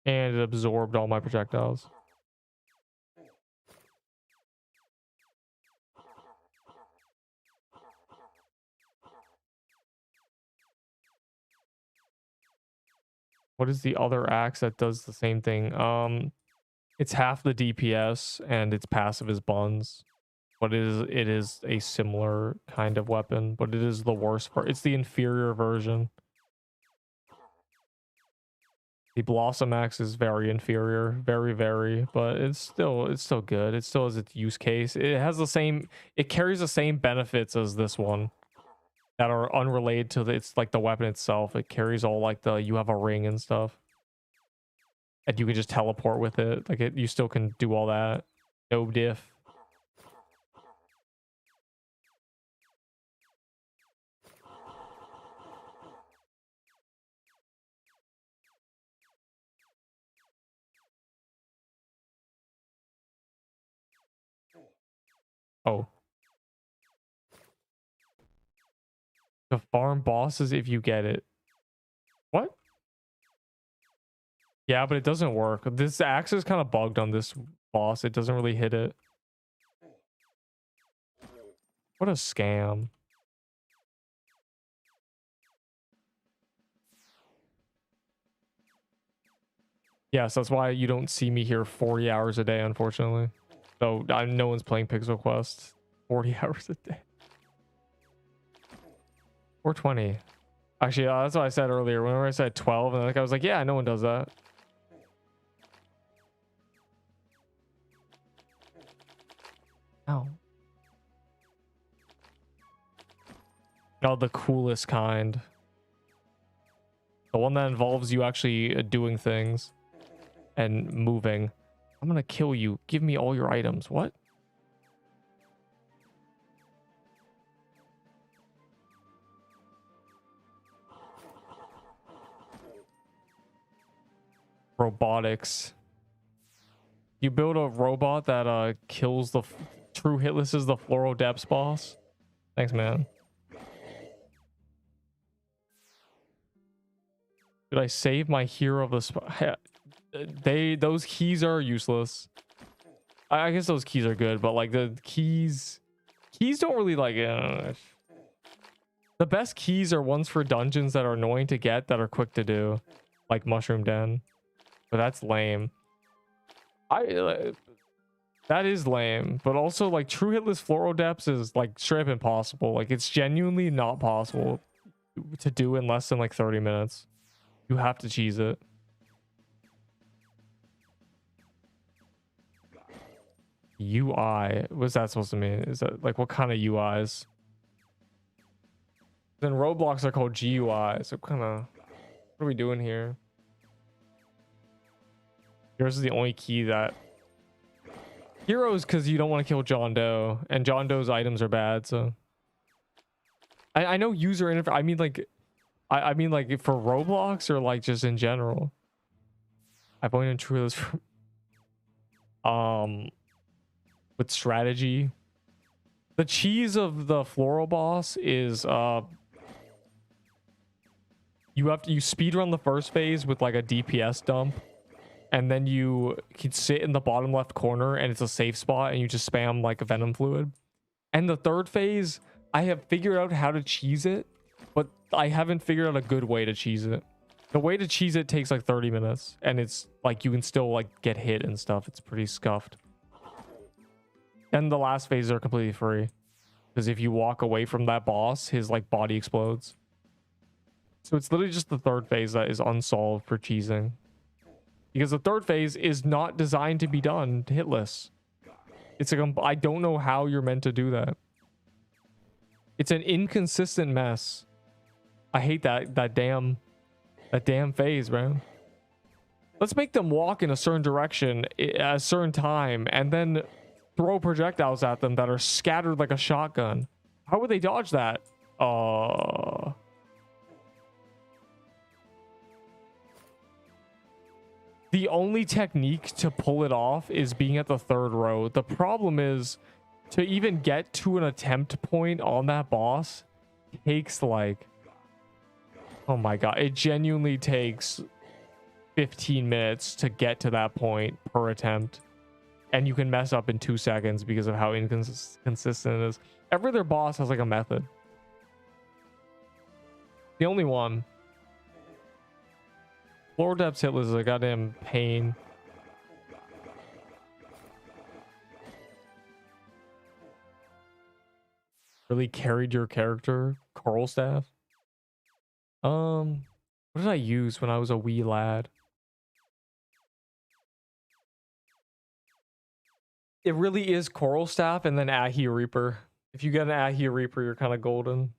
And it absorbed all my projectiles. What is the other axe that does the same thing? It's half the DPS and its passive is buns. But it is a similar kind of weapon, but it is the worst part. It's the inferior version. The Blossom Axe is very inferior, very, but it's still good. It still has its use case. It has the same, it carries the same benefits as this one that are unrelated to it's like the weapon itself. It carries all like you have a ring and stuff. And you can just teleport with it. Like you still can do all that. No diff. Oh. The farm bosses if you get it. What? Yeah, but it doesn't work. This axe is kind of bugged on this boss. It doesn't really hit it. What a scam. Yes, that's why you don't see me here 40 hours a day, unfortunately. So no one's playing Pixel Quest 40 hours a day. 420. Actually, that's what I said earlier. Whenever I said 12, and like I was like, yeah, no one does that. Ow. Oh, the coolest kind. The one that involves you actually doing things and moving. I'm gonna kill you. Give me all your items. What? Robotics. You build a robot that kills the true hitless is the Floral Depths boss. Thanks, man. Did I save my hero of the those keys are useless. I guess those keys are good, but like the keys don't really like the best keys are ones for dungeons that are annoying to get that are quick to do, like Mushroom Den. But that's lame. That is lame, but also like true hitless Floral Depths is like straight up impossible. Like it's genuinely not possible to do in less than like 30 minutes. You have to cheese it. UI, what's that supposed to mean? Is that like what kind of UIs? Then Roblox are called GUI, so kind of what are we doing here? Yours is the only key that heroes, because you don't want to kill John Doe, and John Doe's items are bad. So I know user interface. I mean like I mean like for Roblox or like just in general. I've only done trailers for with strategy. The cheese of the floral boss is you speed run the first phase with like a DPS dump, and then you can sit in the bottom left corner and it's a safe spot and you just spam like a venom fluid. And the third phase, I have figured out how to cheese it, but I haven't figured out a good way to cheese it. The way to cheese it takes like 30 minutes, and it's like you can still like get hit and stuff. It's pretty scuffed. And the last phases are completely free, because if you walk away from that boss, his like body explodes. So it's literally just the third phase that is unsolved for cheesing, because the third phase is not designed to be done hitless. It's like I don't know how you're meant to do that. It's an inconsistent mess. I hate that damn phase, bro. Let's make them walk in a certain direction at a certain time and then throw projectiles at them that are scattered like a shotgun. How would they dodge that? The only technique to pull it off is being at the third row. The problem is to even get to an attempt point on that boss takes like, oh my god, it genuinely takes 15 minutes to get to that point per attempt. And you can mess up in 2 seconds because of how inconsistent it is. Every other boss has like a method. The only one. Floor depths hit is a goddamn pain. Really carried your character, Coral Staff. What did I use when I was a wee lad? It really is Coral Staff and then Ahi Reaper. If you get an Ahi Reaper, you're kind of golden.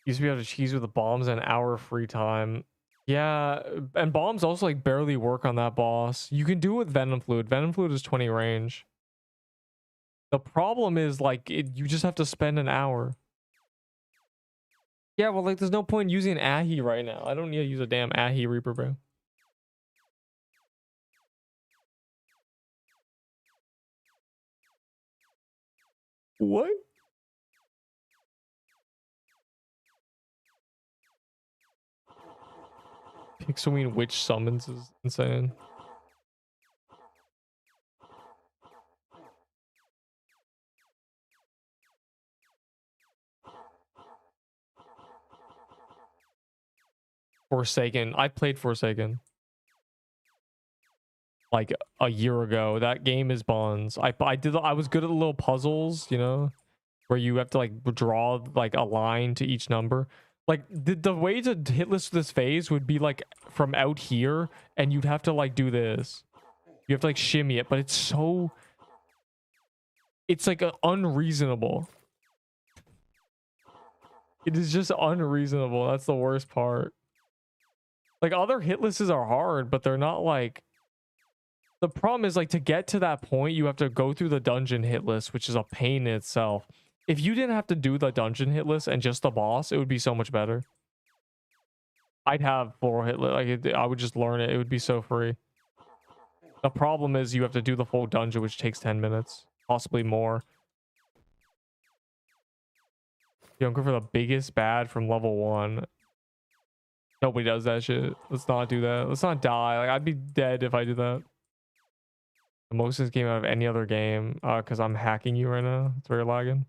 Used to be able to cheese with the bombs an hour of free time. Yeah, and bombs also like barely work on that boss. You can do it with Venom Fluid. Venom Fluid is 20 range. The problem is like you just have to spend an hour. Yeah, well, like there's no point using Ahi right now. I don't need to use a damn Ahi Reaper, bro. What? Pixelween Witch Summons is insane. Forsaken. I played Forsaken like a year ago. That game is buns. I was good at the little puzzles, you know, where you have to like draw like a line to each number. Like the way to hit list this phase would be like from out here, and you'd have to like do this. You have to like shimmy it, but it's like unreasonable. It is just unreasonable. That's the worst part. Like other hit lists are hard, but they're not like. The problem is like to get to that point, you have to go through the dungeon hit list, which is a pain in itself. If you didn't have to do the dungeon hit list and just the boss, it would be so much better. I'd have 4 hit list. Like I would just learn it. It would be so free. The problem is you have to do the full dungeon, which takes 10 minutes, possibly more. You don't go for the biggest bad from level 1. Nobody does that shit. Let's not do that. Let's not die. Like I'd be dead if I did that. The most this game out of any other game, because I'm hacking you right now. It's very lagging.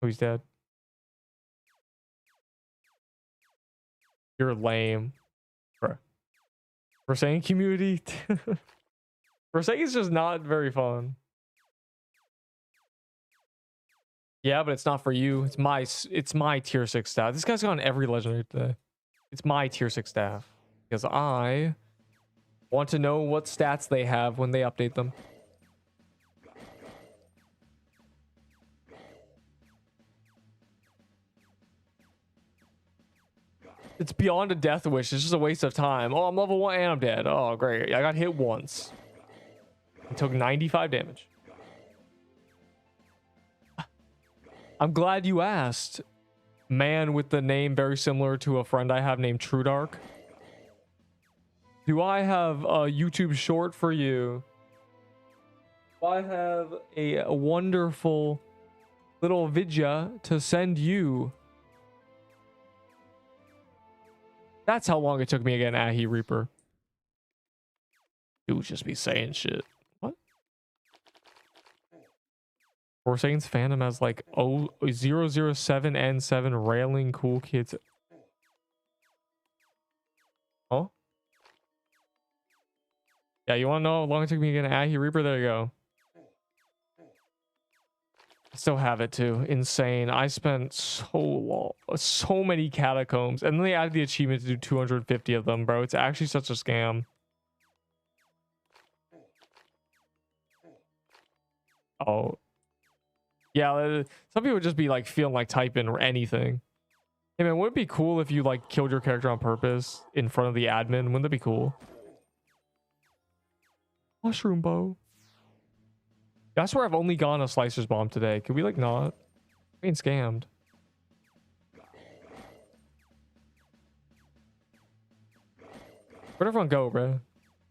Oh, he's dead. You're lame, bro. Forsaken community. Forsaken's just not very fun. Yeah, but it's not for you. It's my tier 6 staff. This guy's gone every legendary today. It's my tier 6 staff because I want to know what stats they have when they update them. It's beyond a death wish. It's just a waste of time. Oh, I'm level 1 and I'm dead. Oh, great. I got hit once. I took 95 damage. I'm glad you asked. Man with the name very similar to a friend I have named True Dark. Do I have a YouTube short for you? I have a wonderful little vidya to send you. That's how long it took me to get an Ahi Reaper. Dude just be saying shit. What? Forsaken's fandom has like 007N7 railing cool kids. Oh? Yeah, you want to know how long it took me to get an Ahi Reaper? There you go. Still have it too. Insane. I spent so many catacombs, and then they added the achievement to do 250 of them, bro. It's actually such a scam. Oh, yeah. Some people just be like feeling like typing or anything. Hey man, wouldn't it be cool if you like killed your character on purpose in front of the admin? Wouldn't that be cool? Mushroom bow. That's where I've only gone a slicer's bomb today. Could we like not? I'm being scammed. Where'd everyone go, bro?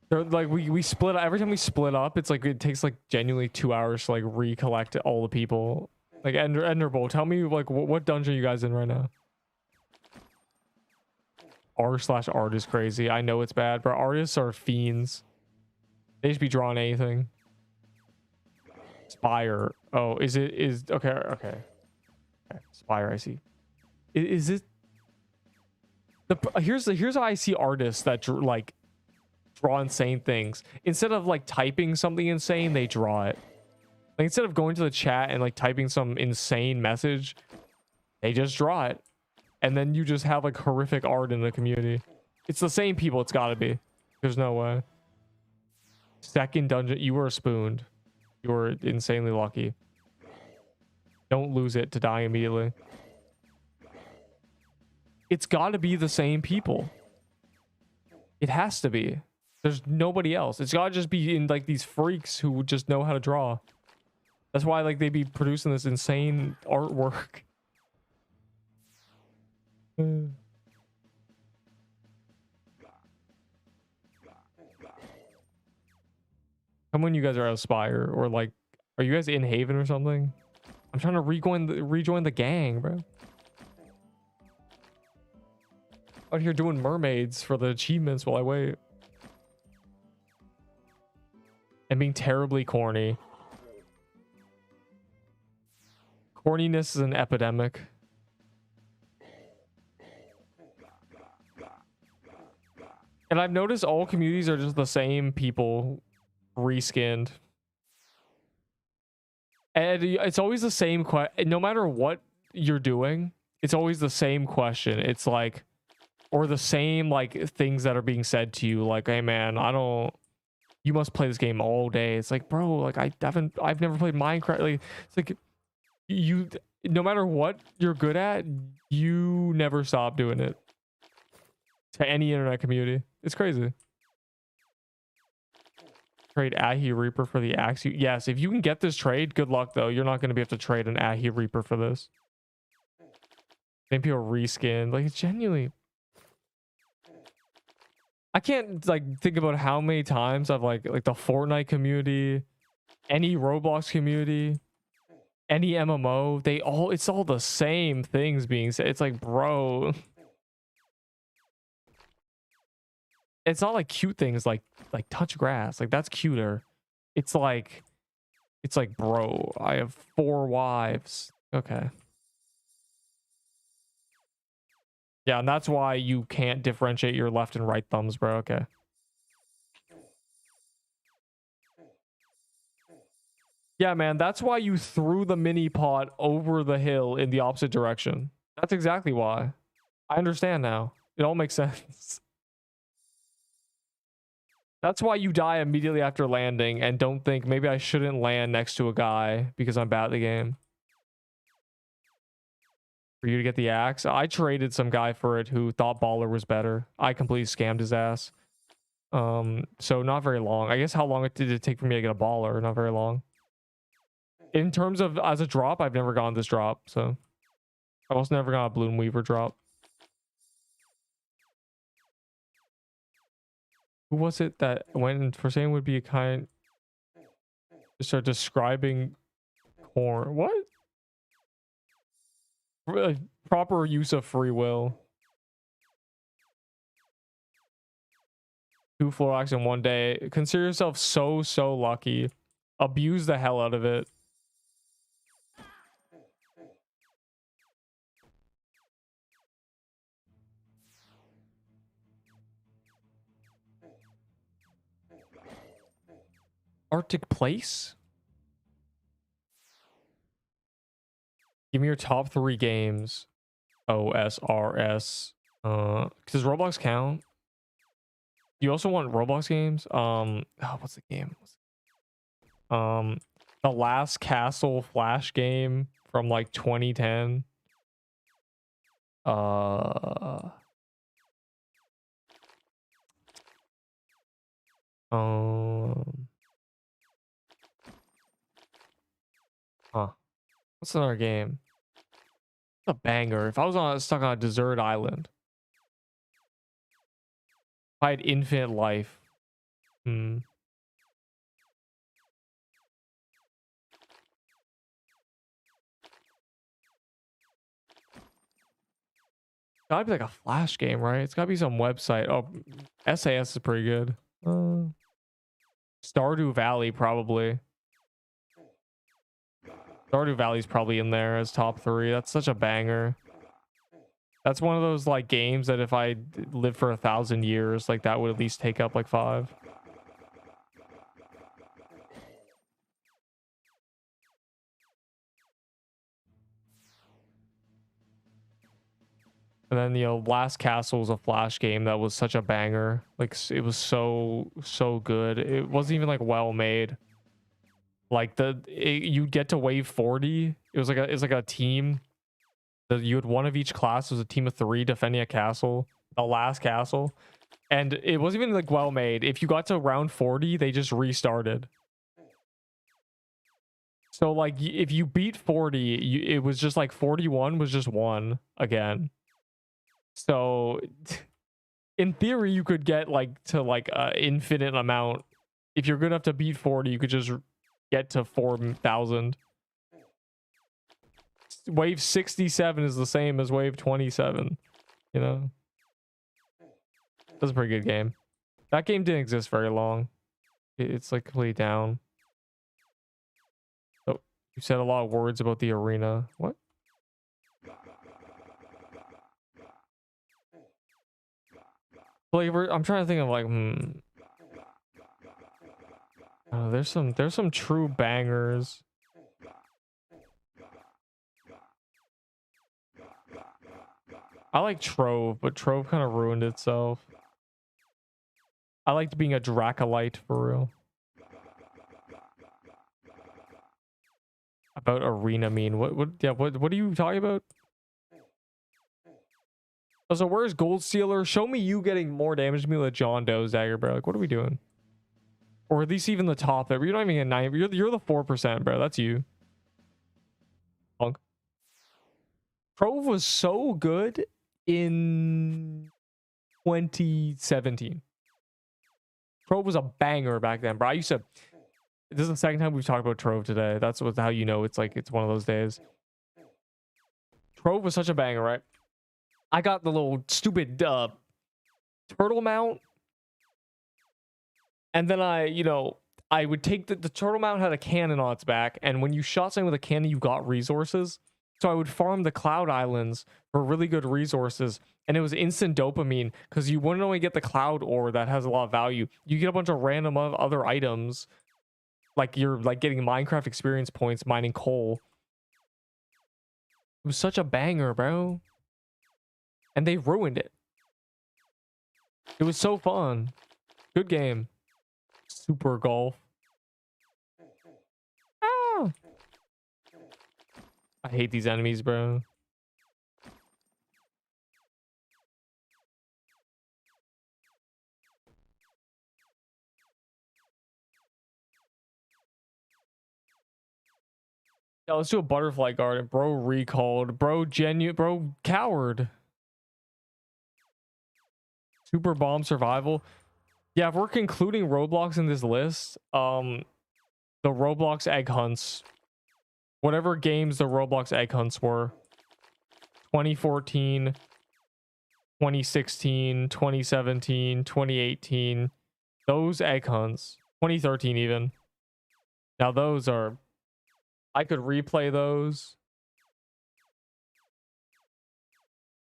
They're like we split every time we split up. It's like it takes like genuinely 2 hours to like recollect all the people. Like Ender Bowl. Tell me like what dungeon are you guys in right now? R/art is crazy. I know it's bad, but artists are fiends. They just be drawing anything. Spire. Oh, is okay, okay. Spire, I see. Is it here's how I see artists that like draw insane things. Instead of like typing something insane, they draw it. Like instead of going to the chat and like typing some insane message, they just draw it. And then you just have like horrific art in the community. It's the same people. It's got to be. There's no way. Second dungeon. You were spooned. You were insanely lucky. Don't lose it to die immediately. It's got to be the same people. It has to be. There's nobody else. It's got to just be in like these freaks who just know how to draw. That's why like they be producing this insane artwork. Come when you guys are out of Spire, or like, are you guys in Haven or something? I'm trying to rejoin the gang, bro. Out here doing mermaids for the achievements while I wait. And being terribly corny. Corniness is an epidemic. And I've noticed all communities are just the same people reskinned. And it's always the same question. No matter what you're doing, it's always the same question. It's like, or the same like things that are being said to you. Like, hey man, you must play this game all day. It's like, bro, like I've never played Minecraft. Like, it's like no matter what you're good at, you never stop doing it. To any internet community. It's crazy. Trade Ahi Reaper for the axe. Yes, if you can get this trade, good luck though. You're not going to be able to trade an Ahi Reaper for this. Same people reskin. Like, it's genuinely. I can't like think about how many times I've like the Fortnite community, any Roblox community, any MMO, it's all the same things being said. It's like, bro. It's not like cute things like touch grass. Like that's cuter. It's like bro, I have 4 wives. Okay. Yeah, and that's why you can't differentiate your left and right thumbs, bro. Okay. Yeah, man, that's why you threw the mini pot over the hill in the opposite direction. That's exactly why. I understand now. It all makes sense. That's why you die immediately after landing and don't think maybe I shouldn't land next to a guy because I'm bad at the game. For you to get the axe, I traded some guy for it who thought baller was better. I completely scammed his ass. So not very long. I guess how long did it take for me to get a baller? Not very long. In terms of as a drop, I've never gotten this drop, so I've also never got a Bloom Weaver drop. Who was it that went for saying would be a kind to start describing corn? What? Proper use of free will. 2 floor acts in 1 day. Consider yourself so lucky. Abuse the hell out of it. Arctic Place? Give me your top 3 games. OSRS. Does Roblox count? You also want Roblox games? Oh, what's the game? The Last Castle Flash game from like 2010. Huh. What's another game? A banger. If I was stuck on a desert island, if I had infinite life. Gotta be like a Flash game, right? It's gotta be some website. Oh, SAS is pretty good. Stardew Valley, probably. Stardew Valley's probably in there as top 3. That's such a banger. That's one of those like games that if I lived for 1,000 years, like that would at least take up like 5. And then, you know, Last Castle was a Flash game that was such a banger. Like, it was so good. It wasn't even like well made. Like you get to wave 40. It's like a team. You had one of each class. It was a team of 3 defending a castle, the last castle, and it wasn't even like well made. If you got to round 40, they just restarted. So like if you beat 40, it was just like 41 was just 1 again. So in theory, you could get like to like an infinite amount. If you're good enough to beat 40, you could just get to 4,000. Wave 67 is the same as wave 27, you know. That's a pretty good game. That game didn't exist very long. It's like completely down. Oh, you said a lot of words about the arena. What? Flavor. I'm trying to think of like there's some true bangers. I like Trove, but Trove kind of ruined itself. I liked being a Dracolite for real. About arena mean? What are you talking about? Oh, so where's Gold Stealer? Show me you getting more damage to me with John Doe's dagger, bro. Like, what are we doing? Or at least even the top there. You're not even at 9. You're the 4%, bro. That's you. Punk. Trove was so good in 2017. Trove was a banger back then, bro. I used to. This is the second time we've talked about Trove today. That's how you know it's like it's one of those days. Trove was such a banger, right? I got the little stupid turtle mount, and then I would take the turtle mount had a cannon on its back, and when you shot something with a cannon, you got resources. So I would farm the Cloud Islands for really good resources, and it was instant dopamine because you wouldn't only get the Cloud ore that has a lot of value, you get a bunch of random other items, like you're like getting Minecraft experience points mining coal. It was such a banger, bro. And they ruined it. It was so fun. Good game. Super golf. Ah! I hate these enemies, bro. Yeah, let's do a butterfly garden. Bro recalled. Bro bro coward. Super bomb survival. Yeah, if we're concluding Roblox in this list, the Roblox egg hunts, whatever games the Roblox egg hunts were, 2014, 2016, 2017, 2018, those egg hunts, 2013 even. Now those are, I could replay those.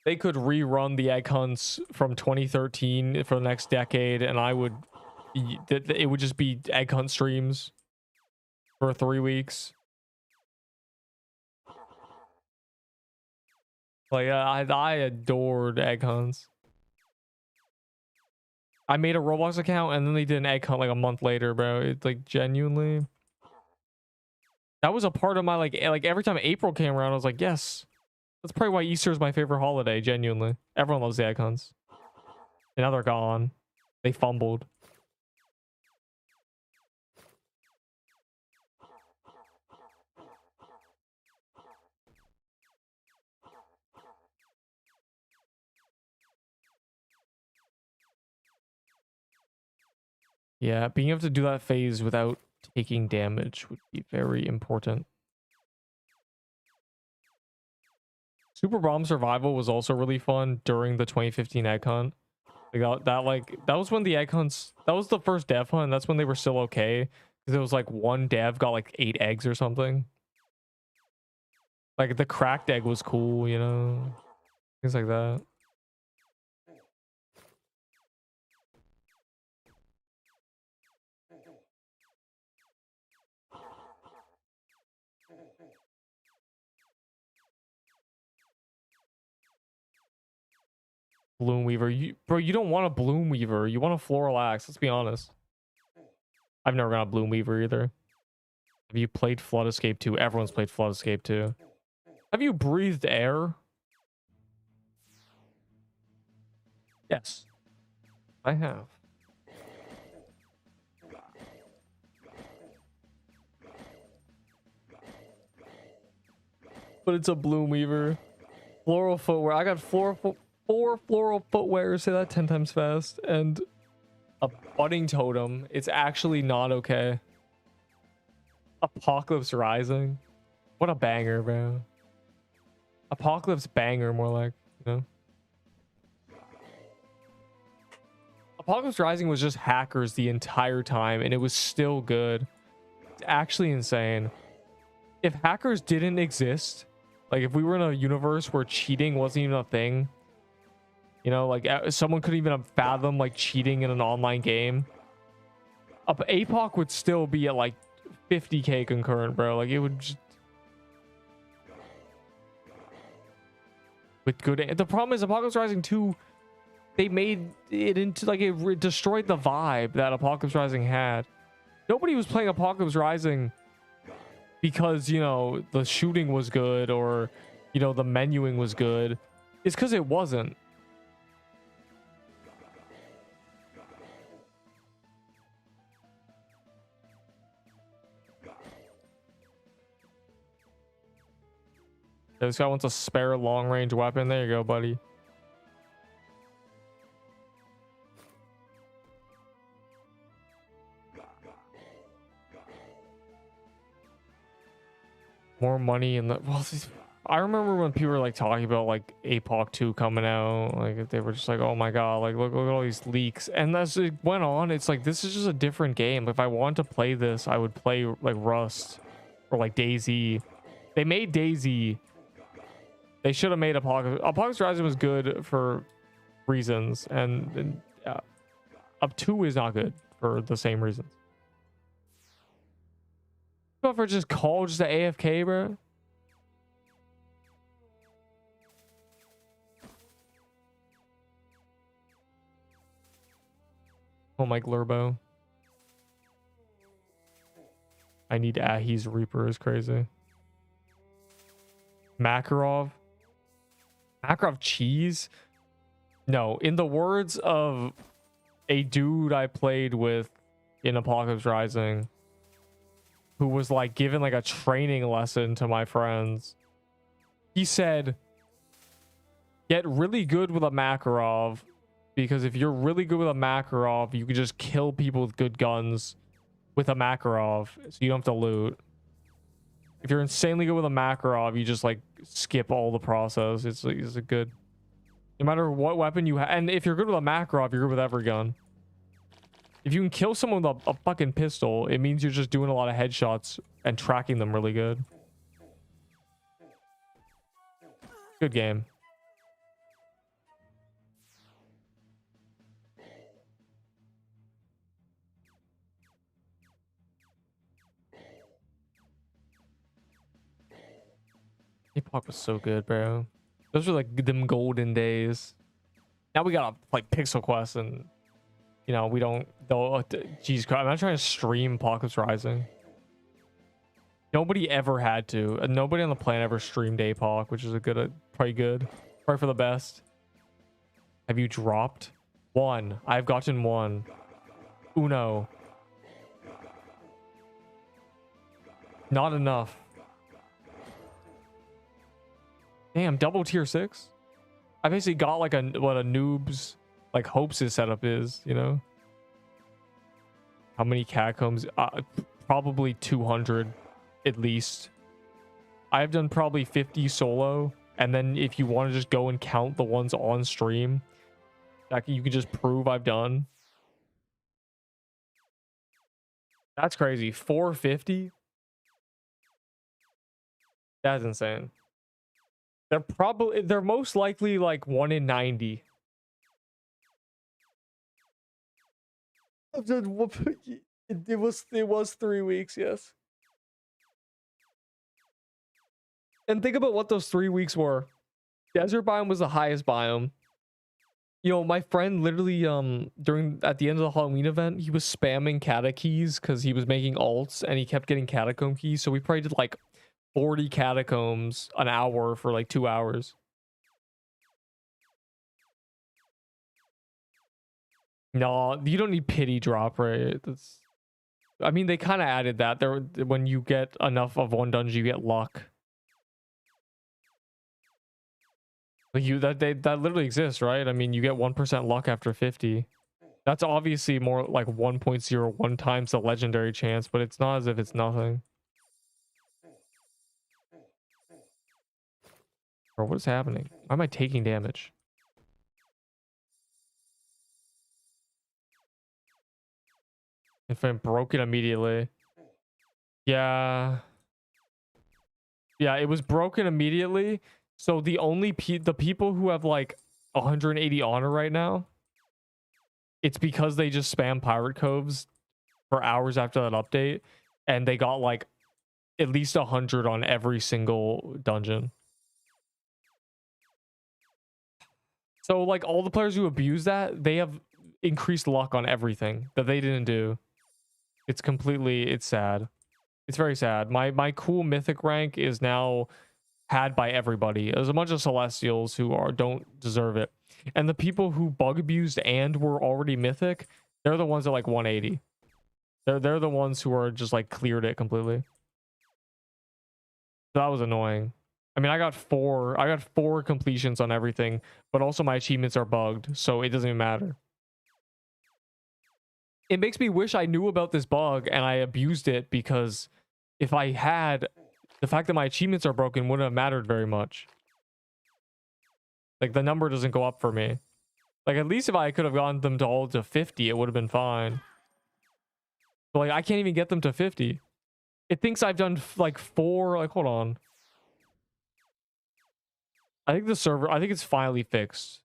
They could rerun the egg hunts from 2013 for the next decade, and it would just be egg hunt streams for 3 weeks. Like I adored egg hunts. I made a Roblox account and then they did an egg hunt like a month later, bro. It's like genuinely. That was a part of my like every time April came around, I was like, yes. That's probably why Easter is my favorite holiday, genuinely. Everyone loves the egg hunts. And now they're gone. They fumbled. Yeah, being able to do that phase without taking damage would be very important. Super Bomb Survival was also really fun during the 2015 egg hunt. That was when the egg hunts, that was the first dev hunt. That's when they were still okay. Because it was like one dev got like 8 eggs or something. Like the cracked egg was cool, you know? Things like that. Bloom Weaver. Bro, you don't want a Bloom Weaver. You want a Floral Axe. Let's be honest. I've never got a Bloom Weaver either. Have you played Flood Escape 2? Everyone's played Flood Escape 2. Have you breathed air? Yes. I have. But it's a Bloom Weaver. Floral footwear. I got four floral footwear. Say that 10 times fast. And a budding totem. It's actually not okay. Apocalypse Rising. What a banger, bro. Apocalypse banger, more like, you know. Apocalypse Rising was just hackers the entire time, and it was still good. It's actually insane. If hackers didn't exist, like if we were in a universe where cheating wasn't even a thing, you know, like someone couldn't even fathom like cheating in an online game, APOC would still be at like 50k concurrent, bro. Like it would just... with good... The problem is Apocalypse Rising 2, they made it into like it destroyed the vibe that Apocalypse Rising had. Nobody was playing Apocalypse Rising because, you know, the shooting was good or, you know, the menuing was good. It's because it wasn't. This guy wants a spare long range weapon. There you go, buddy. More money in the... Well, I remember when people were like talking about like APOC 2 coming out, like they were just like, oh my god, like look at all these leaks. And as it went on, it's like, this is just a different game. If I wanted to play this, I would play like Rust or like DayZ. They made DayZ. They should have made Apocalypse Rising was good for reasons, and Up 2 is not good for the same reasons. But for just call just a AFK, bro. Oh my Glurbo. I need Ahi's Reaper is crazy. Makarov. Makarov cheese? No, in the words of a dude I played with in Apocalypse Rising, who was like giving like a training lesson to my friends, he said, get really good with a Makarov, because if you're really good with a Makarov, you can just kill people with good guns with a Makarov, so you don't have to loot. If you're insanely good with a Makarov, you just like skip all the process. It's a good, no matter what weapon you have. And if you're good with a Makarov, you're good with every gun. If you can kill someone with a fucking pistol, it means you're just doing a lot of headshots and tracking them really good. Good game. APOC was so good, bro. Those were like them golden days. Now we gotta like Pixel Quest, and you know we don't. Though, Jesus Christ, I'm not trying to stream Apocalypse Rising. Nobody ever had to. Nobody on the planet ever streamed APOC, which is a good, probably good, probably for the best. Have you dropped one? I've gotten one. Uno. Not enough. Damn, double tier 6. I basically got like what a noob's like hopes his setup is, you know. How many catacombs? Probably 200 at least. I've done probably 50 solo, and then if you want to just go and count the ones on stream, that you can just prove I've done. That's crazy. 450? That's insane. They're most likely like 1 in 90. It was 3 weeks, yes. And think about what those 3 weeks were. Desert biome was the highest biome. You know, my friend literally at the end of the Halloween event, he was spamming cata keys because he was making alts and he kept getting catacomb keys. So we probably did like 40 catacombs an hour for like 2 hours. No, you don't need pity drop, right? That's, I mean, they kind of added that there. When you get enough of one dungeon, you get luck. Like that literally exists, right? I mean, you get 1% luck after 50. That's obviously more like 1.01 times the legendary chance, but it's not as if it's nothing. Bro, what is happening? Why am I taking damage? If I'm broken immediately. Yeah. Yeah, it was broken immediately. So the only the people who have like 180 honor right now, it's because they just spam pirate coves for hours after that update, and they got like at least 100 on every single dungeon. So like all the players who abuse that, they have increased luck on everything that they didn't do. It's sad. It's very sad. My cool mythic rank is now had by everybody. There's a bunch of celestials who don't deserve it, and the people who bug abused and were already mythic, they're the ones at like 180. They're the ones who are just like cleared it completely. That was annoying. I mean, I got four completions on everything, but also my achievements are bugged, so it doesn't even matter. It makes me wish I knew about this bug and I abused it, because if I had, the fact that my achievements are broken wouldn't have mattered very much. Like, the number doesn't go up for me. Like, at least if I could have gotten them to all to 50, it would have been fine. But like, I can't even get them to 50. It thinks I've done like 4, like, hold on. I think it's finally fixed.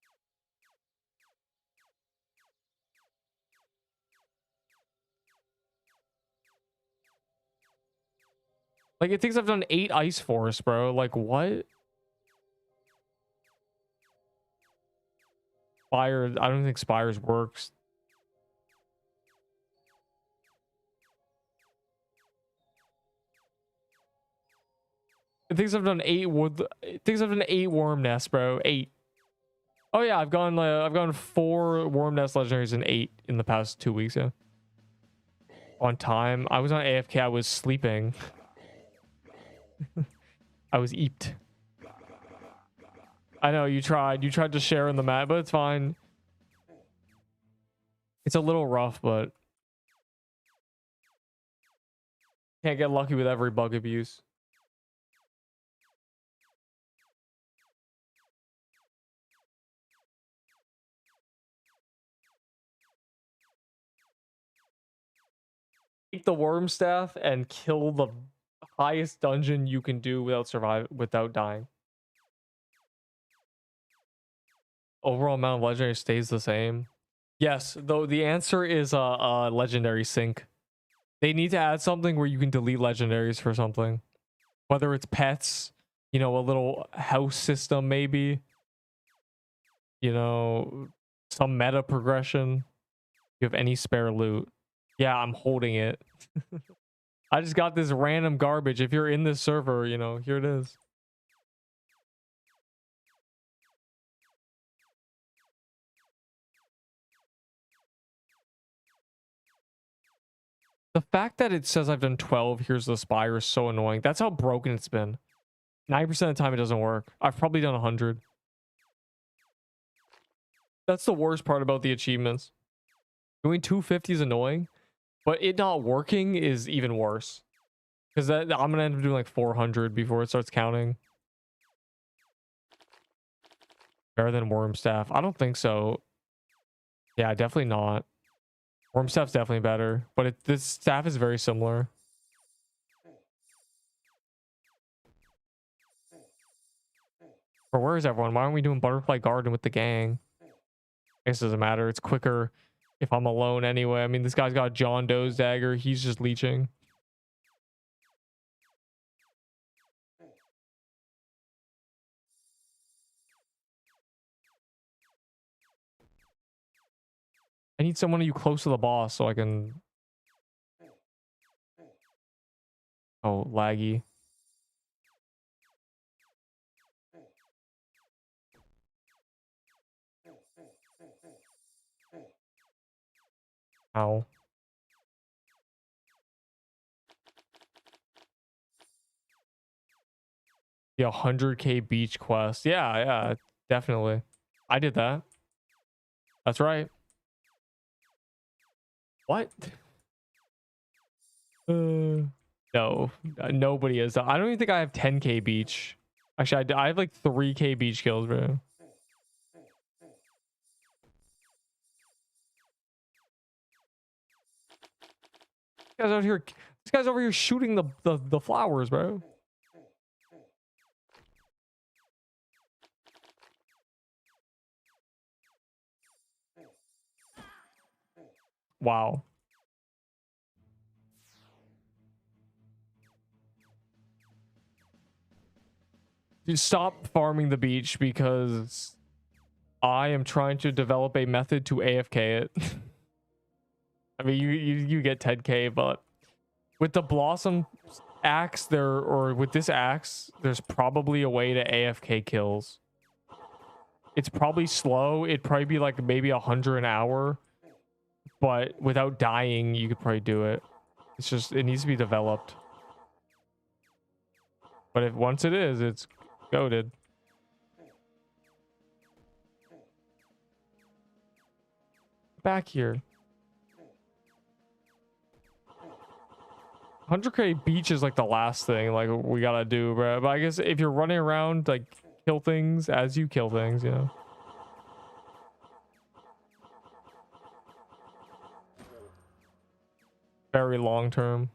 Like, it thinks I've done 8 ice forests, bro. Like, what? Spire, I don't think Spires works. It thinks I've done 8 wood. It thinks I've done 8 worm nests, bro. 8. Oh yeah, I've gone 4 worm nest legendaries and 8 in the past 2 weeks. Yeah. On time. I was on AFK. I was sleeping. I was eeped. I know you tried. You tried to share in the mat, but it's fine. It's a little rough, but can't get lucky with every bug abuse. Take the worm staff and kill the highest dungeon you can do without dying. Overall amount of legendary stays the same. Yes, though the answer is a legendary sync. They need to add something where you can delete legendaries for something, whether it's pets You know, a little house system maybe. You know, some meta progression. You have any spare loot? Yeah, I'm holding it. I just got this random garbage. If you're in this server, you know, here it is. The fact that it says I've done 12, here's the spire is so annoying. That's how broken it's been. 90% of the time it doesn't work. I've probably done 100. That's the worst part about the achievements. Doing 250 is annoying, but it not working is even worse. Because I'm going to end up doing like 400 before it starts counting. Better than worm staff? I don't think so. Yeah, definitely not. Worm staff's definitely better, but this staff is very similar. Or where is everyone? Why aren't we doing butterfly garden with the gang? I guess it doesn't matter. It's quicker if I'm alone anyway. I mean, this guy's got John Doe's dagger. He's just leeching. I need someone you close to the boss so I can... Oh, laggy. Ow. Yeah, 100k beach quest. Yeah, definitely. I did that. That's right. What? No, nobody is. I don't even think I have 10k beach. Actually, I have like 3k beach kills, bro. This guy's over here shooting the flowers, bro. Wow. You stop farming the beach because I am trying to develop a method to AFK it. I mean, you get 10k, but with the blossom axe or with this axe, there's probably a way to AFK kills. It's probably slow. It'd probably be like maybe 100 an hour, but without dying, you could probably do it. It's just, it needs to be developed. But if once it is, it's goated. Back here. 100k beach is like the last thing like we gotta do, bro. But I guess if you're running around, like, kill things as you kill things, you know. Very long term.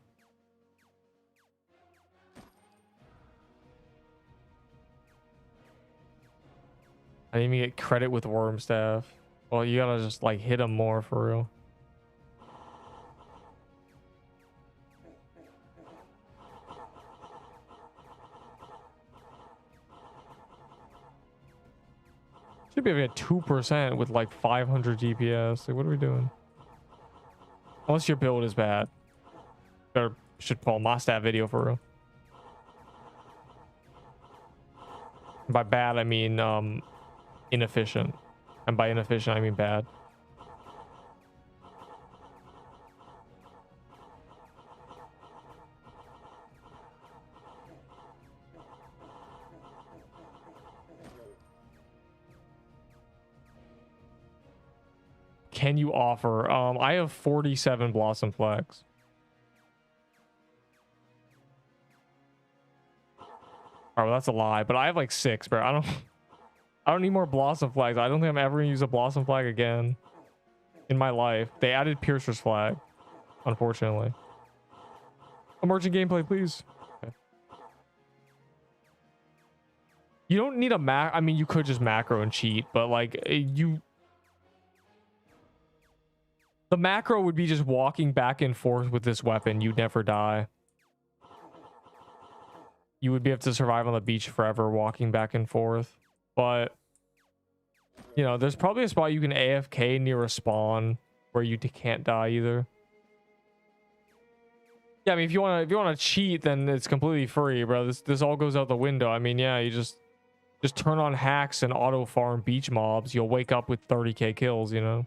I didn't even get credit with worm staff. Well, you gotta just like hit them more for real. Should be able to get 2% with like 500 DPS. Like, what are we doing? Unless your build is bad. Or should pull my stat video for real. By bad, I mean inefficient. And by inefficient, I mean bad. Can you offer? I have 47 blossom flags. Oh, well, that's a lie, but I have like 6, bro. I don't need more blossom flags. I don't think I'm ever gonna use a blossom flag again in my life. They added Piercer's flag, unfortunately. Emerging gameplay, please. Okay. You don't need a I mean, you could just macro and cheat, but like the macro would be just walking back and forth with this weapon. You'd never die. you would be able to survive on the beach forever walking back and forth. But you know, there's probably a spot you can AFK near a spawn where you can't die either. Yeah, I mean, if you want to cheat, then it's completely free, bro. This all goes out the window. I mean, yeah, you just turn on hacks and auto farm beach mobs. You'll wake up with 30k kills, you know.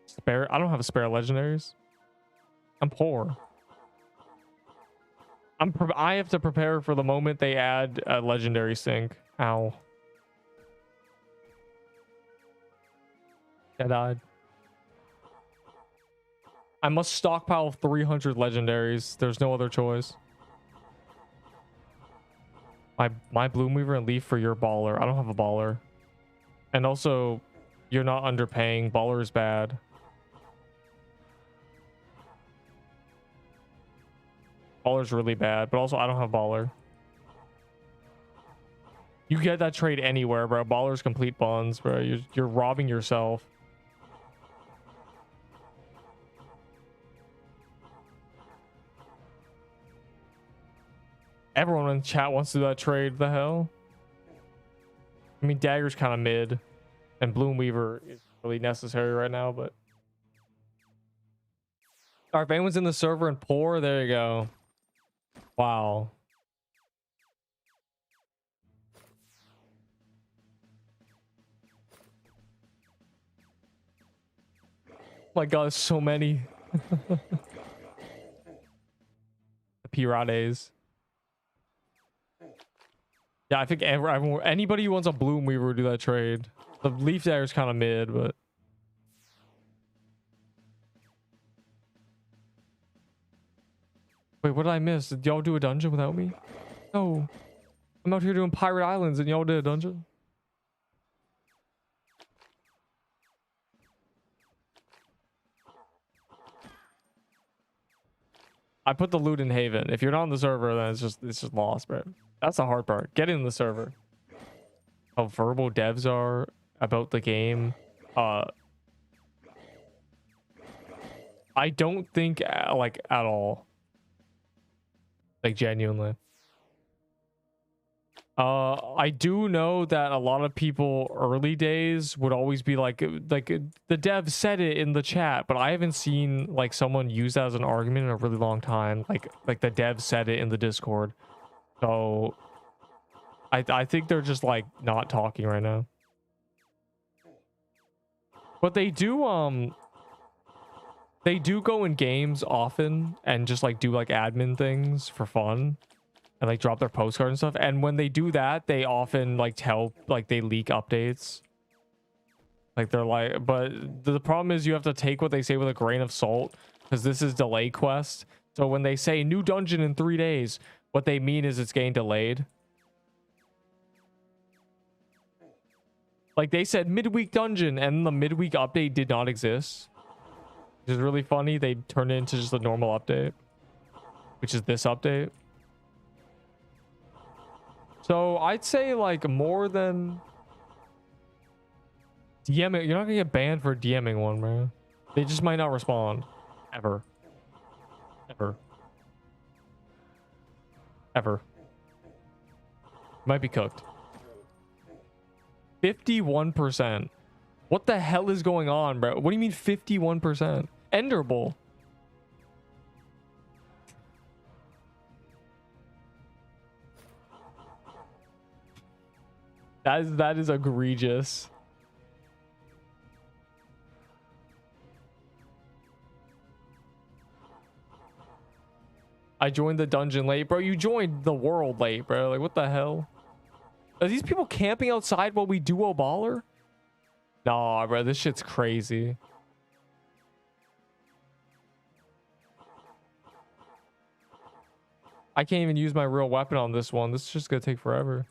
Spare? I don't have a spare legendaries. I'm poor. I have to prepare for the moment they add a legendary sync. Ow. I died. I must stockpile 300 legendaries. There's no other choice. My Bloomweaver and Leaf for your baller. I don't have a baller. And also, you're not underpaying. Baller is bad. Baller's really bad, but also I don't have baller. You get that trade anywhere, bro. Baller's complete buns, bro. You're robbing yourself. Everyone in chat wants to do that trade. The hell? I mean, Dagger's kind of mid, and Bloomweaver is really necessary right now, but... Alright, if anyone's in the server and poor, there you go. Wow. My god, there's so many. The Pirades. Yeah, I think everyone, anybody who wants a Bloomweaver would do that trade. The Leaf Dagger is kind of mid, but... Wait, what did I miss? Did y'all do a dungeon without me? No. I'm out here doing Pirate Islands and y'all did a dungeon? I put the loot in Haven. If you're not on the server, then it's just lost, bro. That's the hard part. Get in the server. How verbal devs are about the game. I don't think like at all. Like genuinely. I do know that a lot of people early days would always be like the dev said it in the chat, but I haven't seen like someone use that as an argument in a really long time. Like the dev said it in the Discord. So I think they're just like not talking right now. But they do go in games often and just like do like admin things for fun and like drop their postcard and stuff. And when they do that, they often like they leak updates. Like they're like, but the problem is you have to take what they say with a grain of salt because this is delay quest. So when they say new dungeon in 3 days, what they mean is it's getting delayed. Like they said midweek dungeon and the midweek update did not exist. Which is really funny. They turned it into just a normal update, which is this update. So I'd say like more than DMing. You're not gonna get banned for DMing one, man. They just might not respond ever. Might be cooked. 51%. What the hell is going on, bro? What do you mean 51%? Enderable. That is egregious. I joined the dungeon late, bro. You joined the world late, bro. Like what the hell? Are these people camping outside while we duo baller? Nah, bro, this shit's crazy. I can't even use my real weapon on this one. This is just gonna take forever.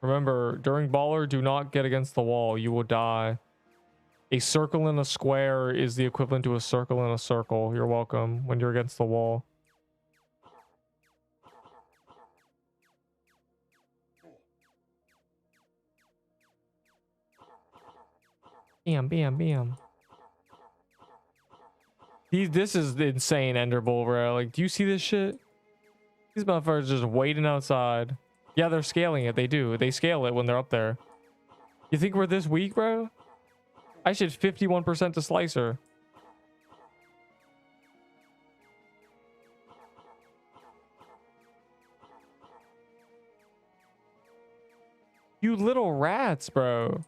Remember, during baller, do not get against the wall. You will die. A circle in a square is the equivalent to a circle in a circle. You're welcome when you're against the wall. Bam, bam, bam. This is insane, Ender Bull, bro. Like, do you see this shit? These motherfuckers just waiting outside. Yeah, they're scaling it. They do. They scale it when they're up there. You think we're this weak, bro? I should 51% to Slicer. You little rats, bro.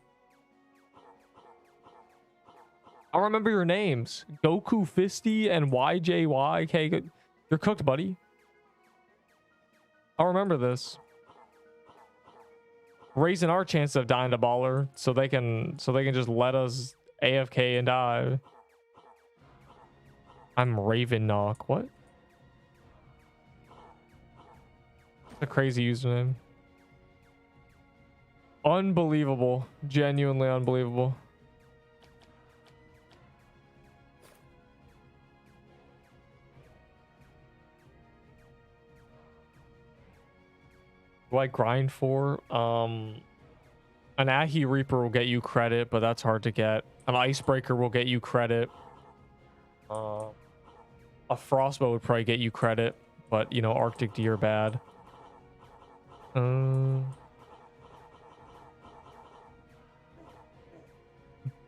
I'll remember your names. Goku Fisty and YJYK. You're cooked, buddy. I'll remember this. Raising our chance of dying to baller so they can just let us AFK and die. I'm Raven Knock. What? A crazy username. Unbelievable. Genuinely unbelievable. Do I grind for? An Ahi Reaper will get you credit, but that's hard to get. An Icebreaker will get you credit. A Frostbow would probably get you credit, but you know, Arctic Deer bad.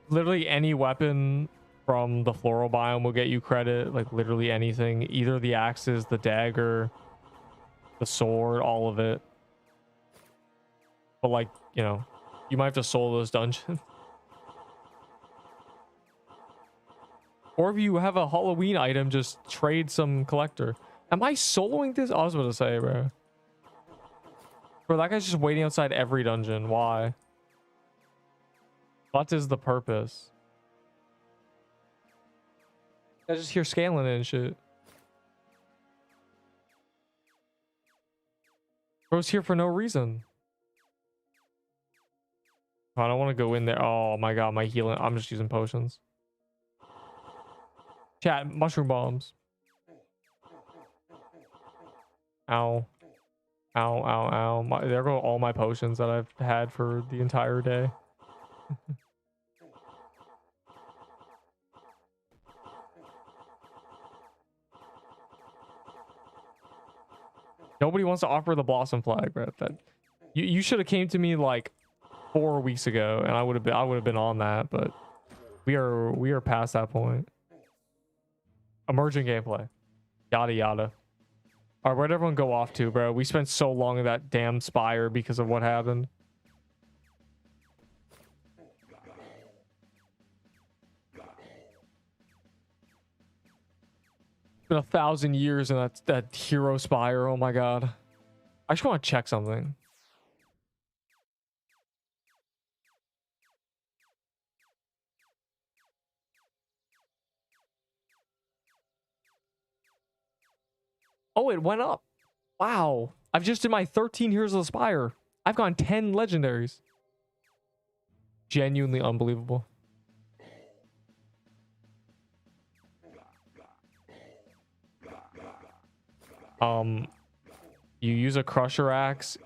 Literally any weapon from the floral biome will get you credit. Like literally anything. Either the axes, the dagger, the sword, all of it. But like, you know, you might have to soul those dungeons. Or if you have a Halloween item, just trade some collector. Am I soloing this? I was about to say, bro. Bro, that guy's just waiting outside every dungeon. Why? What is the purpose? I just hear scaling it and shit. Bro's here for no reason. I don't want to go in there. Oh my god, my healing. I'm just using potions. Chat, mushroom bombs. Ow. Ow, ow, ow. There go all my potions that I've had for the entire day. Nobody wants to offer the blossom flag, bro. That you should have came to me like 4 weeks ago and I would have been on that, but we are past that point. Emerging gameplay. Yada yada. All right, where'd everyone go off to, bro? We spent so long in that damn spire because of what happened. It's been 1,000 years in that hero spire. Oh my god. I just want to check something. Oh, it went up. Wow. I've just did my 13 Heroes of the Spire. I've gone 10 legendaries. Genuinely unbelievable. You use a crusher axe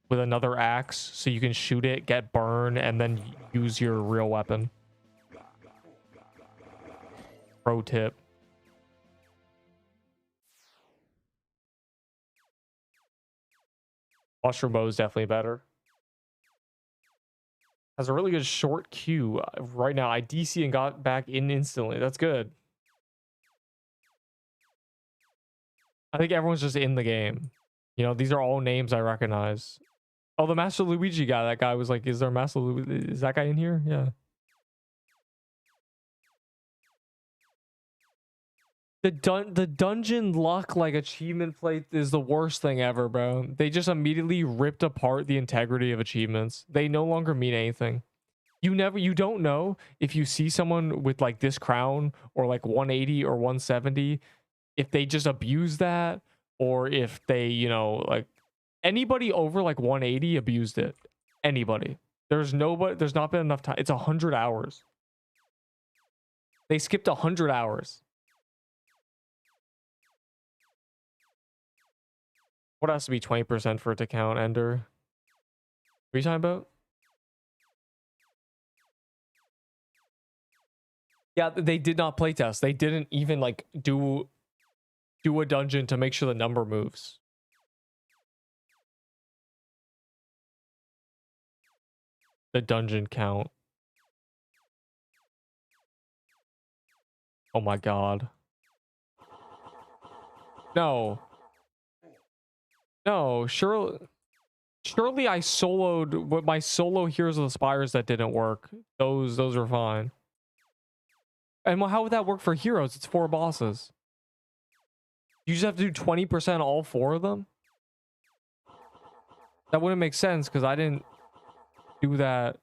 with another axe so you can shoot it, get burn, and then use your real weapon. Pro tip. Mushroom bow is definitely better. Has a really good short queue. Right now, I DC and got back in instantly. That's good. I think everyone's just in the game. You know, these are all names I recognize. Oh, the Master Luigi guy. That guy was like, is there Master Luigi? Is that guy in here? Yeah. The dungeon luck like achievement plate is the worst thing ever, bro. They just immediately ripped apart the integrity of achievements. They no longer mean anything. You don't know if you see someone with like this crown or like 180 or 170, if they just abuse that, or if they, you know, like anybody over like 180 abused it. Anybody. There's not been enough time. It's 100 hours. They skipped 100 hours. What has to be 20% for it to count, Ender? What are you talking about? Yeah, they did not playtest. They didn't even like do a dungeon to make sure the number moves. The dungeon count. Oh my god. No. No, surely I soloed with my solo Heroes of the Spires that didn't work. Those are fine. And how would that work for heroes? It's 4 bosses. You just have to do 20% all 4 of them? That wouldn't make sense because I didn't do that.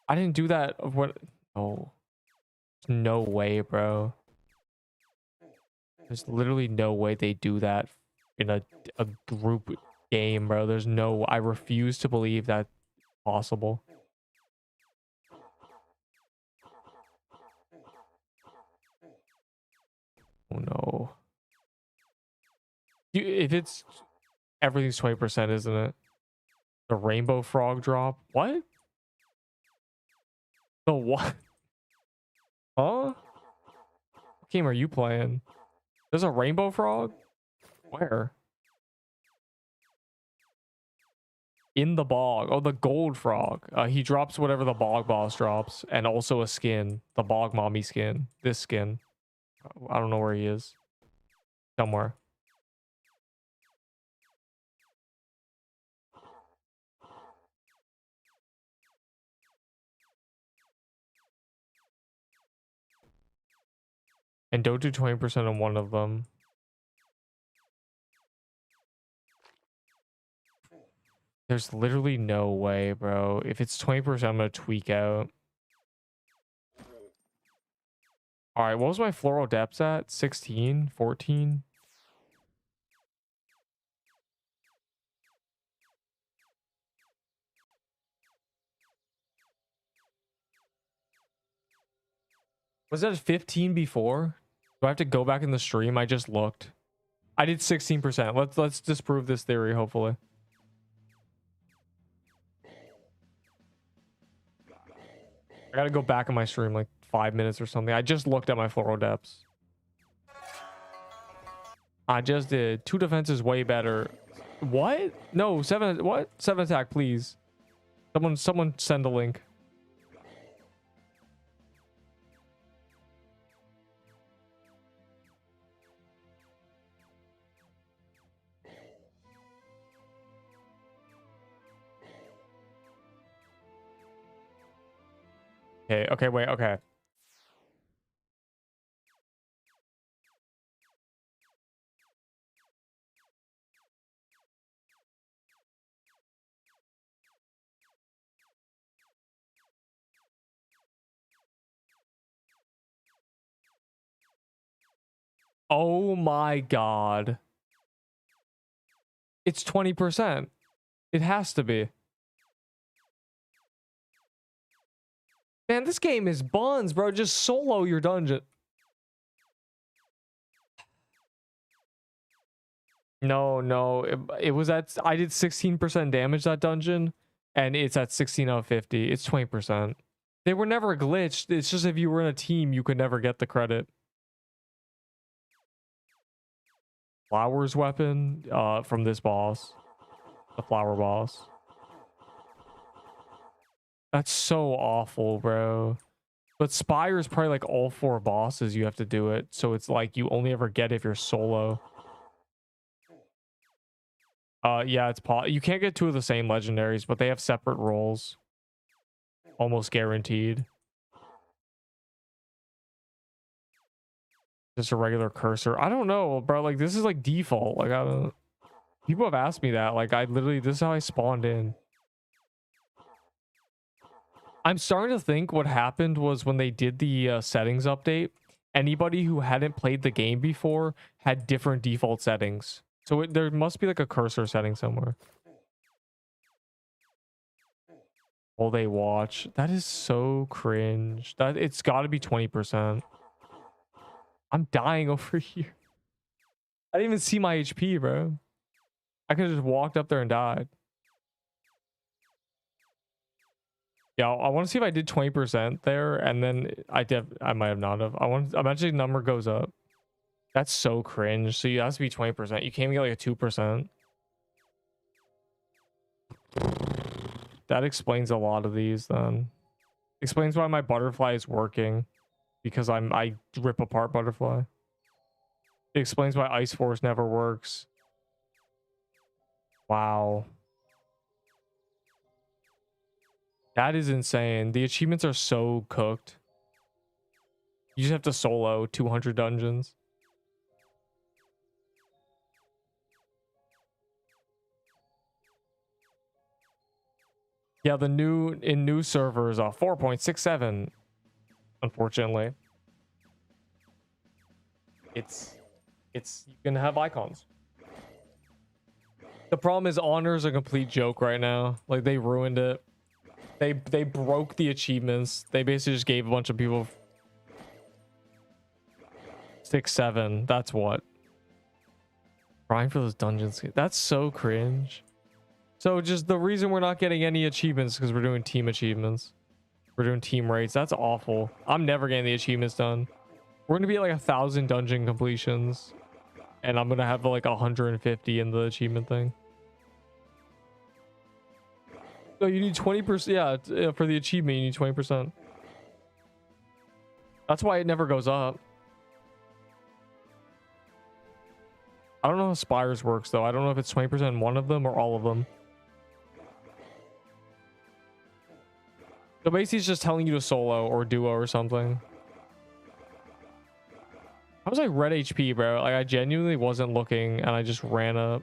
I didn't do that. What? Oh, no way, bro. There's literally no way they do that in a group game, bro. There's no. I refuse to believe that's possible. Oh no. If it's everything's 20%, isn't it? The rainbow frog drop. What? The what? Huh? What game are you playing? There's a rainbow frog? Where? In the bog. Oh, the gold frog. He drops whatever the bog boss drops, and also a skin. The bog mommy skin. This skin. I don't know where he is. Somewhere. And don't do 20% on one of them. There's literally no way, bro. If it's 20%, I'm gonna tweak out. Alright, what was my floral depths at? 16? 14? Was that 15 before? Do I have to go back in the stream? I just looked. I did 16%. Let's disprove this theory, hopefully. I gotta go back in my stream like 5 minutes or something. I just looked at my floral depths. I just did. 2 defense is way better. What? No, 7. What? 7 attack, please. Someone send a link. Okay, wait, okay. Oh my god. It's 20%. It has to be. Man, this game is buns, bro. Just solo your dungeon. No. It was at... I did 16% damage that dungeon, and it's at 16 out of 50. It's 20%. They were never glitched. It's just if you were in a team, you could never get the credit. Flowers weapon from this boss. The flower boss. That's so awful, bro. But Spire is probably like all 4 bosses you have to do it. So it's like you only ever get it if you're solo. Yeah, you can't get 2 of the same legendaries, but they have separate roles. Almost guaranteed. Just a regular cursor. I don't know, bro. Like, this is like default. Like, I don't... People have asked me that. Like, I literally... This is how I spawned in. I'm starting to think what happened was when they did the settings update, anybody who hadn't played the game before had different default settings. So there must be like a cursor setting somewhere. While they watch. That is so cringe. It's got to be 20%. I'm dying over here. I didn't even see my HP, bro. I could have just walked up there and died. Yeah, I want to see if I did 20% there, and then I might have not have. Imagine the number goes up. That's so cringe. So you have to be 20%. You can't even get like a 2%. That explains a lot of these then. Explains why my butterfly is working. Because I rip apart butterfly. It explains why Ice Force never works. Wow. That is insane. The achievements are so cooked. You just have to solo 200 dungeons. Yeah, the new servers are 4.67. Unfortunately. It's you can have icons. The problem is Honor's a complete joke right now. Like they ruined it. They broke the achievements. They basically just gave a bunch of people 6, 7. That's what. Trying for those dungeons. That's so cringe. So just the reason we're not getting any achievements because we're doing team achievements. We're doing team rates. That's awful. I'm never getting the achievements done. We're gonna be at like 1,000 dungeon completions, and I'm gonna have like 150 in the achievement thing. So you need 20%. Yeah, for the achievement, you need 20%. That's why it never goes up. I don't know how Spires works though. I don't know if it's 20% in one of them or all of them. So basically it's just telling you to solo or duo or something. I was like red HP, bro. Like I genuinely wasn't looking and I just ran up.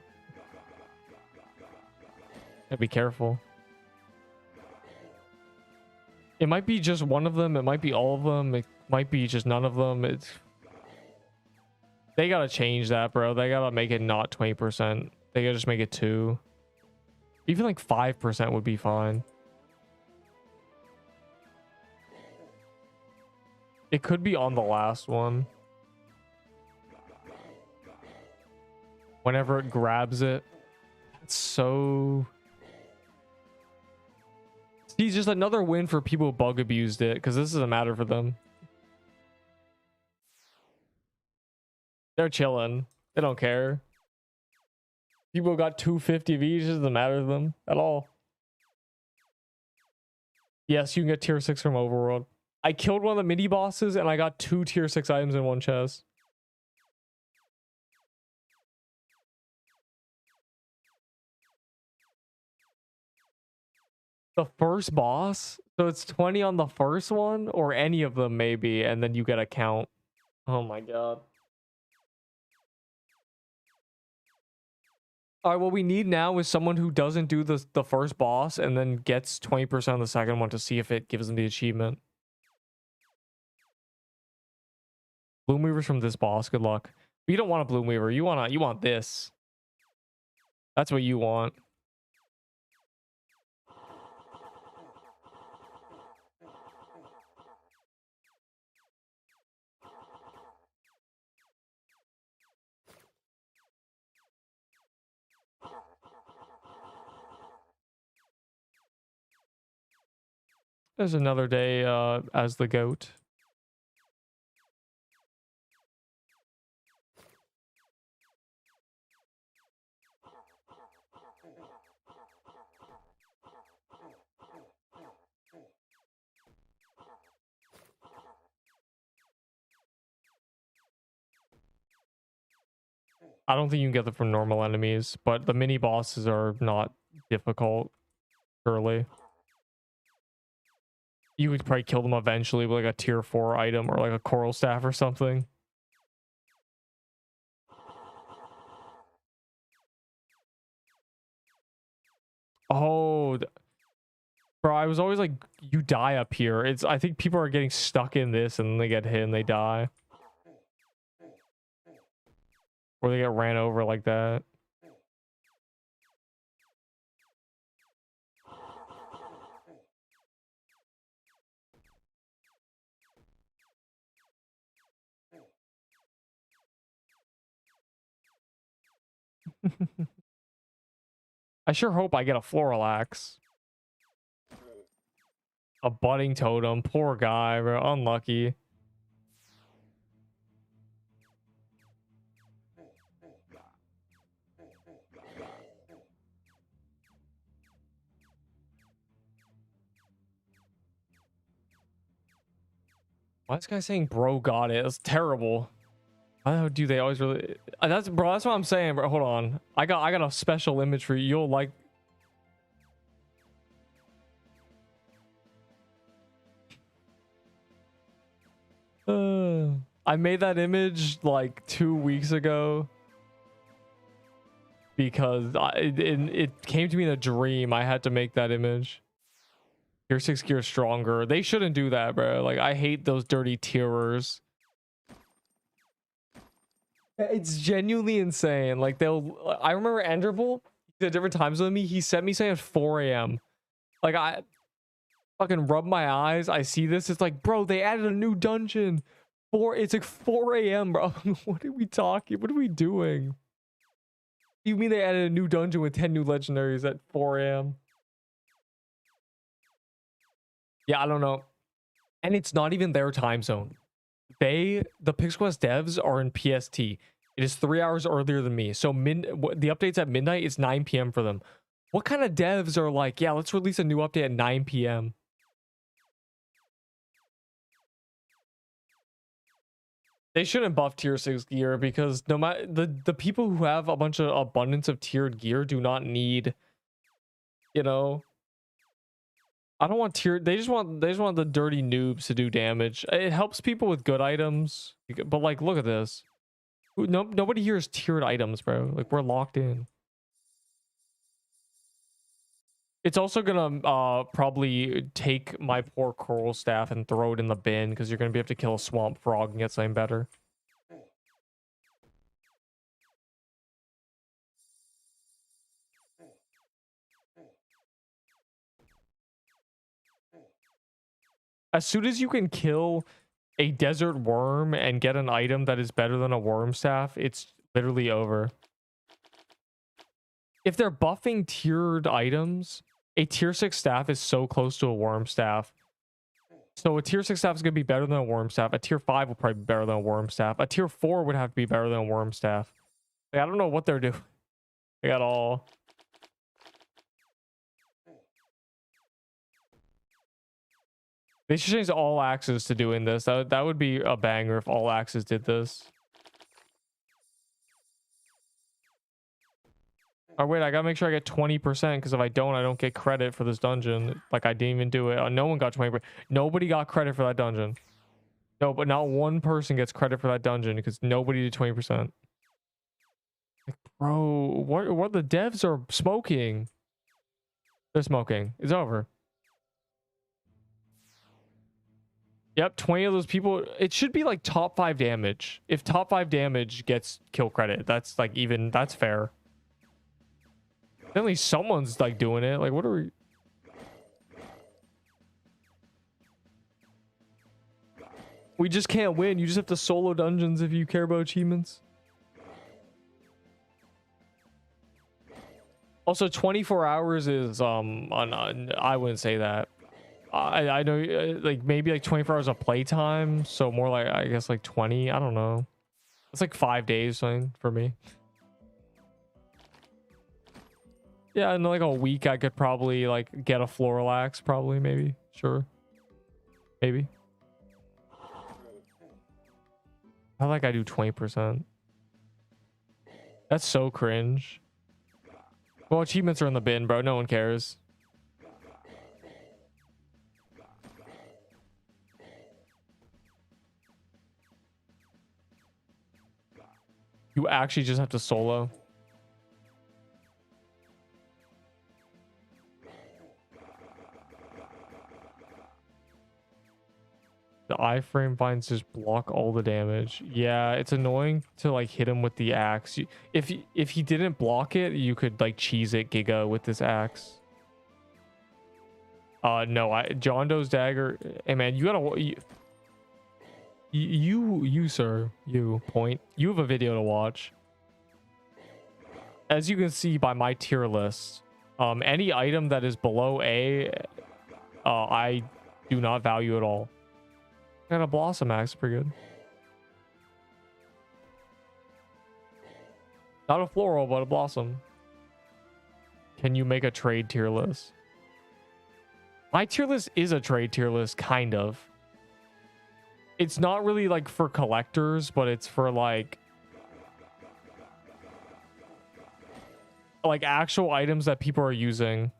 Gotta be careful. It might be just one of them. It might be all of them. It might be just none of them. They gotta change that, bro. They gotta make it not 20%. They gotta just make it 2. Even like 5% would be fine. It could be on the last one. Whenever it grabs it. It's so... See, just another win for people who bug abused it, because this doesn't matter for them. They're chilling. They don't care. People got 250 of each. It doesn't matter to them at all. Yes, you can get tier 6 from Overworld. I killed one of the mini bosses and I got 2 tier 6 items in one chest. The first boss? So it's 20 on the first one or any of them maybe, and then you get a count. Oh my god. All right, what we need now is someone who doesn't do the first boss and then gets 20% on the second one to see if it gives them the achievement. Bloom Weaver's from this boss. Good luck. But you don't want a Bloom Weaver. You want this. That's what you want. There's another day as the goat. I don't think you can get them from normal enemies, but the mini bosses are not difficult, surely. You would probably kill them eventually with like a tier 4 item or like a coral staff or something. Oh, bro, I was always like, you die up here. I think people are getting stuck in this and then they get hit and they die. Or they get ran over like that. I sure hope I get a floral axe. A budding totem. Poor guy, bro. Unlucky. Why is this guy saying bro got it? That's terrible. How do they always really that's bro, that's what I'm saying, bro. Hold on. I got a special image for you. You'll like I made that image like 2 weeks ago because it came to me in a dream. I had to make that image. Tier 6 gear stronger. They shouldn't do that, bro. Like, I hate those dirty tierers. It's genuinely insane. Like, I remember Enderbull at different times with me. He sent me saying at 4 a.m. Like, I fucking rub my eyes. I see this. It's like, bro, they added a new dungeon. It's like 4 a.m., bro. What are we talking? What are we doing? You mean they added a new dungeon with 10 new legendaries at 4 a.m.? Yeah, I don't know. And it's not even their time zone. The PixQuest devs are in PST. It is 3 hours earlier than me. So the update's at midnight. It's 9 p.m. for them. What kind of devs are like, yeah, let's release a new update at 9 p.m.? They shouldn't buff tier 6 gear because no matter the people who have a bunch of abundance of tiered gear do not need, you know. I don't want they just want the dirty noobs to do damage. It helps people with good items, but like look at this. Nobody here is tiered items, bro. Like we're locked in. It's also gonna probably take my poor coral staff and throw it in the bin because you're gonna be able to kill a swamp frog and get something better. As soon as you can kill a desert worm and get an item that is better than a worm staff, it's literally over. If they're buffing tiered items, a tier 6 staff is so close to a worm staff. So a tier 6 staff is going to be better than a worm staff. A tier 5 will probably be better than a worm staff. A tier 4 would have to be better than a worm staff. Like, I don't know what they're doing. They got all... They should change all axes to doing this. That would be a banger if all axes did this. Oh wait, I gotta make sure I get 20% because if I don't get credit for this dungeon. Like I didn't even do it. No one got 20%. Nobody got credit for that dungeon. No, but not one person gets credit for that dungeon because nobody did 20%. Like, bro, what the devs are smoking? They're smoking. It's over. Yep, 20 of those people. It should be like top 5 damage. If top 5 damage gets kill credit, that's like that's fair. At least someone's like doing it. Like, what are we? We just can't win. You just have to solo dungeons if you care about achievements. Also, 24 hours is I wouldn't say that. I know like maybe like 24 hours of playtime, so more like I guess like 20. I don't know. It's like 5 days something for me. Yeah, in like a week I could probably like get a floral axe, probably, maybe. Sure. Maybe. I like I do 20%. That's so cringe. Well, achievements are in the bin, bro. No one cares. You actually just have to solo. The iframe vines just block all the damage. Yeah, it's annoying to like hit him with the axe. If he didn't block it, you could like cheese it Giga with this axe. No, John Doe's dagger. Hey man, you gotta you sir, you point. You have a video to watch. As you can see by my tier list, any item that is below A, I do not value at all. Got a Blossom Axe, pretty good. Not a floral, but a blossom. Can you make a trade tier list? My tier list is a trade tier list, kind of. It's not really like for collectors, but it's for like actual items that people are using.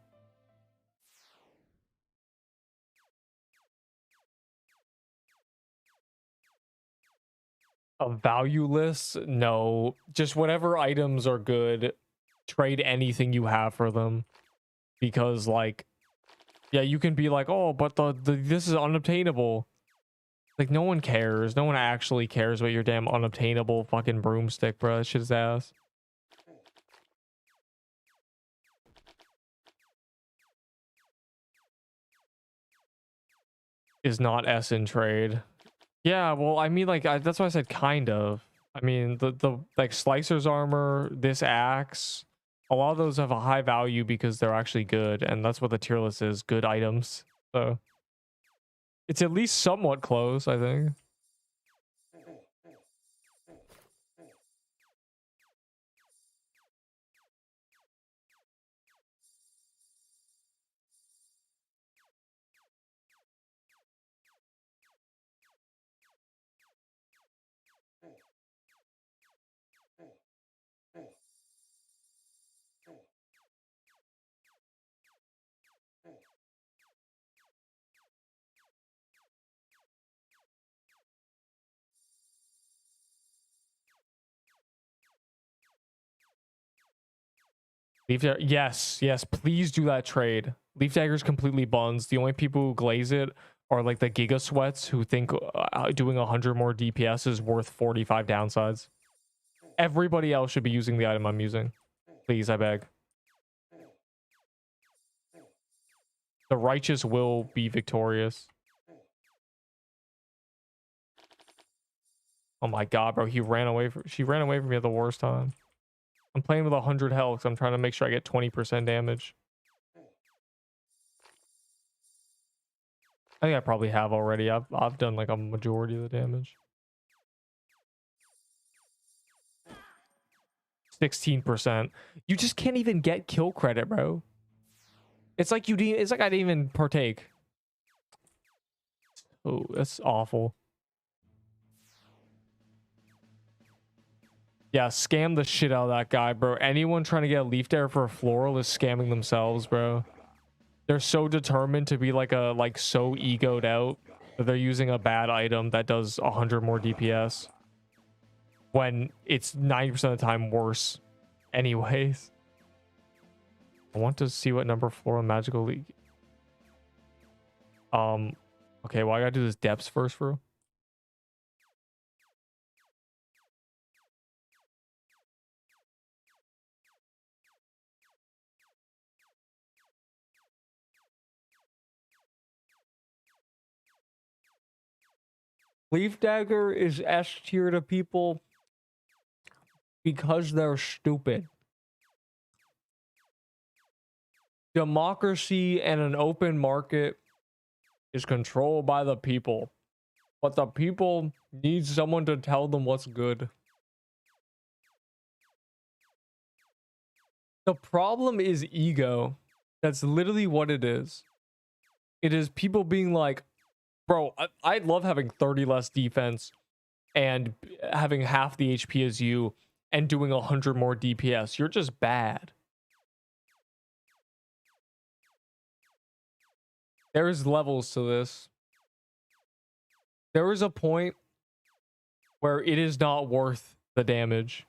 A value list? No, just whatever items are good, trade anything you have for them, because like, yeah, you can be like, oh, but the this is unobtainable. Like, no one cares. No one actually cares about your damn unobtainable fucking broomstick, bro. That shit's ass. Is not S in trade. Yeah, well, I mean, like, that's why I said kind of. I mean, the like Slicer's armor, this axe, a lot of those have a high value because they're actually good, and that's what the tier list is, good items. So it's at least somewhat close, I think. Leaf Dagger, yes, please do that trade. Leaf Dagger's completely buns. The only people who glaze it are like the Giga Sweats who think doing 100 more DPS is worth 45 downsides. Everybody else should be using the item I'm using. Please, I beg. The righteous will be victorious. Oh my god, bro, she ran away from me at the worst time. I'm playing with 100 health, so I'm trying to make sure I get 20% damage. I think I probably have already. I've done like a majority of the damage. 16%. You just can't even get kill credit, bro. It's like I didn't even partake. Oh, that's awful. Yeah, scam the shit out of that guy, bro. Anyone trying to get a Leaf Dagger for a floral is scamming themselves, bro. They're so determined to be so egoed out that they're using a bad item that does 100 more DPS when it's 90% of the time worse anyways. I want to see what number floral magical league. Okay, well, I gotta do this depths first, bro. Leaf Dagger is S tier to people because they're stupid. Democracy and an open market is controlled by the people, but the people need someone to tell them what's good. The problem is ego. That's literally what it is. It is people being like, bro, I love having 30 less defense and having half the HP as you and doing 100 more DPS. You're just bad. There's levels to this. There is a point where it is not worth the damage.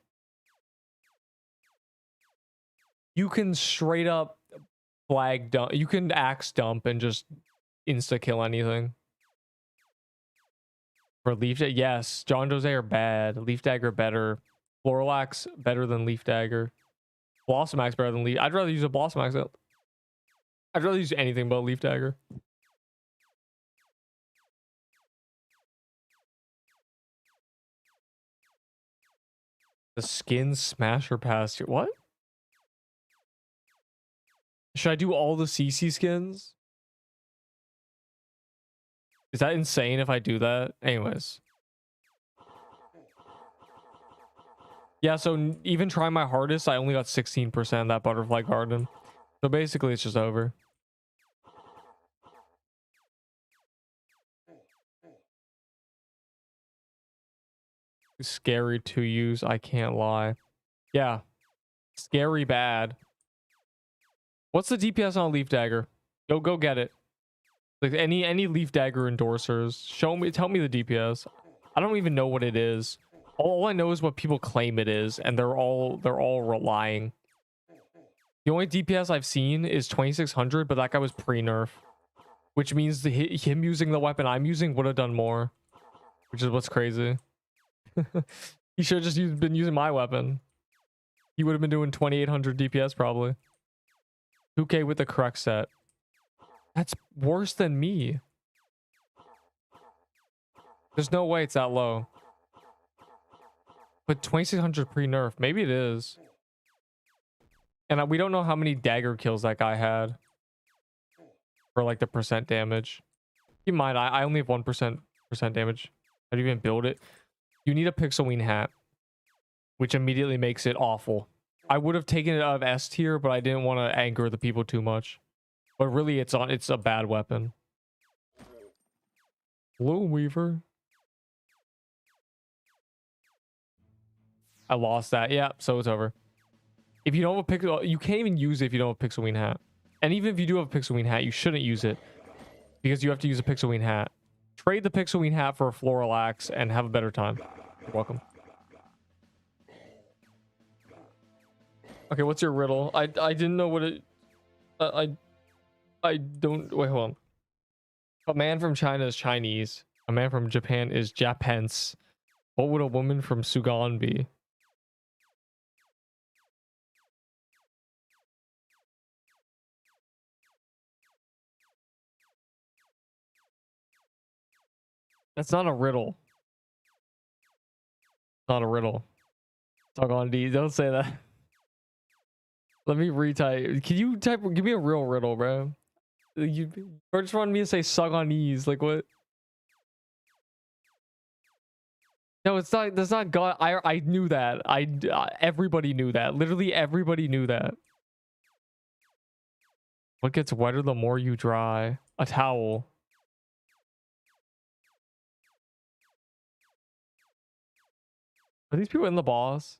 You can straight up flag dump. You can axe dump and just insta kill anything. For Leaf Dagger, yes, John Jose are bad. Leaf Dagger better. Floral Axe better than Leaf Dagger. Blossom Axe better than Leaf. I'd rather use a Blossom Axe. I'd rather use anything but Leaf Dagger. The skin smasher past here. What? Should I do all the CC skins? Is that insane if I do that? Anyways. Yeah, so even trying my hardest, I only got 16% that butterfly garden. So basically it's just over. Scary to use, I can't lie. Yeah. Scary bad. What's the DPS on a leaf dagger? Go get it. Like any leaf dagger endorsers, show me, tell me the DPS. I don't even know what it is. All I know is what people claim it is, and they're all lying. The only DPS I've seen is 2600, but that guy was pre-nerf, which means him using the weapon I'm using would have done more, which is what's crazy. He should have just been using my weapon. He would have been doing 2800 DPS probably. 2k with the correct set. That's worse than me. There's no way it's that low. But 2600 pre-nerf, maybe it is. And we don't know how many dagger kills that guy had for like the percent damage. Keep in mind, I only have 1% damage. How do you even build it? You need a Pixelween hat, which immediately makes it awful. I would have taken it out of S tier, but I didn't want to anger the people too much. But really, it's a bad weapon. Gloom Weaver. I lost that. Yeah, so it's over. If you don't have a pixel, you can't even use it if you don't have a Pixelween hat. And even if you do have a Pixelween hat, you shouldn't use it because you have to use a Pixelween hat. Trade the Pixelween hat for a floral axe and have a better time. You're welcome. Okay, what's your riddle? I didn't know what it. I don't. Wait, hold on. A man from China is Chinese. A man from Japan is Japens. What would a woman from Sugan be? That's not a riddle. Not a riddle. Talk on D. Don't say that. Let me retype. Can you type? Give me a real riddle, bro. You just wanted me to say "suck on knees." Like what? No, it's not. That's not God. I knew that. Everybody knew that. Literally everybody knew that. What gets wetter the more you dry? A towel. Are these people in the boss?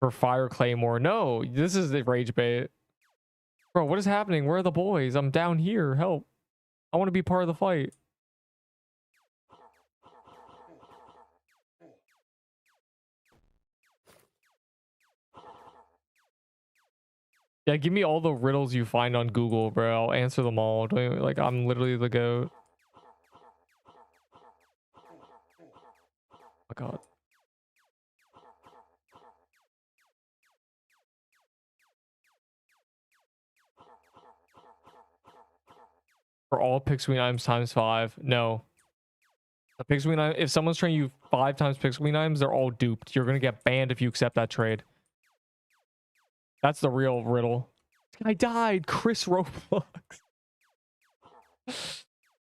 For Fire Claymore. No, this is the rage bait. Bro, what is happening? Where are the boys? I'm down here. Help. I want to be part of the fight. Yeah, give me all the riddles you find on Google, bro. I'll answer them all. Like, I'm literally the GOAT. Oh my god. For all Pixelween items times 5. No. The Pixelween item, if someone's trading you 5 times Pixelween items, they're all duped. You're gonna get banned if you accept that trade. That's the real riddle. I died. Chris Roblox.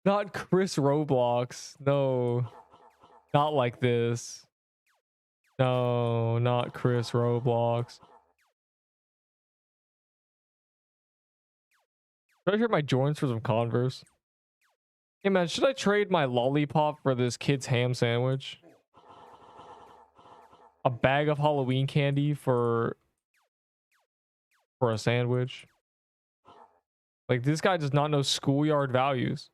Not Chris Roblox. No. Not like this. No, not Chris Roblox. Should I trade my Jordans for some Converse? Hey man, should I trade my lollipop for this kid's ham sandwich? A bag of Halloween candy for a sandwich? Like, this guy does not know schoolyard values.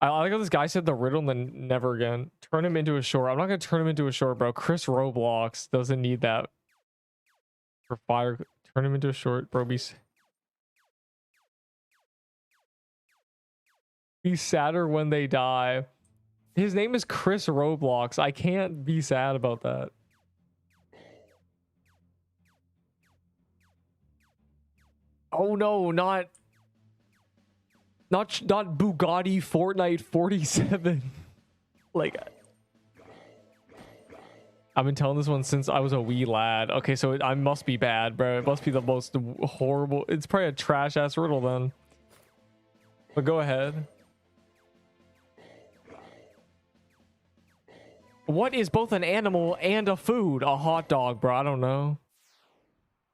I like how this guy said the riddle and then never again. Turn him into a short. I'm not gonna turn him into a short, bro. Chris Roblox doesn't need that. For fire, turn him into a short, bro. Be sadder when they die. His name is Chris Roblox. I can't be sad about that. Oh no, not Bugatti Fortnite 47. Like, I've been telling this one since I was a wee lad. Okay, so I must be bad, bro. It must be the most horrible. It's probably a trash ass riddle then. But go ahead. What is both an animal and a food? A hot dog, bro. I don't know.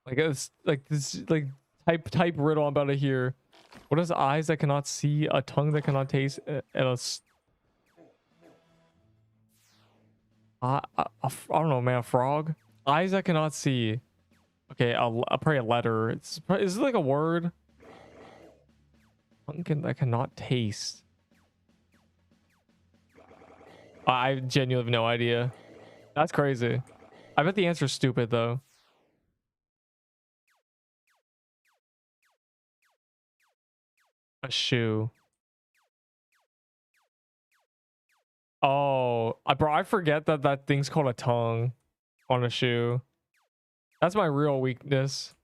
Like it's like this like type riddle I'm about to hear. What is eyes that cannot see, a tongue that cannot taste, and I don't know, man. A frog. Eyes that cannot see. Okay, I'll probably a letter. Is it like a word? Tongue that cannot taste. I genuinely have no idea. That's crazy. I bet the answer's stupid though. A shoe. Oh, bro, I forget that that thing's called a tongue on a shoe. That's my real weakness.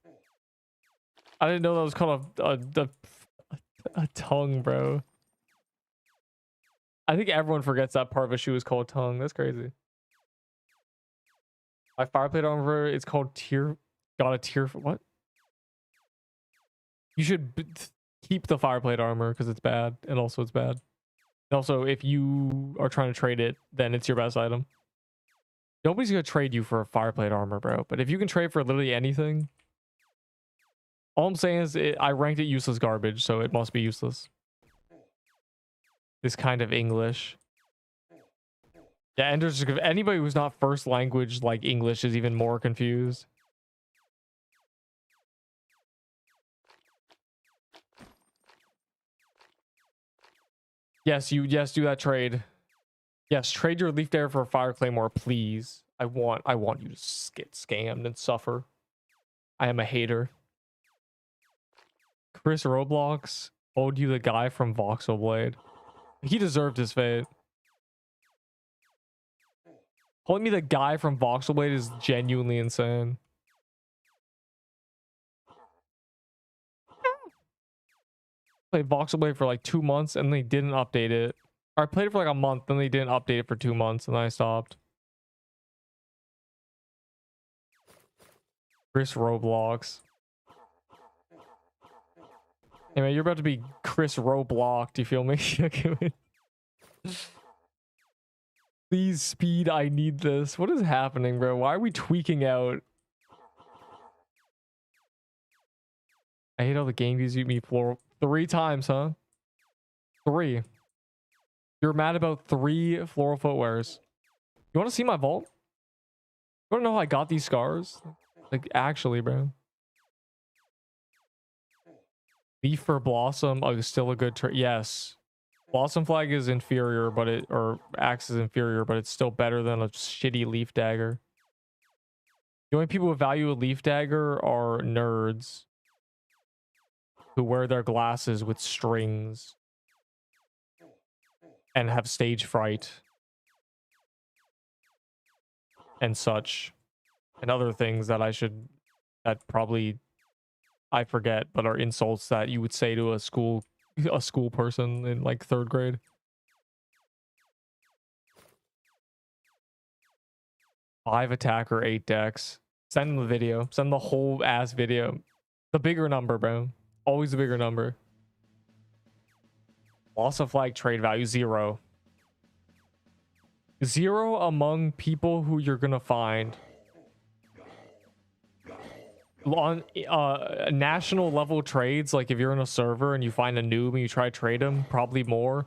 I didn't know that was called a tongue, bro. I think everyone forgets that part of a shoe is called tongue. That's crazy. My fireplate armor, it's called tear. Got a tear for what? You should keep the fireplate armor because it's bad, and also it's bad. And also, if you are trying to trade it, then it's your best item. Nobody's gonna trade you for a fireplate armor, bro. But if you can trade for literally anything, all I'm saying is I ranked it useless garbage, so it must be useless. This kind of English. Yeah, Ender's just, anybody who's not first language like English is even more confused. Yes, do that trade. Yes, trade your leaf dagger for a fire claymore, please. I want you to get scammed and suffer. I am a hater. Chris Roblox owed you the guy from Voxel Blade. He deserved his fate. Calling me the guy from Voxel Blade is genuinely insane. Played Voxel Blade for like 2 months and they didn't update it. Or I played it for like a month, then they didn't update it for 2 months, and then I stopped. Chris Roblox. Anyway, you're about to be Chris Roblox. You feel me? Please speed. I need this. What is happening, bro? Why are we tweaking out? I hate all the game views you me for 3 times, huh? 3. You're mad about 3 floral footwears. You want to see my vault? You want to know how I got these scars? Like, actually, bro. Leaf for Blossom. Oh, still a good trade. Yes. Blossom Flag is inferior, but or Axe is inferior, but it's still better than a shitty Leaf Dagger. The only people who value a Leaf Dagger are nerds who wear their glasses with strings and have stage fright and such, and other things that probably I forget, but are insults that you would say to a school person in like 3rd grade. Five attack or 8 dex. Send them the video. Send the whole ass video. The bigger number, bro. Always the bigger number. Loss of flag trade value 0. 0 among people who you're gonna find. On national level trades, like if you're in a server and you find a noob and you try to trade him, probably more.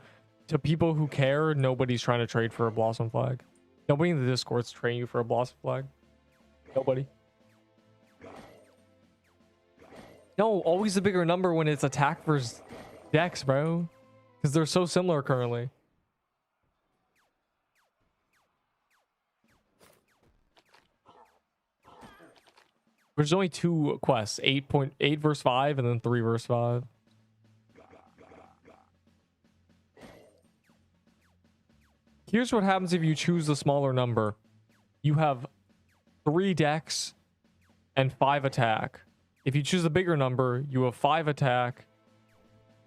To people who care, nobody's trying to trade for a Blossom Flag. Nobody in the Discord's trading you for a Blossom Flag. Nobody. No, always the bigger number when it's attack versus dex, bro. Because they're so similar currently. There's only 2 quests, 8.8 verse 5 and then 3 verse 5. Here's what happens if you choose the smaller number. You have 3 dex and 5 attack. If you choose the bigger number, you have 5 attack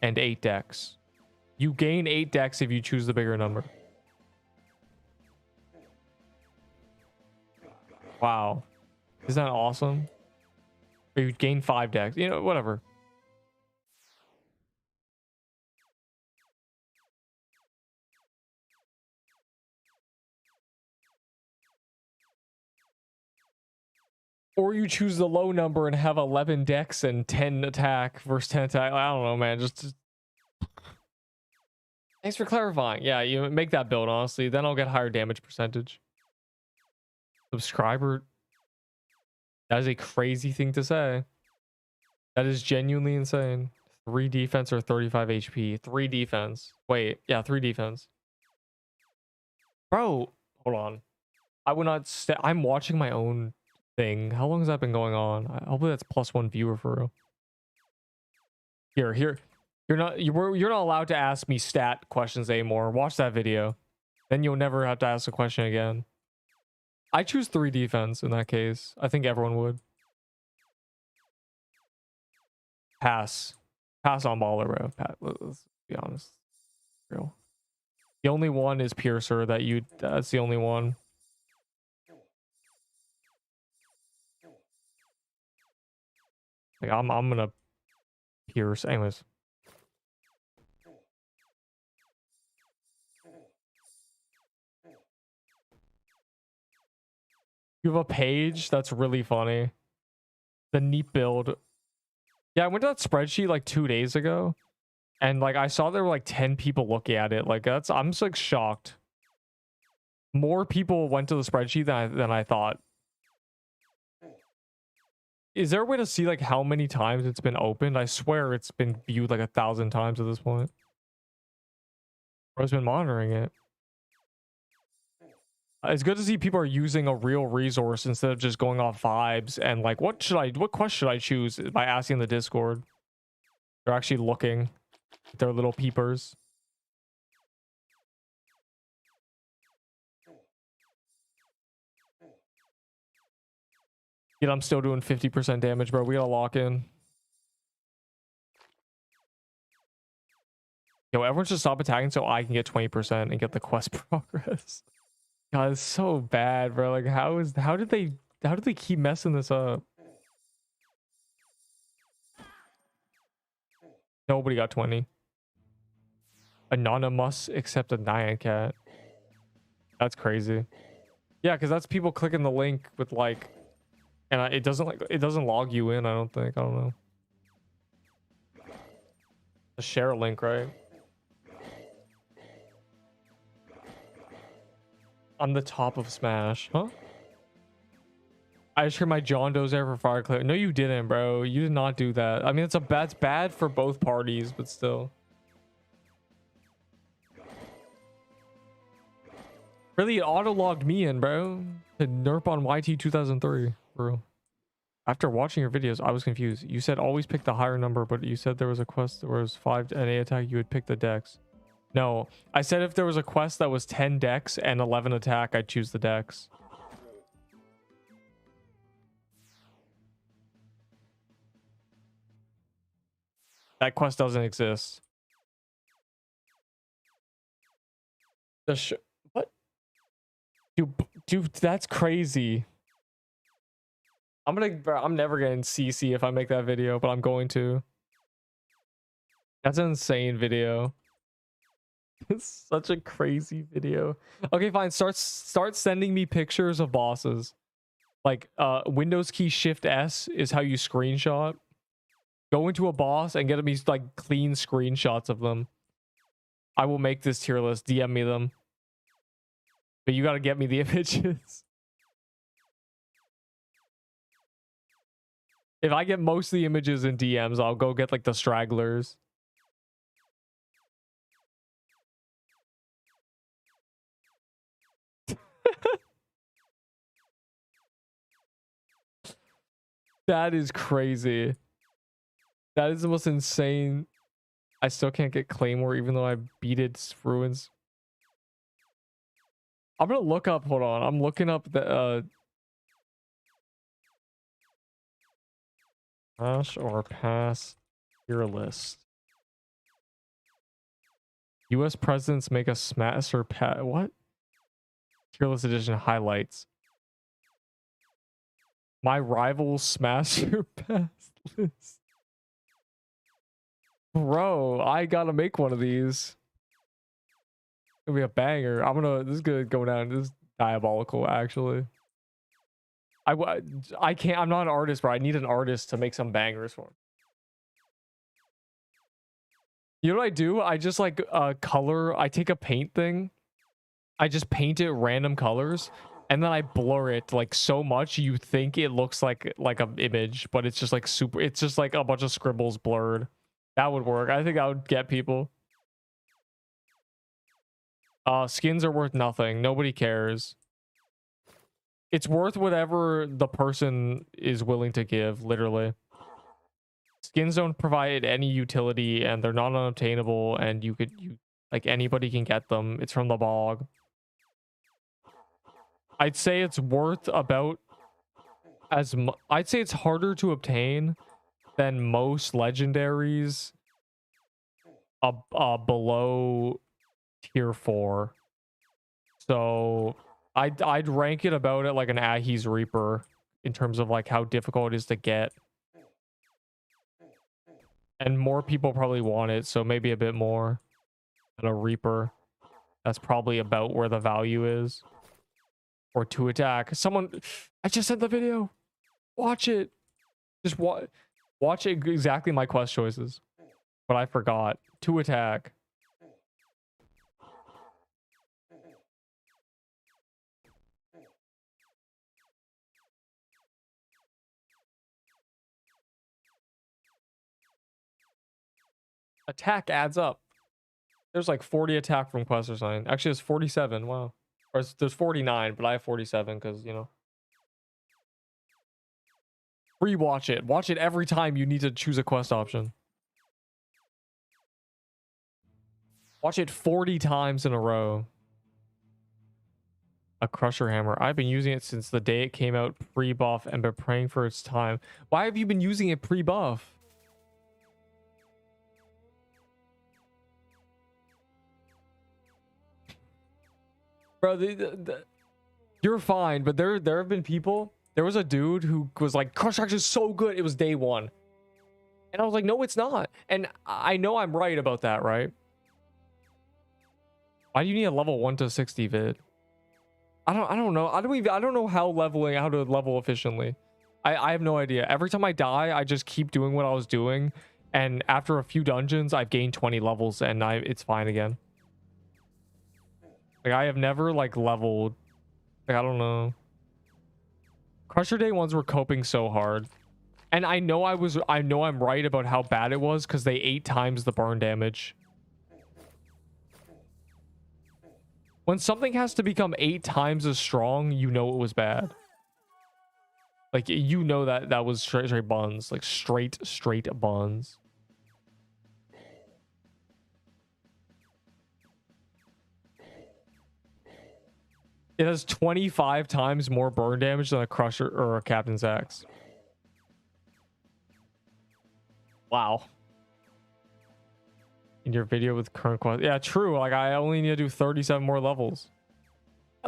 and 8 dex. You gain 8 dex if you choose the bigger number. Wow. Isn't that awesome? Or you gain 5 decks. You know, whatever. Or you choose the low number and have 11 decks and 10 attack versus 10 attack. I don't know, man. Just thanks for clarifying. Yeah, you make that build, honestly. Then I'll get higher damage percentage. Subscriber. That is a crazy thing to say. That is genuinely insane. 3 defense or 35 HP. 3 defense. Wait, yeah, 3 defense. Bro, hold on. I would not I'm watching my own thing. How long has that been going on? Hopefully that's +1 viewer for real. Here. You're not allowed to ask me stat questions anymore. Watch that video. Then you'll never have to ask a question again. I choose 3 defense in that case. I think everyone would. Pass on baller, bro. Let's be honest. Real. The only one is Piercer that's the only one. Like I'm gonna Pierce anyways. You have a page? That's really funny. The neat build. Yeah, I went to that spreadsheet like 2 days ago. And like I saw there were like 10 people looking at it. Like I'm just like shocked. More people went to the spreadsheet than I thought. Is there a way to see like how many times it's been opened? I swear it's been viewed like 1,000 times at this point. Bro's been monitoring it. It's good to see people are using a real resource instead of just going off vibes and like, what quest should I choose by asking the Discord? They're actually looking at their little peepers. Yet I'm still doing 50% damage, bro. We gotta lock in. Yo, everyone should stop attacking so I can get 20% and get the quest progress. God, it's so bad, bro. Like, how did they keep messing this up? Nobody got 20. Anonymous except a Nyan cat. That's crazy. Yeah, because that's people clicking the link with like, and it doesn't log you in. I don't know. A share link, right? On the top of Smash, huh? I just heard my John Doe's there for fire clip. No, you didn't, bro. You did not do that. I mean, that's bad for both parties, but still. Really, it auto-logged me in, bro. To Nerp on YT 2003, bro. After watching your videos, I was confused. You said always pick the higher number, but you said there was a quest that was 5 NA attack, you would pick the dex. No, I said if there was a quest that was 10 dex and 11 attack, I'd choose the dex. That quest doesn't exist. What? Dude, that's crazy. I'm never getting CC if I make that video, but I'm going to. That's an insane video. It's such a crazy video. Okay, fine. Start sending me pictures of bosses. Like Windows key Shift S is how you screenshot. Go into a boss and get me like clean screenshots of them. I will make this tier list. DM me them. But you gotta get me the images. If I get most of the images in DMs, I'll go get like the stragglers. That is crazy. That is the most insane. I still can't get Claymore even though I beat its ruins. I'm gonna look up, hold on. I'm looking up the Smash or pass tier list. US presidents make a smash or pass. What? Tier list edition highlights. My rival smash your past list. Bro, I gotta make one of these. It'll be a banger. This is gonna go down. This is diabolical, actually. I can't, I'm not an artist, bro. I need an artist to make some bangers for me. You know what I do? I just like color. I take a paint thing. I just paint it random colors. And then I blur it like so much you think it looks like an image, but it's just like super. It's just like a bunch of scribbles blurred. That would work. I think I would get people. Skins are worth nothing. Nobody cares. It's worth whatever the person is willing to give, literally. Skins don't provide any utility and they're not unobtainable, and like anybody can get them. It's from the bog. I'd say it's worth about I'd say it's harder to obtain than most legendaries below tier 4. So I'd rank it about it like an Ahi's Reaper in terms of like how difficult it is to get. And more people probably want it, so maybe a bit more than a Reaper. That's probably about where the value is. Or 2 attack. Someone, I just sent the video. Watch it. Just watch it exactly my quest choices. But I forgot. 2 attack. Attack adds up. There's like 40 attack from quest or something. Actually, it's 47. Wow. Or there's 49, but I have 47 because, you know. Rewatch it. Watch it every time you need to choose a quest option. Watch it 40 times in a row. A crusher hammer. I've been using it since the day it came out pre-buff and been praying for its time. Why have you been using it pre-buff? Bro, you're fine, but there have been people. There was a dude who was like, Crush Axe is so good. It was day 1. And I was like, no, it's not. And I know I'm right about that, right? Why do you need a level 1 to 60 vid? I don't know. I don't know how to level efficiently. I have no idea. Every time I die, I just keep doing what I was doing. And after a few dungeons, I've gained 20 levels and it's fine again. Like, I have never, like, leveled. Like, I don't know. Crusher Day ones were coping so hard. And I know I'm right about how bad it was because they 8 times the burn damage. When something has to become 8 times as strong, you know it was bad. Like, you know that was straight buns. Like, straight buns. It has 25 times more burn damage than a Crusher or a Captain's Axe. Wow. In your video with current quest. Yeah, true. Like, I only need to do 37 more levels.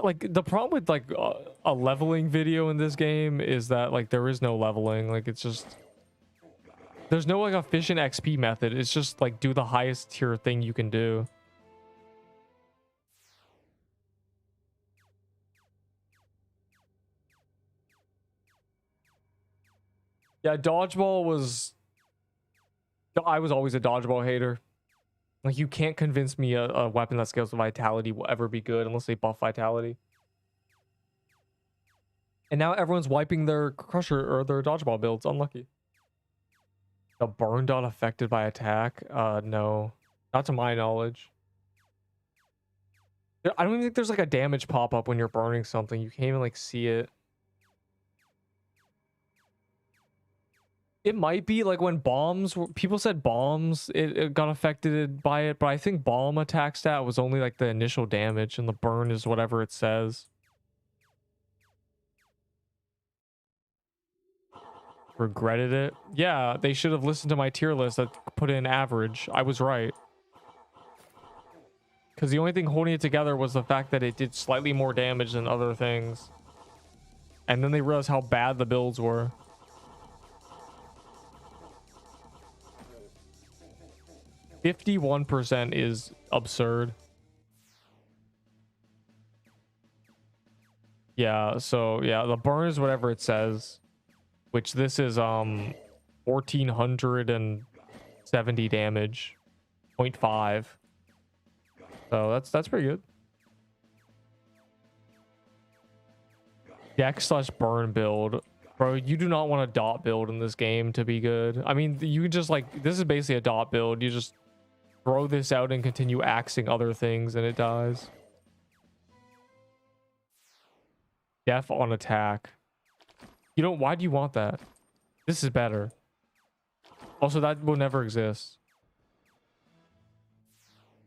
Like, the problem with, like, a leveling video in this game is that, like, there is no leveling. Like, it's just... There's no, like, efficient XP method. It's just, like, do the highest tier thing you can do. Yeah, dodgeball was... I was always a dodgeball hater. Like, you can't convince me a weapon that scales with vitality will ever be good unless they buff vitality. And now everyone's wiping their crusher or their dodgeball builds. Unlucky. The burn dot affected by attack? No. Not to my knowledge. I don't even think there's like a damage pop-up when you're burning something. You can't even like see it. It might be like when bombs, people said bombs, it got affected by it, but I think bomb attack stat was only like the initial damage and the burn is whatever it says. Regretted it? Yeah, they should have listened to my tier list that put in average. I was right. Because the only thing holding it together was the fact that it did slightly more damage than other things. And then they realized how bad the builds were. %51 is absurd. Yeah, so yeah, the burn is whatever it says, which this is 1470 damage, 0.5. So that's pretty good. Dex/burn build. Bro, you do not want a dot build in this game to be good. I mean, you just like, this is basically a dot build. You just throw this out and continue axing other things and it dies. Def on attack. You don't, why do you want that? This is better. Also, that will never exist.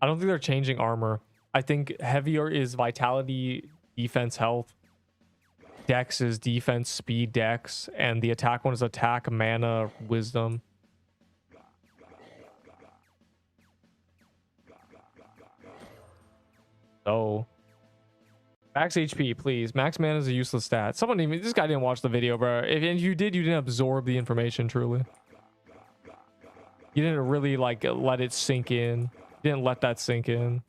I don't think they're changing armor. I think heavier is vitality, defense, health. Dex is defense, speed, dex, and the attack one is attack, mana, wisdom. So max HP, please. Max mana is a useless stat. Someone even, this guy didn't watch the video, bro. If you did, you didn't absorb the information truly. You didn't really like let it sink in. You didn't let that sink in.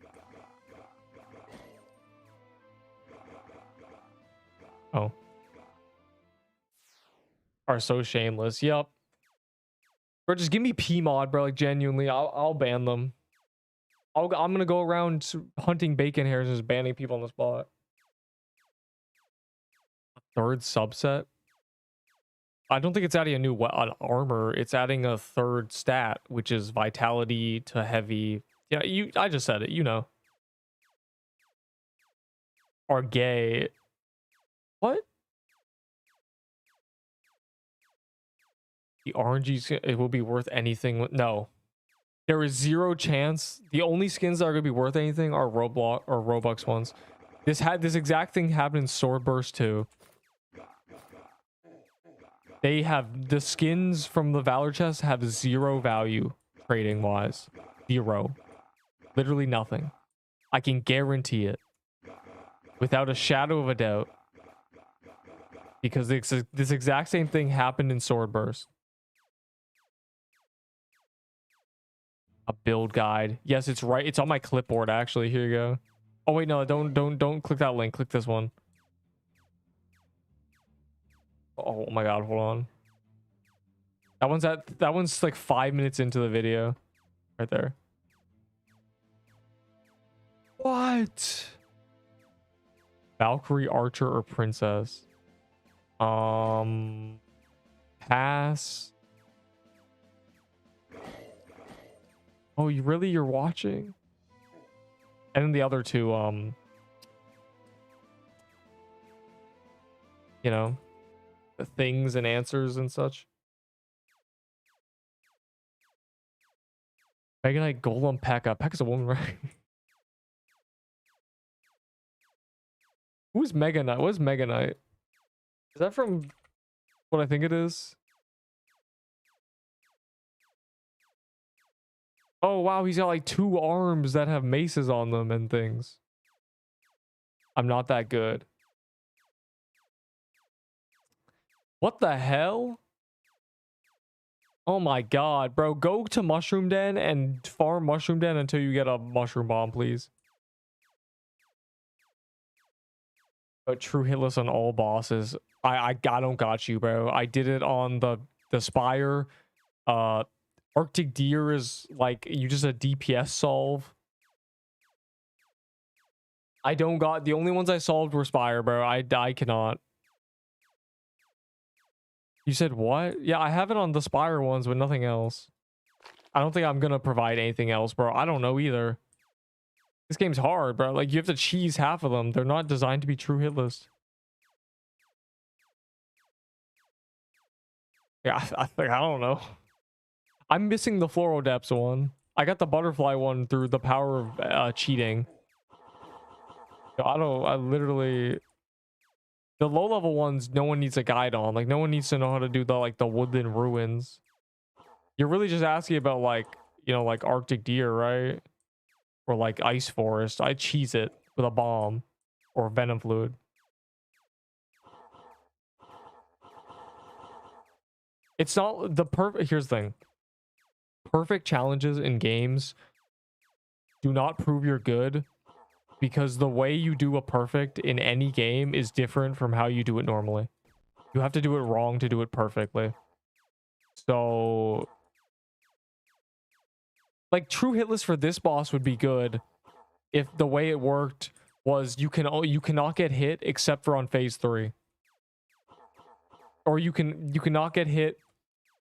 Oh. Are so shameless. Yep. Bro, just give me P-mod, bro. Like, genuinely, I'll ban them. I'm gonna go around hunting bacon hairs and just banning people on the spot. Third subset? I don't think it's adding a new armor. It's adding a third stat, which is vitality to heavy. Yeah, I just said it, you know. Are gay. What? The RNG's, it will be worth anything. No. There is zero chance. The only skins that are going to be worth anything are Roblox or Robux ones. This exact thing happened in Swordburst 2. They have the skins from the Valor chest have zero value trading wise. Zero. Literally nothing. I can guarantee it. Without a shadow of a doubt. Because this exact same thing happened in Swordburst. A build guide. Yes, it's right. It's on my clipboard actually. Here you go. Oh wait, no, don't click that link. Click this one. Oh my god, hold on. That one's like 5 minutes into the video. Right there. What? Valkyrie, Archer, or Princess? Pass. Oh, you're watching? And then the other two, you know, the things and answers and such. Mega Knight, Golem, P.E.K.K.A. P.E.K.K.A.'s a woman, right? Who's Mega Knight? What is Mega Knight? Is that from what I think it is? Oh, wow. He's got like 2 arms that have maces on them and things. I'm not that good. What the hell? Oh my god, bro. Go to Mushroom Den and farm Mushroom Den until you get a Mushroom Bomb, please. But true hitless on all bosses. I don't got you, bro. I did it on the Spire. Arctic Deer is like, you just a DPS solve. I don't got, the only ones I solved were Spire, bro. I cannot. You said what? Yeah, I have it on the Spire ones, but nothing else. I don't think I'm gonna provide anything else, bro. I don't know either. This game's hard, bro. Like, you have to cheese half of them. They're not designed to be true hitless. Yeah, I don't know. I'm missing the Floral Depths one. I got the Butterfly one through the power of cheating. I literally... The low-level ones, no one needs a guide on. Like, no one needs to know how to do the Woodland Ruins. You're really just asking about, like, you know, like Arctic Deer, right? Or, like, Ice Forest. I cheese it with a bomb. Or Venom Fluid. It's not the perfect. Here's the thing. Perfect challenges in games do not prove you're good, because the way you do a perfect in any game is different from how you do it normally. You have to do it wrong to do it perfectly. So, like, true hit list for this boss would be good if the way it worked was you cannot get hit except for on phase 3. Or you cannot get hit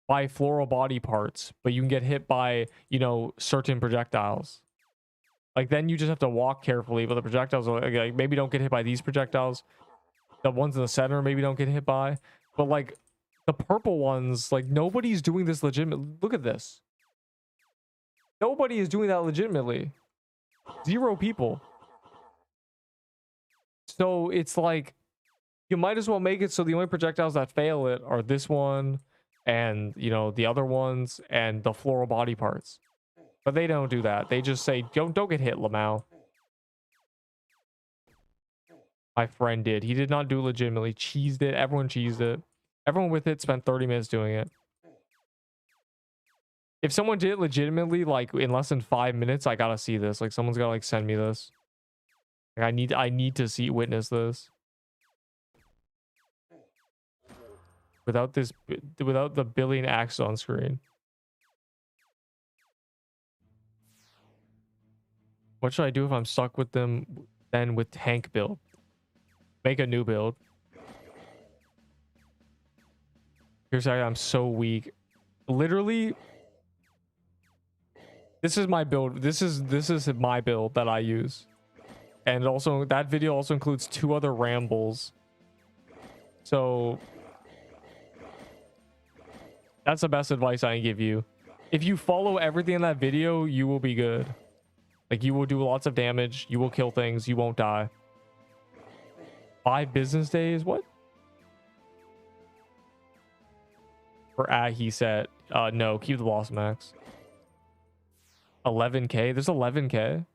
by floral body parts, but you can get hit by, you know, certain projectiles. Like, then you just have to walk carefully, but the projectiles are like, maybe don't get hit by these projectiles. The ones in the center maybe don't get hit by. But like the purple ones, like nobody's doing this legitimate. Look at this. Nobody is doing that legitimately. 0 people. So it's like you might as well make it so the only projectiles that fail it are this one and, you know, the other ones and the floral body parts. But they don't do that. They just say, don't get hit, Lamau. My friend did. He did not do it legitimately. Cheesed it. Everyone cheesed it. Everyone with it spent 30 minutes doing it. If someone did it legitimately, like in less than 5 minutes, I gotta see this. Like someone's gotta like send me this. Like, I need to witness this. Without the billion axes on screen. What should I do if I'm stuck with them then with tank build? Make a new build. Here's how I'm so weak. Literally, this is my build. This is my build that I use. And also that video also includes 2 other rambles. So that's the best advice I can give you. If you follow everything in that video, you will be good. Like, you will do lots of damage. You will kill things. You won't die. 5 business days? What? For he said, no, keep the loss max. 11k? There's 11k?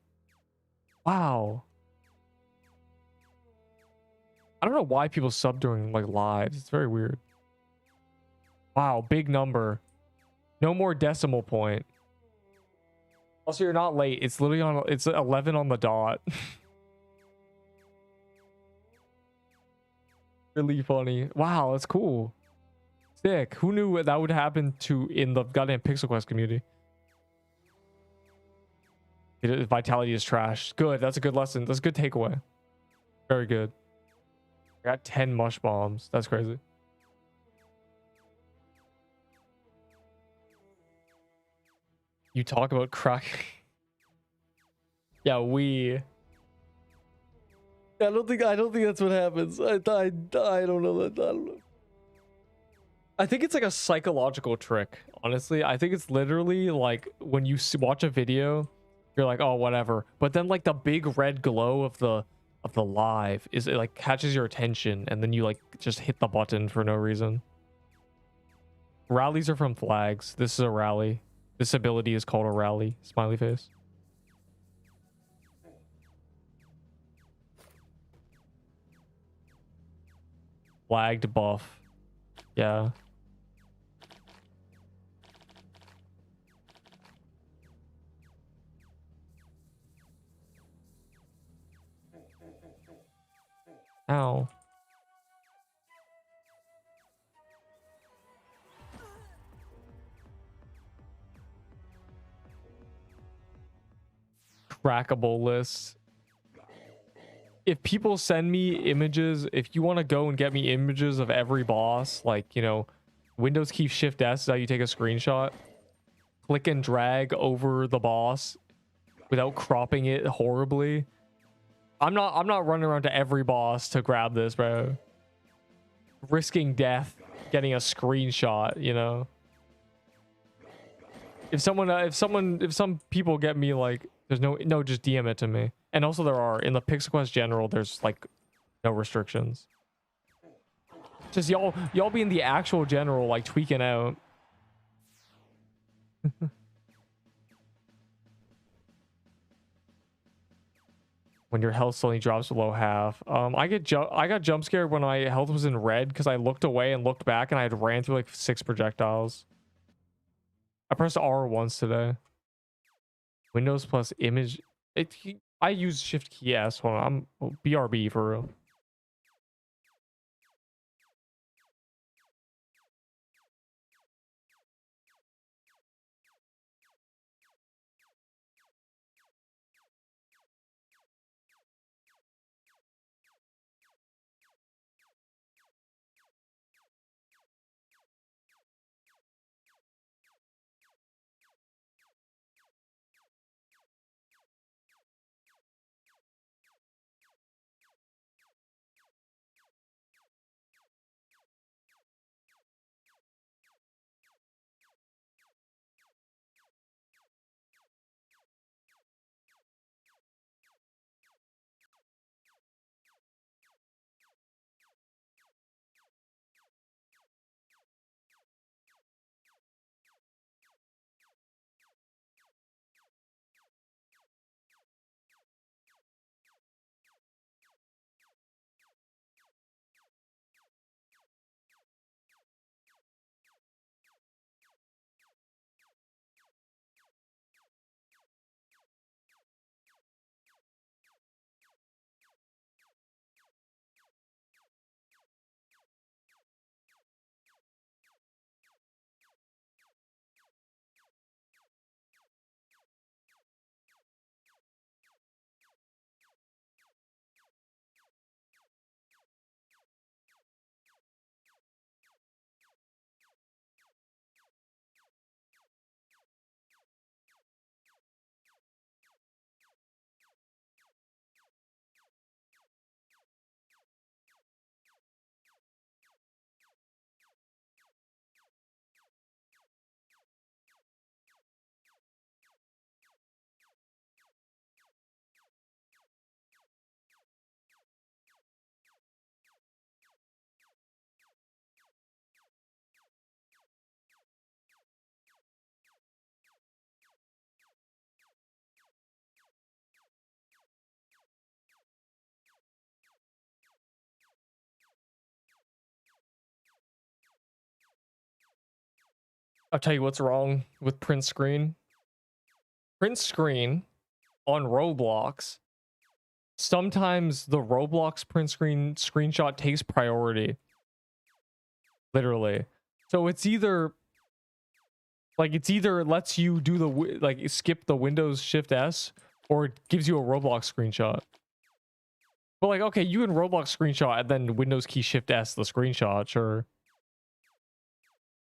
Wow. I don't know why people sub during, like, lives. It's very weird. Wow, big number. No more decimal point. Also, you're not late. It's literally on, it's 11 on the dot. Really funny. Wow, that's cool. Sick. Who knew that would happen to in the goddamn Pixel Quest community? Vitality is trash. Good. That's a good lesson. That's a good takeaway. Very good. I got 10 mush bombs. That's crazy. You talk about crack. Yeah, I don't think that's what happens. I don't know that. I don't know. I think it's like a psychological trick. Honestly, I think it's literally like when you watch a video, you're like, oh, whatever. But then like the big red glow of the live is, it like catches your attention, and then you like just hit the button for no reason. Rallies are from flags. This is a rally. This ability is called a rally. Smiley face. Flagged buff. Yeah. Ow. Crackable list. If people send me images, if you want to go and get me images of every boss, like, you know, Windows key Shift S is how you take a screenshot. Click and drag over the boss without cropping it horribly. I'm not running around to every boss to grab this, bro. Risking death, getting a screenshot, you know. If some people get me, like, there's no, just DM it to me. And also there are, in the Pixel Quest general, there's like no restrictions. Just y'all be in the actual general, like, tweaking out. When your health suddenly drops below half. I got jump scared when my health was in red because I looked away and looked back and I had ran through like 6 projectiles. I pressed R once today. Windows plus image. I use Shift key S. Hold on, I'm BRB for real. I'll tell you what's wrong with print screen. Print screen on Roblox. Sometimes the Roblox print screen screenshot takes priority. Literally. So it's either lets you do the skip the Windows Shift S or it gives you a Roblox screenshot. But like, okay, you can Roblox screenshot and then Windows key Shift S the screenshot, sure.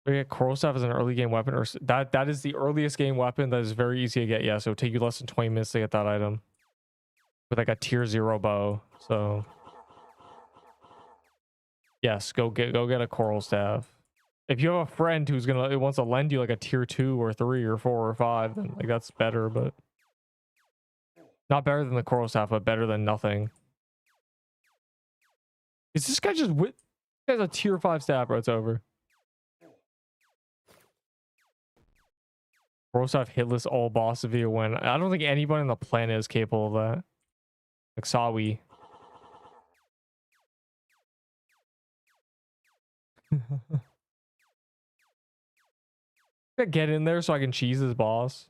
We get Coral Staff as an early game weapon, or that is the earliest game weapon that is very easy to get. Yeah, so it'll take you less than 20 minutes to get that item with like a tier 0 bow. So yes, go get a Coral Staff. If you have a friend who's wants to lend you like a tier 2 or 3 or 4 or 5, then like that's better, but not better than the Coral Staff, but better than nothing. Is this guy just this guy's a tier 5 staff, bro? It's over. Coral Staff hitless all boss via win. I don't think anybody on the planet is capable of that. Like Sawi. Get in there so I can cheese this boss.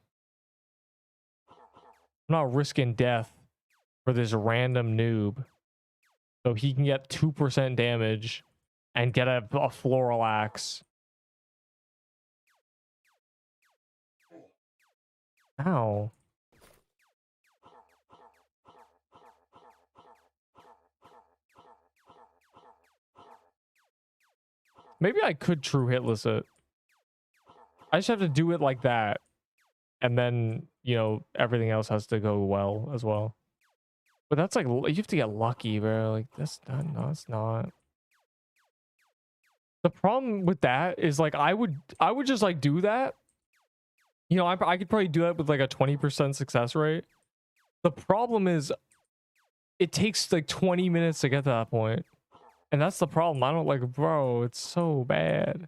I'm not risking death for this random noob. So he can get 2% damage and get a floral axe. Ow. Maybe I could true hitless it. I just have to do it like that. And then, you know, everything else has to go well as well. But that's like, you have to get lucky, bro. Like, that's not, no, it's not. The problem with that is like, I would just like do that. You know, I could probably do that with like a 20% success rate. The problem is it takes like 20 minutes to get to that point. And that's the problem. I don't like, bro, it's so bad.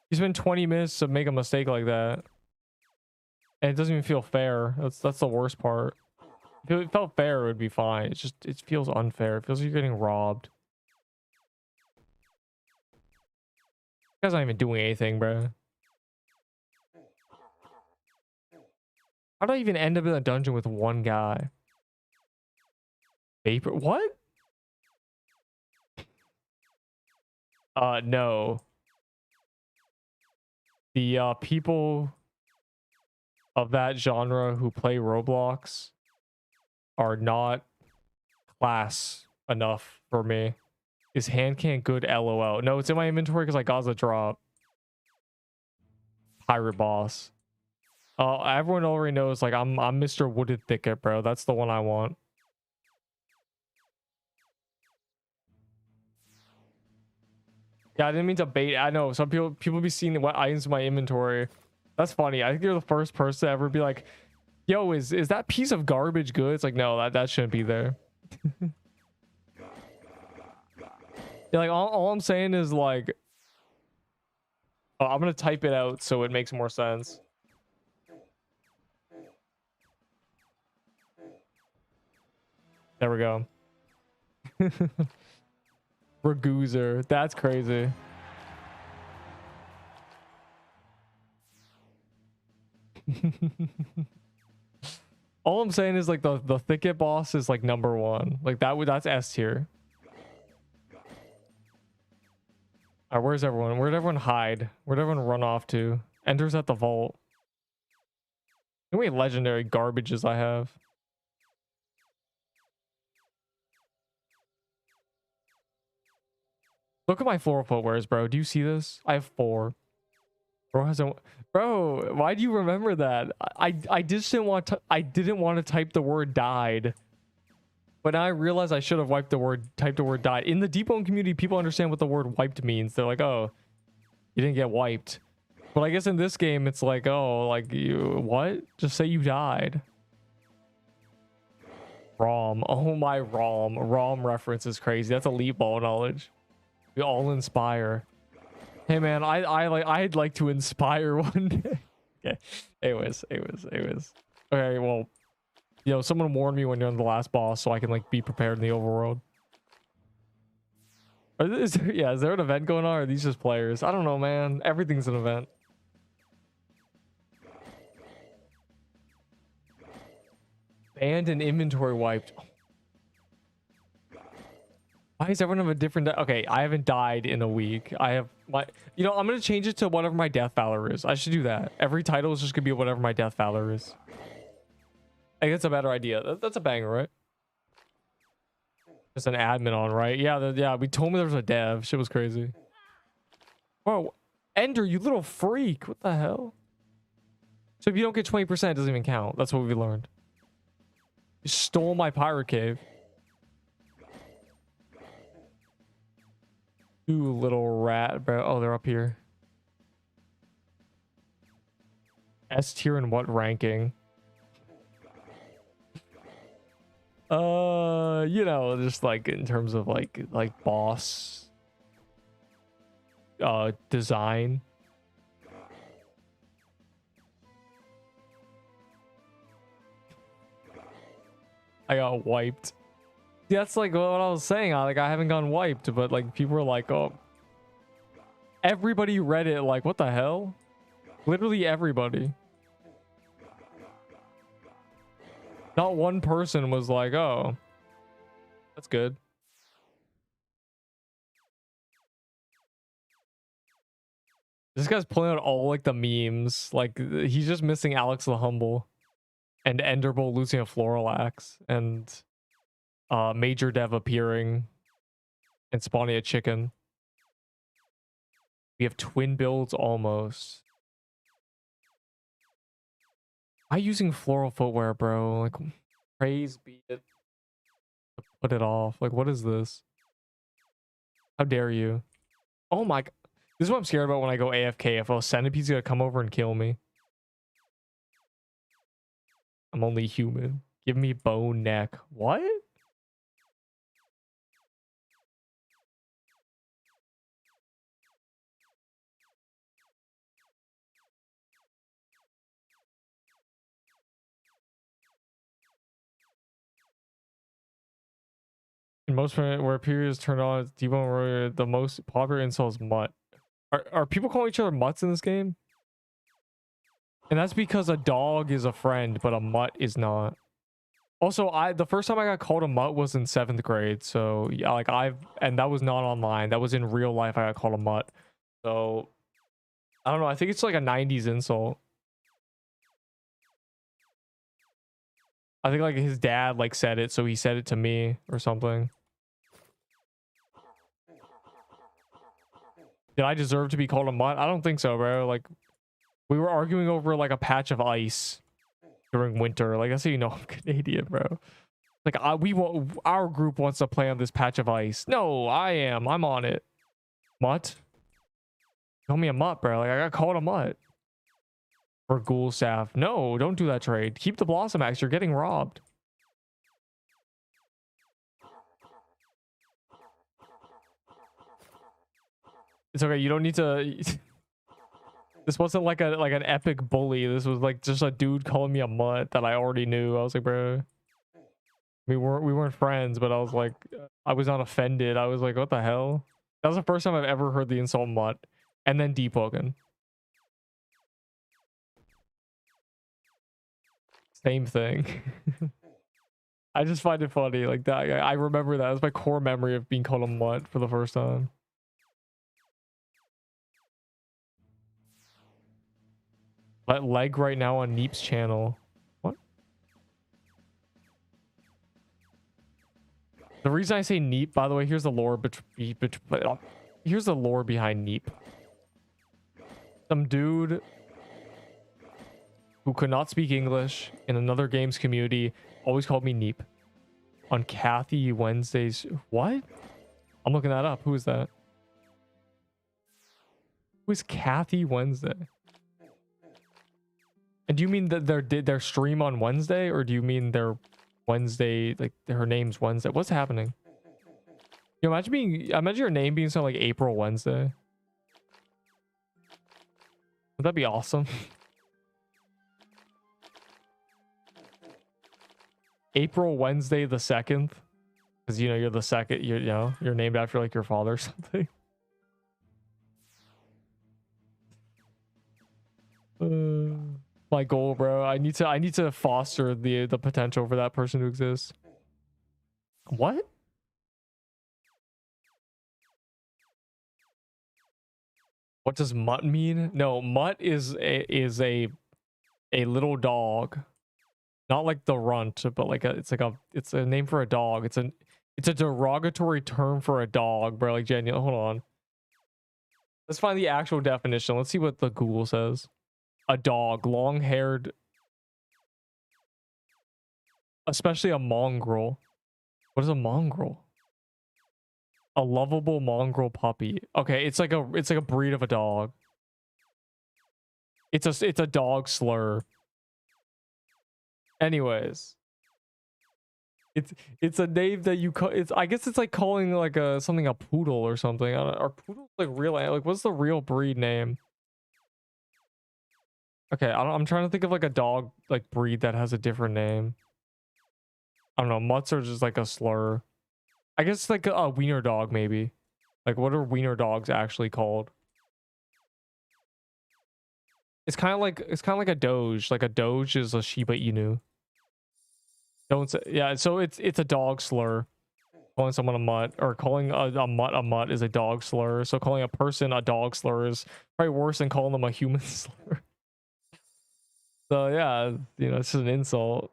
You spend 20 minutes to make a mistake like that. And it doesn't even feel fair. That's the worst part. If it felt fair, it would be fine. It's just, it feels unfair. It feels like you're getting robbed. You guys not even doing anything, bro. How did I even end up in a dungeon with one guy? Vapor? What? No. The people of that genre who play Roblox are not class enough for me. Is hand can't good? LOL. No, it's in my inventory because I got the drop. Pirate boss. Everyone already knows, like, I'm Mr. Wooded Thicket, bro. That's the one I want. Yeah, I didn't mean to bait. I know some people be seeing what items in my inventory. That's funny. I think you're the first person to ever be like, yo, is that piece of garbage good? It's like, no, that shouldn't be there. Yeah, like all I'm saying is like, I'm gonna type it out so it makes more sense. There we go. Ragoozer. That's crazy. All I'm saying is like the thicket boss is like #1. Like that's S tier. Alright, where's everyone? Where'd everyone hide? Where'd everyone run off to? Ender's at the vault. How many legendary garbages I have? Look at my floral footwears, bro. Do you see this? I have 4. Bro hasn't. Bro, why do you remember that? I just didn't want to. I didn't want to type the word died. But now I realize I should have typed the word died. In the Deepwoken community, people understand what the word wiped means. They're like, oh, you didn't get wiped. But I guess in this game, it's like, oh, like, you, what? Just say you died. ROM. Oh my ROM. ROM reference is crazy. That's elite ball knowledge. We all inspire. Hey man, I'd like to inspire one day. Okay. Anyways. Okay, well, you know, someone warn me when you're on the last boss so I can like be prepared in the overworld. Is there an event going on, or are these just players? I don't know, man. Everything's an event. Banned and inventory wiped. Why does everyone have a different... Okay, I haven't died in a week. I have my... You know, I'm going to change it to whatever my death valor is. I should do that. Every title is just going to be whatever my death valor is. I think that's a better idea. That's a banger, right? Just an admin on, right? Yeah, yeah. We told me there was a dev. Shit was crazy. Whoa. Ender, you little freak. What the hell? So if you don't get 20%, it doesn't even count. That's what we learned. You stole my pirate cave. You little rat, bro. Oh, they're up here. S tier in what ranking? You know, just like in terms of like boss design. I got wiped. That's like what I was saying. I haven't gone wiped, but like people were like, oh, everybody read it like, what the hell? Literally everybody. Not one person was like, oh, that's good. This guy's pulling out all like the memes. Like he's just missing Alex the Humble and Enderbolt losing a floral axe and Major Dev appearing and spawning a chicken. We have twin builds almost. Why using floral footwear, bro? Like, praise be it. Put it off. Like, what is this? How dare you? Oh my god. This is what I'm scared about when I go AFK. If a centipede's gonna come over and kill me. I'm only human. Give me bone neck. What? most where periods turned on, it's Deepwoken where the most popular insult is mutt. Are people calling each other mutts in this game? And that's because a dog is a friend, but a mutt is not. Also, the first time I got called a mutt was in 7th grade. So yeah, like and that was not online. That was in real life. I got called a mutt. So I don't know. I think it's like a 90s insult. I think like his dad like said it, so he said it to me or something. Did I deserve to be called a mutt? I don't think so, bro. Like, we were arguing over like a patch of ice during winter. Like, that's how you know I'm Canadian, bro. Like, our group wants to play on this patch of ice. No, I'm on it. Mutt? Call me a mutt, bro. Like, I got called a mutt. For ghoul staff. No, don't do that trade. Keep the Blossom Axe. You're getting robbed. It's okay. You don't need to... This wasn't like an epic bully. This was like just a dude calling me a mutt that I already knew. I was like, bro... We weren't friends, but I was like... I was not offended. I was like, what the hell? That was the first time I've ever heard the insult mutt. And then Deepwoken. Same thing. I just find it funny like that. I remember that. It's my core memory of being called a mutt for the first time. Let leg right now on Neep's channel. What? The reason I say Neep, by the way, here's the lore here's the lore behind Neep. Some dude who could not speak English in another games community always called me Neep. On Kathy Wednesdays. What? I'm looking that up. Who is that? Who is Kathy Wednesday? And do you mean that their stream on Wednesday, or do you mean their Wednesday, like her name's Wednesday? What's happening? You know, imagine your name being something like April Wednesday. Would that be awesome? April Wednesday the 2nd, because you know you're the second. You know you're named after like your father or something. My goal, bro. I need to foster the potential for that person to exist. What? What does mutt mean? No, mutt is a little dog. Not like the runt, but like it's a name for a dog. It's a derogatory term for a dog, bro. Like, genuine. Hold on. Let's find the actual definition. Let's see what the Google says. A dog, long-haired, especially a mongrel. What is a mongrel? A lovable mongrel puppy. Okay, it's like a breed of a dog. It's a dog slur. Anyways, it's a name that you call. I guess it's like calling like something a poodle or something. Are poodles like real? Like, what's the real breed name? Okay, I'm trying to think of like a dog like breed that has a different name. I don't know. Mutts are just like a slur. I guess like a wiener dog maybe. Like, what are wiener dogs actually called? It's kind of like a doge. Like a doge is a Shiba Inu. Don't say, yeah. So it's a dog slur. Calling someone a mutt, or calling a mutt is a dog slur. So calling a person a dog slur is probably worse than calling them a human slur. So yeah, you know, it's just an insult.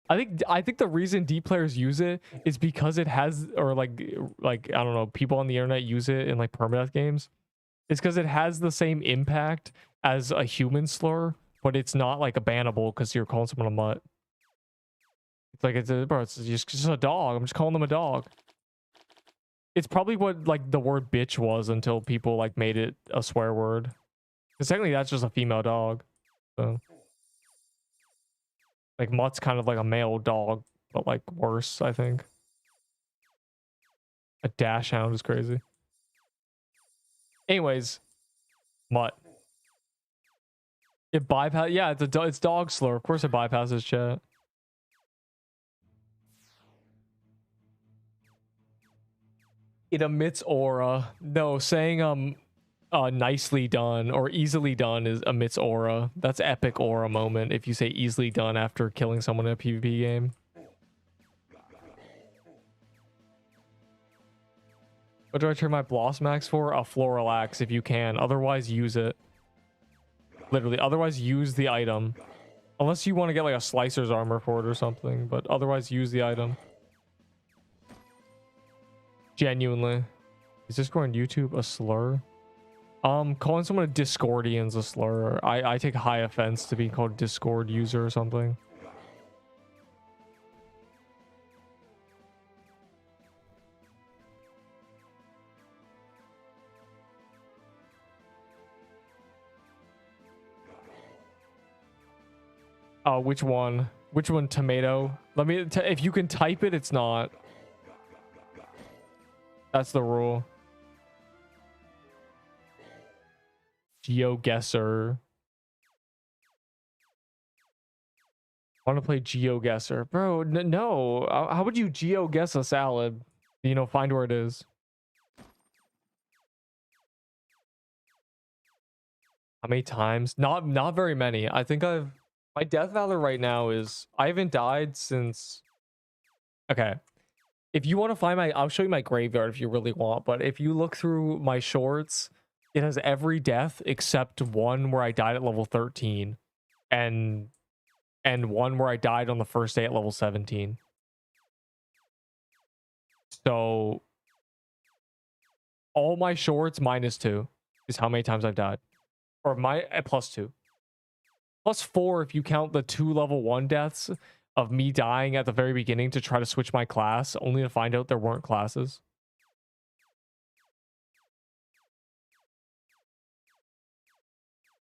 I think the reason D players use it is because it has, or like I don't know, people on the internet use it in like permadeath games. It's because it has the same impact as a human slur, but it's not like a bannable because you're calling someone a mutt. It's like it's just a dog. I'm just calling them a dog. It's probably what like the word bitch was until people like made it a swear word. Because technically that's just a female dog. So like mutt's kind of like a male dog, but like worse, I think. A dash hound is crazy. Anyways, mutt. It bypass. Yeah, it's dog slur. Of course, it bypasses chat. It emits aura. No, saying nicely done or easily done is emits aura. That's epic aura moment if you say easily done after killing someone in a PvP game. What do I turn my Blossom Axe for? A Floral Axe if you can. Otherwise, use it. Literally. Otherwise, use the item. Unless you want to get like a Slicer's armor for it or something. But otherwise, use the item. Genuinely. Is this going on YouTube a slur? Calling someone a Discordian's a slur. I take high offense to being called Discord user or something. Which one? Which one? Tomato? Let me. If you can type it, it's not. That's the rule. GeoGuessr. Want to play GeoGuessr, bro? No. How would you GeoGuess a salad? You know, find where it is. How many times? Not very many. I think my death valor right now is I haven't died since. Okay. If you want to find I'll show you my graveyard if you really want, but if you look through my shorts, it has every death except one where I died at level 13 and one where I died on the first day at level 17. So all my shorts -2 is how many times I've died. Or my +2. +4 if you count the 2 level 1 deaths of me dying at the very beginning to try to switch my class, only to find out there weren't classes.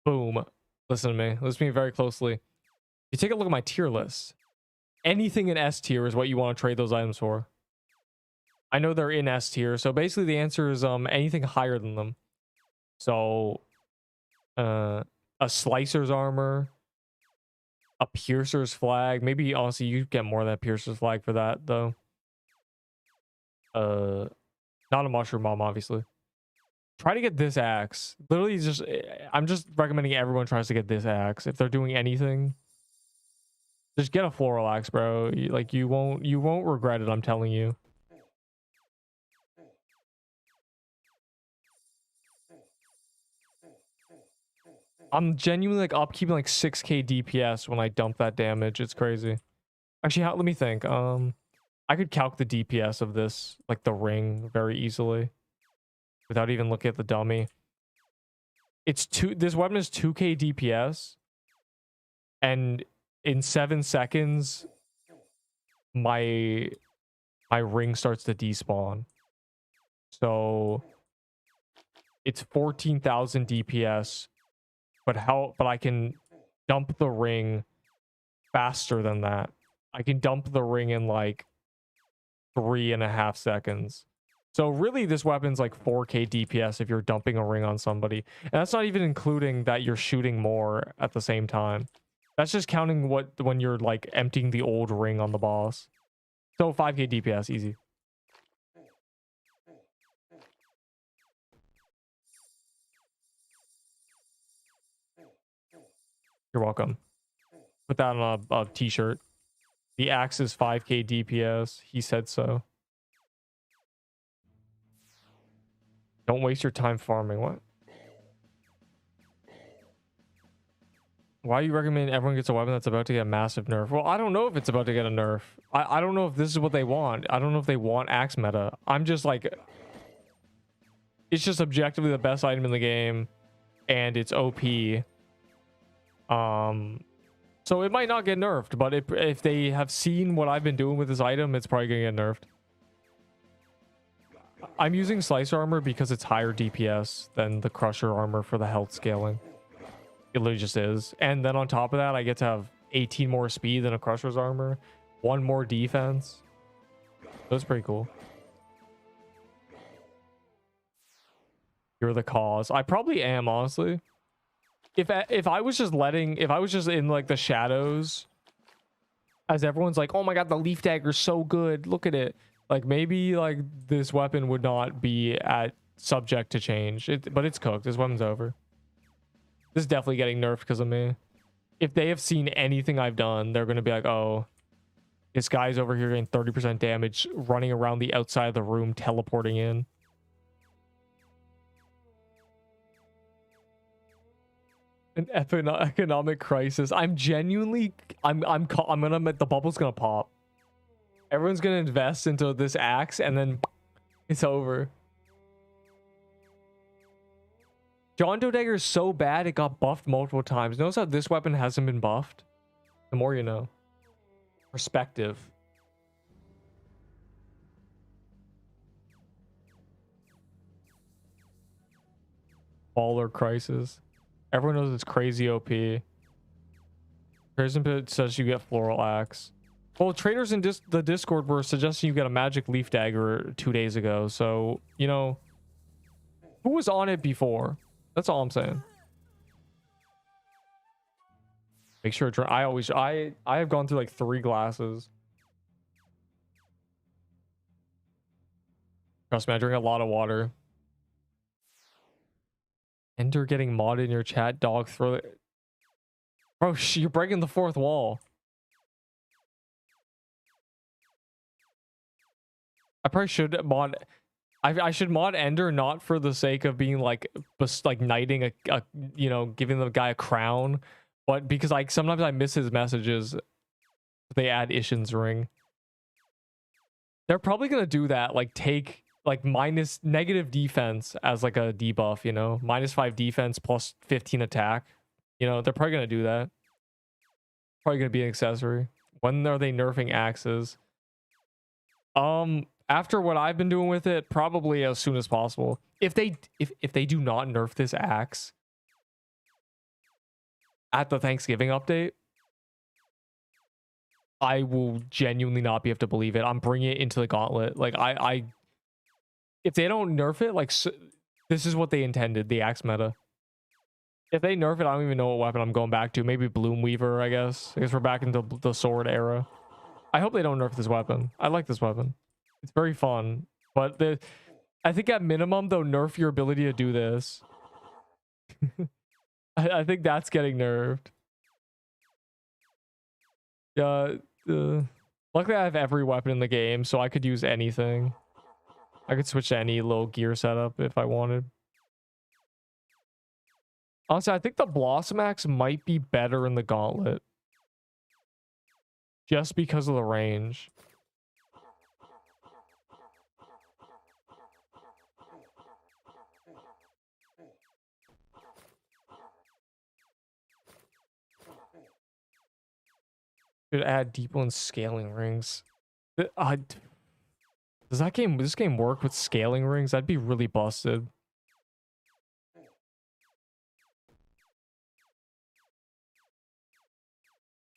Boom. Listen to me. Listen to me very closely. You take a look at my tier list. Anything in S tier is what you want to trade those items for. I know they're in S tier, so basically the answer is anything higher than them. So a Slicer's armor, a Piercer's flag. Maybe honestly you get more than a Piercer's flag for that though. Not a mushroom bomb, obviously. Try to get this axe. Literally just I'm just recommending everyone tries to get this axe. If they're doing anything, just get a floral axe, bro. You won't regret it, I'm telling you. I'm genuinely like upkeeping like 6k DPS when I dump that damage. It's crazy. Actually, let me think. I could calc the DPS of this, like the ring, very easily without even looking at the dummy. This weapon is 2k DPS, and in 7 seconds my ring starts to despawn. So it's 14,000 DPS. But I can dump the ring faster than that. I can dump the ring in like 3.5 seconds. So really this weapon's like 4k DPS if you're dumping a ring on somebody. And that's not even including that you're shooting more at the same time. That's just counting when you're like emptying the old ring on the boss. So 5k DPS, easy. You're welcome. Put that on a t-shirt. The axe is 5k DPS. He said so. Don't waste your time farming. What? Why do you recommend everyone gets a weapon that's about to get a massive nerf? Well, I don't know if it's about to get a nerf. I don't know if this is what they want. I don't know if they want axe meta. I'm just like... It's just objectively the best item in the game. And it's OP. So it might not get nerfed, but if they have seen what I've been doing with this item, it's probably gonna get nerfed. I'm using Slicer armor because it's higher DPS than the Crusher armor for the health scaling. It literally just is. And then on top of that, I get to have 18 more speed than a Crusher's armor, 1 more defense. That's pretty cool. You're the cause. I probably am, honestly. If I was just in like the shadows, as everyone's like, oh my god, the leaf dagger's so good, look at it, Like maybe like this weapon would not be at subject to change. But it's cooked. This weapon's over. This is definitely getting nerfed because of me. If they have seen anything I've done, they're gonna be like, oh, this guy's over here getting 30% damage, running around the outside of the room, teleporting in. An economic crisis. I'm genuinely, I'm gonna, the bubble's gonna pop. Everyone's gonna invest into this axe, and then it's over. John Doe Dagger is so bad it got buffed multiple times. Notice how this weapon hasn't been buffed? The more you know. Perspective. Baller crisis. Everyone knows it's crazy OP. Prison Pit says you get floral axe. Well, traders in the Discord were suggesting you get a magic leaf dagger 2 days ago. So, you know, who was on it before? That's all I'm saying. Make sure I have gone through like 3 glasses. Trust me, I drink a lot of water. Enter getting modded in your chat, dog throw it. Bro, you're breaking the 4th wall. I probably should mod. I should mod Ender not for the sake of being like knighting a you know, giving the guy a crown, but because like sometimes I miss his messages. They add Ishin's ring. They're probably gonna do that, like take like minus negative defense as like a debuff, you know, -5 defense plus 15 attack. You know, they're probably gonna do that. Probably gonna be an accessory. When are they nerfing axes? After what I've been doing with it, probably as soon as possible. If they do not nerf this axe at the Thanksgiving update, I will genuinely not be able to believe it. I'm bringing it into the gauntlet. Like if they don't nerf it, like this is what they intended, the axe meta. If they nerf it, I don't even know what weapon I'm going back to. Maybe Bloom Weaver, I guess. I guess we're back into the sword era. I hope they don't nerf this weapon. I like this weapon. It's very fun. But I think at minimum, they'll nerf your ability to do this. I think that's getting nerfed. Luckily, I have every weapon in the game, so I could use anything. I could switch to any little gear setup if I wanted. Honestly, I think the Blossom Axe might be better in the gauntlet. Just because of the range. Should add Deepwoken scaling rings. Does this game work with scaling rings? That'd be really busted.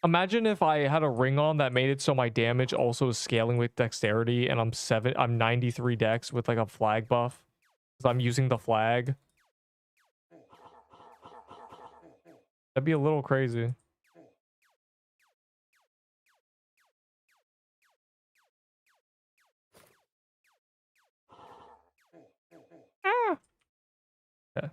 Imagine if I had a ring on that made it so my damage also is scaling with dexterity, and I'm 93 dex with like a flag buff. Because I'm using the flag. That'd be a little crazy. Ah. Okay.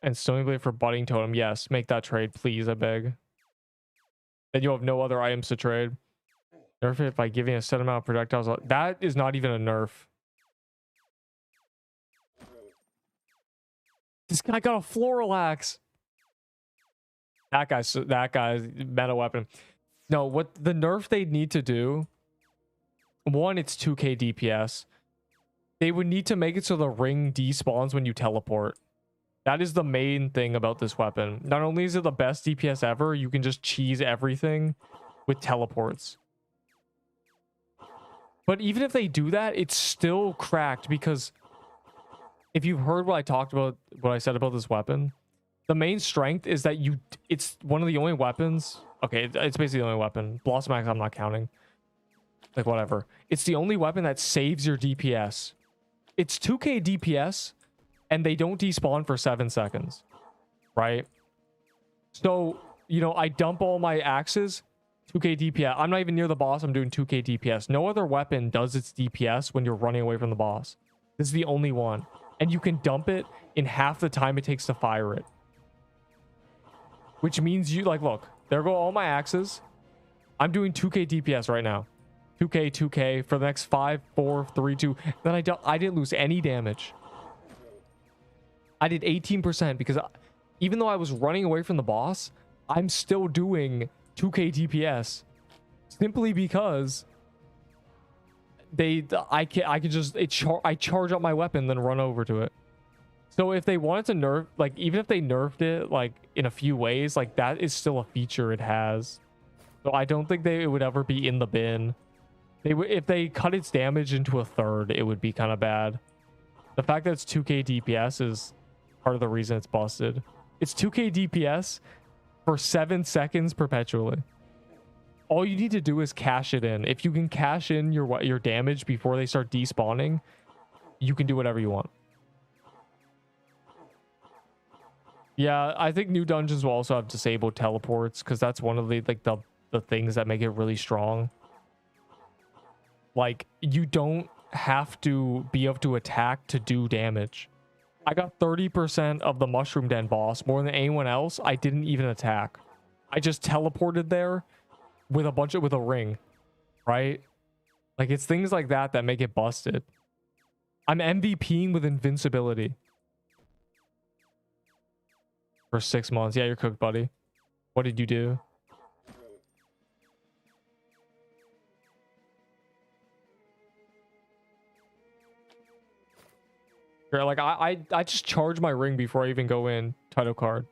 And Stony Blade for Budding Totem. Yes, make that trade, please, I beg. Then you'll have no other items to trade. Nerf it by giving a set amount of projectiles. That is not even a nerf. This guy got a floral axe. That guy's meta weapon. No, what the nerf they need to do. One, it's 2k DPS. They would need to make it so the ring despawns when you teleport. That is the main thing about this weapon. Not only is it the best DPS ever, you can just cheese everything with teleports. But even if they do that, it's still cracked, because if you've heard what I said about this weapon, the main strength is that it's one of the only weapons. Okay, it's basically the only weapon. Blossom Axe, I'm not counting. Like, whatever. It's the only weapon that saves your DPS. It's 2k DPS, and they don't despawn for 7 seconds. right? So, you know, I dump all my axes, 2k DPS. I'm not even near the boss. I'm doing 2k DPS. No other weapon does its DPS when you're running away from the boss. This is the only one. And you can dump it in half the time it takes to fire it. Which means you, like, look, there go all my axes. I'm doing 2k DPS right now. 2k for the next 5, 4, 3, 2. Then I didn't lose any damage. I did 18% because even though I was running away from the boss, I'm still doing 2k DPS simply because I could just I charge up my weapon then run over to it. So if they wanted to nerf, like, even if they nerfed it like in a few ways, like, that is still a feature it has. So I don't think it would ever be in the bin. They would, if they cut its damage into a third, it would be kind of bad. The fact that it's 2k DPS is part of the reason it's busted. It's 2k DPS for 7 seconds perpetually. All you need to do is cash it in. If you can cash in your damage before they start despawning, you can do whatever you want. Yeah, I think new dungeons will also have disabled teleports because that's one of the things that make it really strong. Like, you don't have to be able to attack to do damage. I got 30% of the Mushroom Den boss more than anyone else. I didn't even attack. I just teleported there with a ring, right? Like, it's things like that that make it busted. I'm MVPing with invincibility for 6 months. Yeah, you're cooked, buddy. What did you do? Like, I just charge my ring before I even go in. Title card.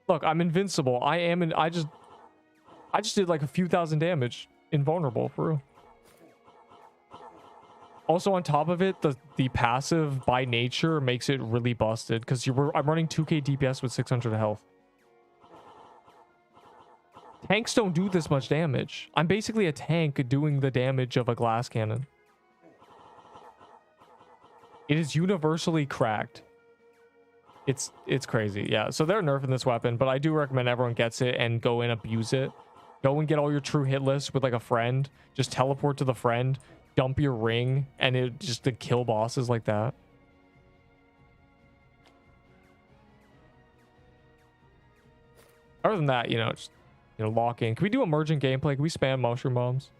Look, I'm invincible. I just did like a few thousand damage. Invulnerable, for real. Also, on top of it, the passive by nature makes it really busted because I'm running 2k DPS with 600 health. Tanks don't do this much damage. I'm basically a tank doing the damage of a glass cannon. It is universally cracked. It's crazy. Yeah, so they're nerfing this weapon, but I do recommend everyone gets it and go and abuse it. Go and get all your true hit lists with like a friend. Just teleport to the friend, dump your ring, and it just to kill bosses like that. Other than that, just lock in. Can we do emergent gameplay? Can we spam mushroom bombs?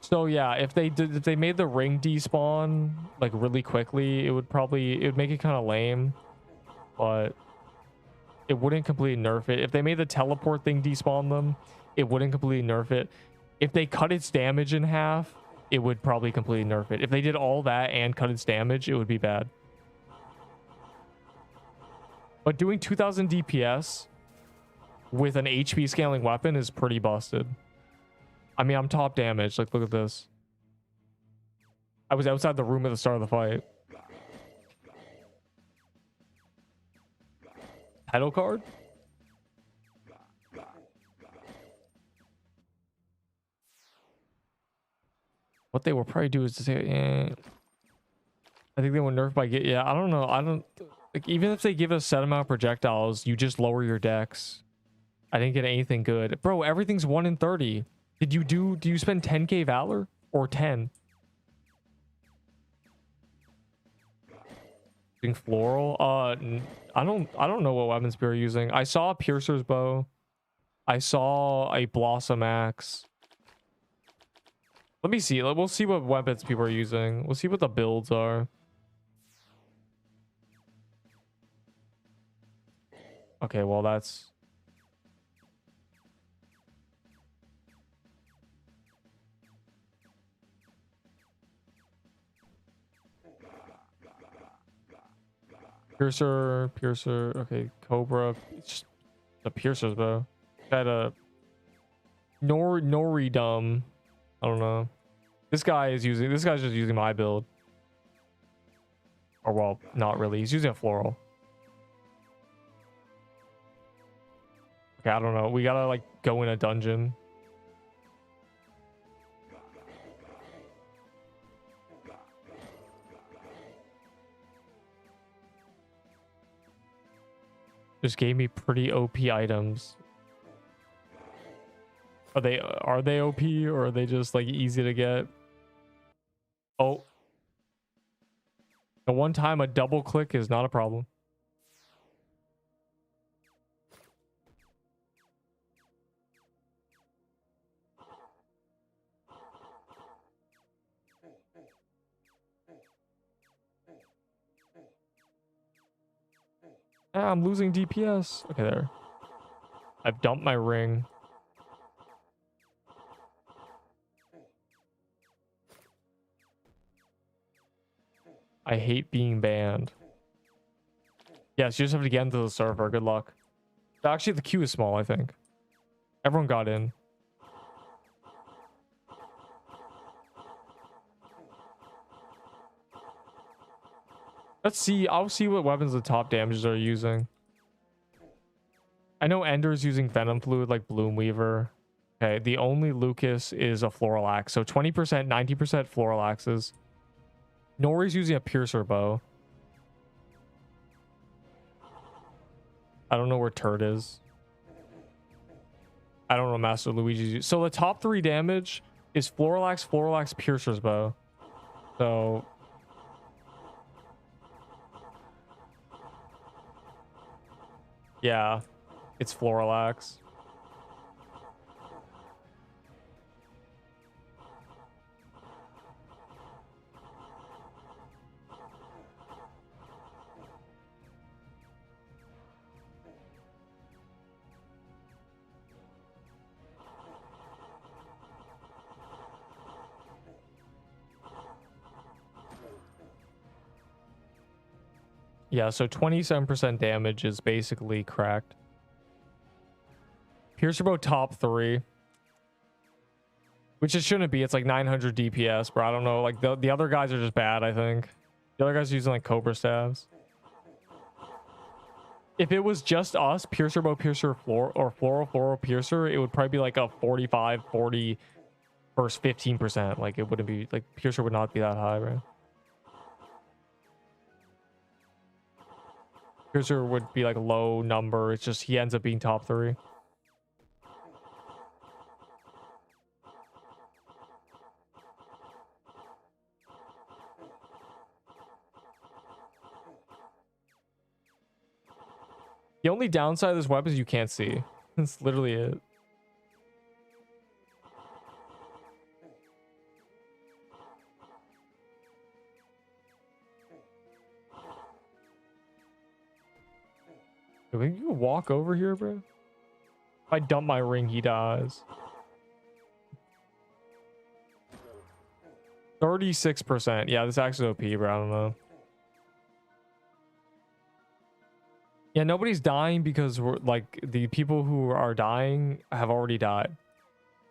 So yeah, if they made the ring despawn like really quickly, it would make it kind of lame, but it wouldn't completely nerf it. If they made the teleport thing despawn them, it wouldn't completely nerf it. If they cut its damage in half, it would probably completely nerf it. If they did all that and cut its damage, it would be bad. But doing 2000 DPS with an HP scaling weapon is pretty busted. I mean, I'm top damage. Like, look at this. I was outside the room at the start of the fight. Title card? What they will probably do is to say, I think they will nerf by I don't know. Like, even if they give a set amount of projectiles, you just lower your dex. I didn't get anything good. Bro, everything's 1 in 30. Do you spend 10k Valor or 10? Using floral? I don't know what weapons people are using. I saw a piercer's bow. I saw a blossom axe. Let me see. We'll see what weapons people are using. We'll see what the builds are. Okay, well, that's... Piercer, okay, Cobra, it's just the piercers, bro. Got a Noridum. I don't know. This guy's just using my build. Or, well, not really. He's using a floral. Okay, I don't know. We gotta, like, go in a dungeon. just gave me pretty OP items. Are they OP or are they just like easy to get? Oh. The one time a double click is not a problem. Ah, I'm losing DPS. Okay, there. I've dumped my ring. I hate being banned. Yes, you just have to get into the server. Good luck. Actually, the queue is small, I think. Everyone got in. Let's see. I'll see what weapons the top damages are using. I know Ender's using Venom Fluid like Bloom Weaver. Okay, the only Lucas is a Floral Axe. So 20%, 90% Floral Axes. Nori's using a Piercer Bow. I don't know where Turd is. I don't know Master Luigi's. So the top 3 damage is Floral Axe, Piercer's Bow. So... yeah, it's Floral Axe. Yeah, so 27% damage is basically cracked. Piercer Bow top 3. Which it shouldn't be. It's like 900 DPS, bro. I don't know. Like, the other guys are just bad, I think. The other guys are using, like, Cobra Staves. If it was just us, Piercer Bow, Piercer, Floral, Piercer, it would probably be like a 45, 40 versus 15%. Like, it wouldn't be... like, Piercer would not be that high, bro. Piercer would be like low number. It's just he ends up being top 3. The only downside of this weapon is you can't see. That's literally it. Can you walk over here, bro? If I dump my ring, he dies. 36%. Yeah, this actually OP, bro. I don't know. Yeah, nobody's dying because we're like the people who are dying have already died.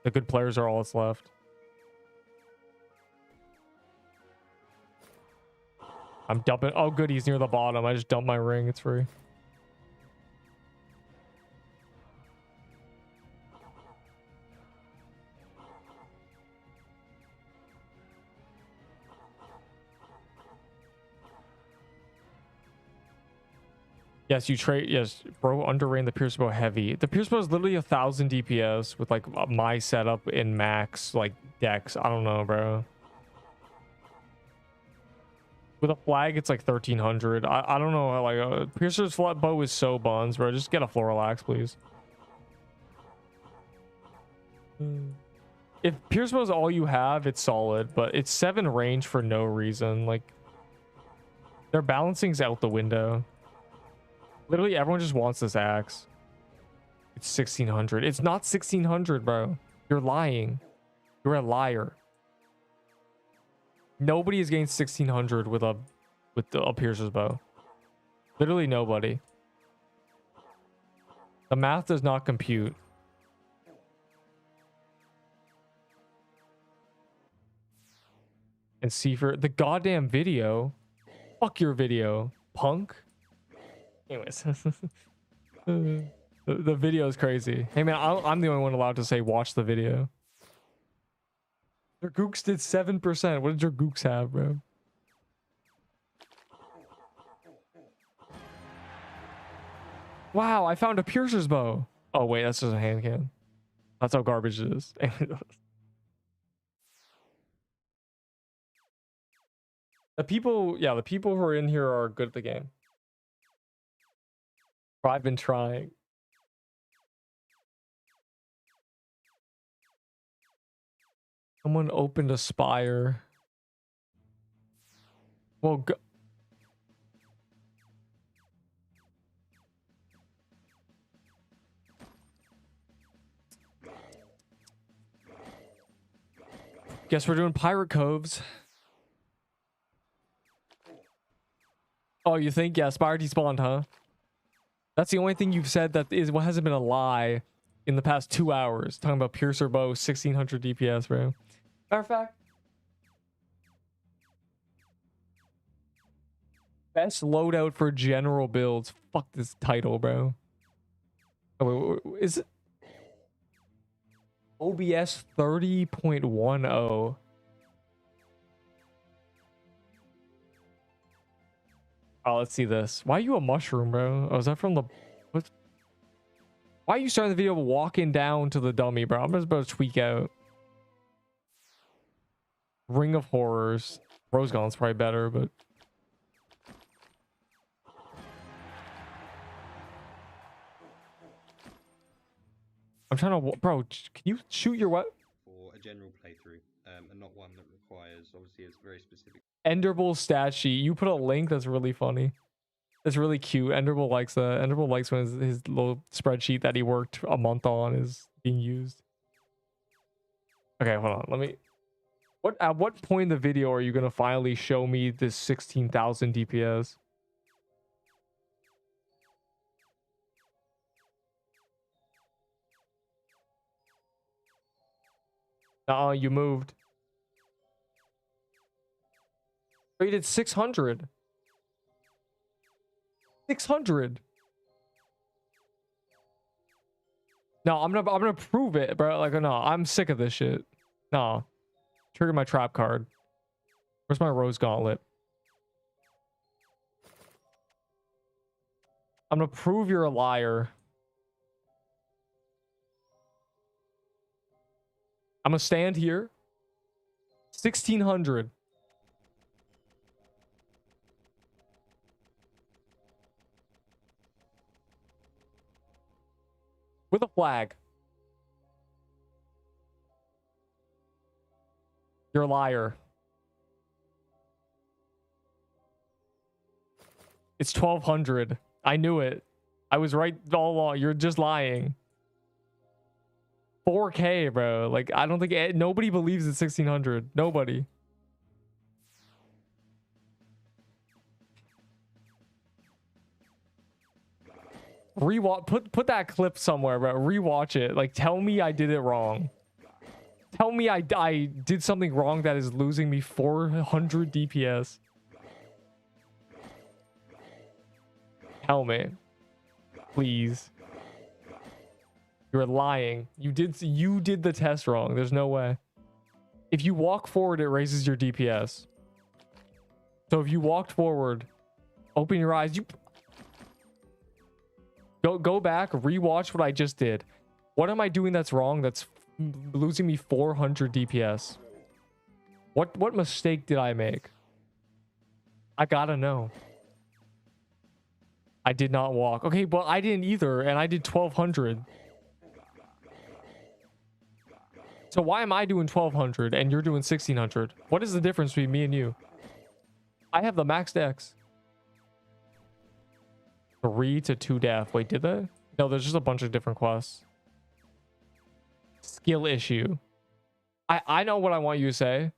The good players are all that's left. I'm dumping. Oh, good. He's near the bottom. I just dumped my ring. It's free. Yes, you trade. Yes, bro, underran the Pierce Bow heavy. The Pierce Bow is literally 1000 DPS with like my setup in max like dex. I don't know, bro. With a flag, it's like 1300. I don't know. Like Piercer's flat bow is so buns, bro. Just get a Floral Axe, please. If Pierce Bow is all you have, it's solid, but it's 7 range for no reason. Like their balancing's out the window. Literally, everyone just wants this axe. It's 1600. It's not 1600, bro. You're lying. You're a liar. Nobody is getting 1600 with a Piercer's Bow. Literally nobody. The math does not compute. And see for the goddamn video. Fuck your video, punk. Anyways, the video is crazy. Hey man, I'm the only one allowed to say watch the video. Your gooks did 7%. What did your gooks have, bro? Wow, I found a piercer's bow. Oh wait, that's just a hand cannon. That's how garbage it is. The people, yeah, the people who are in here are good at the game. I've been trying. Someone opened a spire. Well, guess we're doing pirate coves. Oh, you think? Yeah, spire despawned, huh? That's the only thing you've said that is what hasn't been a lie in the past 2 hours. Talking about piercer bow, 1600 DPS, bro. Matter of fact, best loadout for general builds. Fuck this title, bro. Oh, wait, is it OBS 30.10? Oh, let's see this. Why are you a mushroom, bro? Oh, is that from the... What? Why are you starting the video walking down to the dummy, bro? I'm just about to tweak out. Ring of Horrors. Rose Gauntlet's probably better, but... I'm trying to... Bro, can you shoot your what? For a general playthrough, and not one that requires, obviously, it's very specific. Enderbull stat sheet. You put a link that's really funny. That's really cute. Enderbull likes that. Enderbull likes when his little spreadsheet that he worked a month on is being used. Okay, hold on. Let me... At what point in the video are you going to finally show me this 16,000 DPS? Nah, you moved. Oh, you did 600. 600. No, I'm gonna prove it, bro. Like, no, I'm sick of this shit. No. Trigger my trap card. Where's my Rose Gauntlet? I'm gonna prove you're a liar. I'm gonna stand here. 1600. With a flag. You're a liar. It's 1200. I knew it. I was right all along. You're just lying. 4K, bro. Like, I don't think nobody believes it's 1600. Nobody. Rewatch. Put that clip somewhere, bro. Rewatch it. Like, tell me I did it wrong. Tell me I did something wrong that is losing me 400 DPS. Tell me. Please. You're lying. You did the test wrong. There's no way. If you walk forward, it raises your DPS. So if you walked forward, open your eyes. You go back, rewatch what I just did. What am I doing that's wrong? That's losing me 400 DPS. What mistake did I make? I gotta know. I did not walk. Okay, but I didn't either, and I did 1200. So why am I doing 1200 and you're doing 1600? What is the difference between me and you? I have the max dex. 3 to 2 death. Wait, did they? No, there's just a bunch of different quests. Skill issue. I know what I want you to say.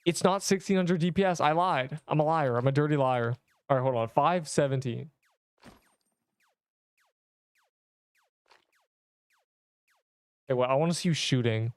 It's not 1600 DPS. I lied. I'm a liar. I'm a dirty liar. All right, hold on. 517. Okay, well, I want to see you shooting.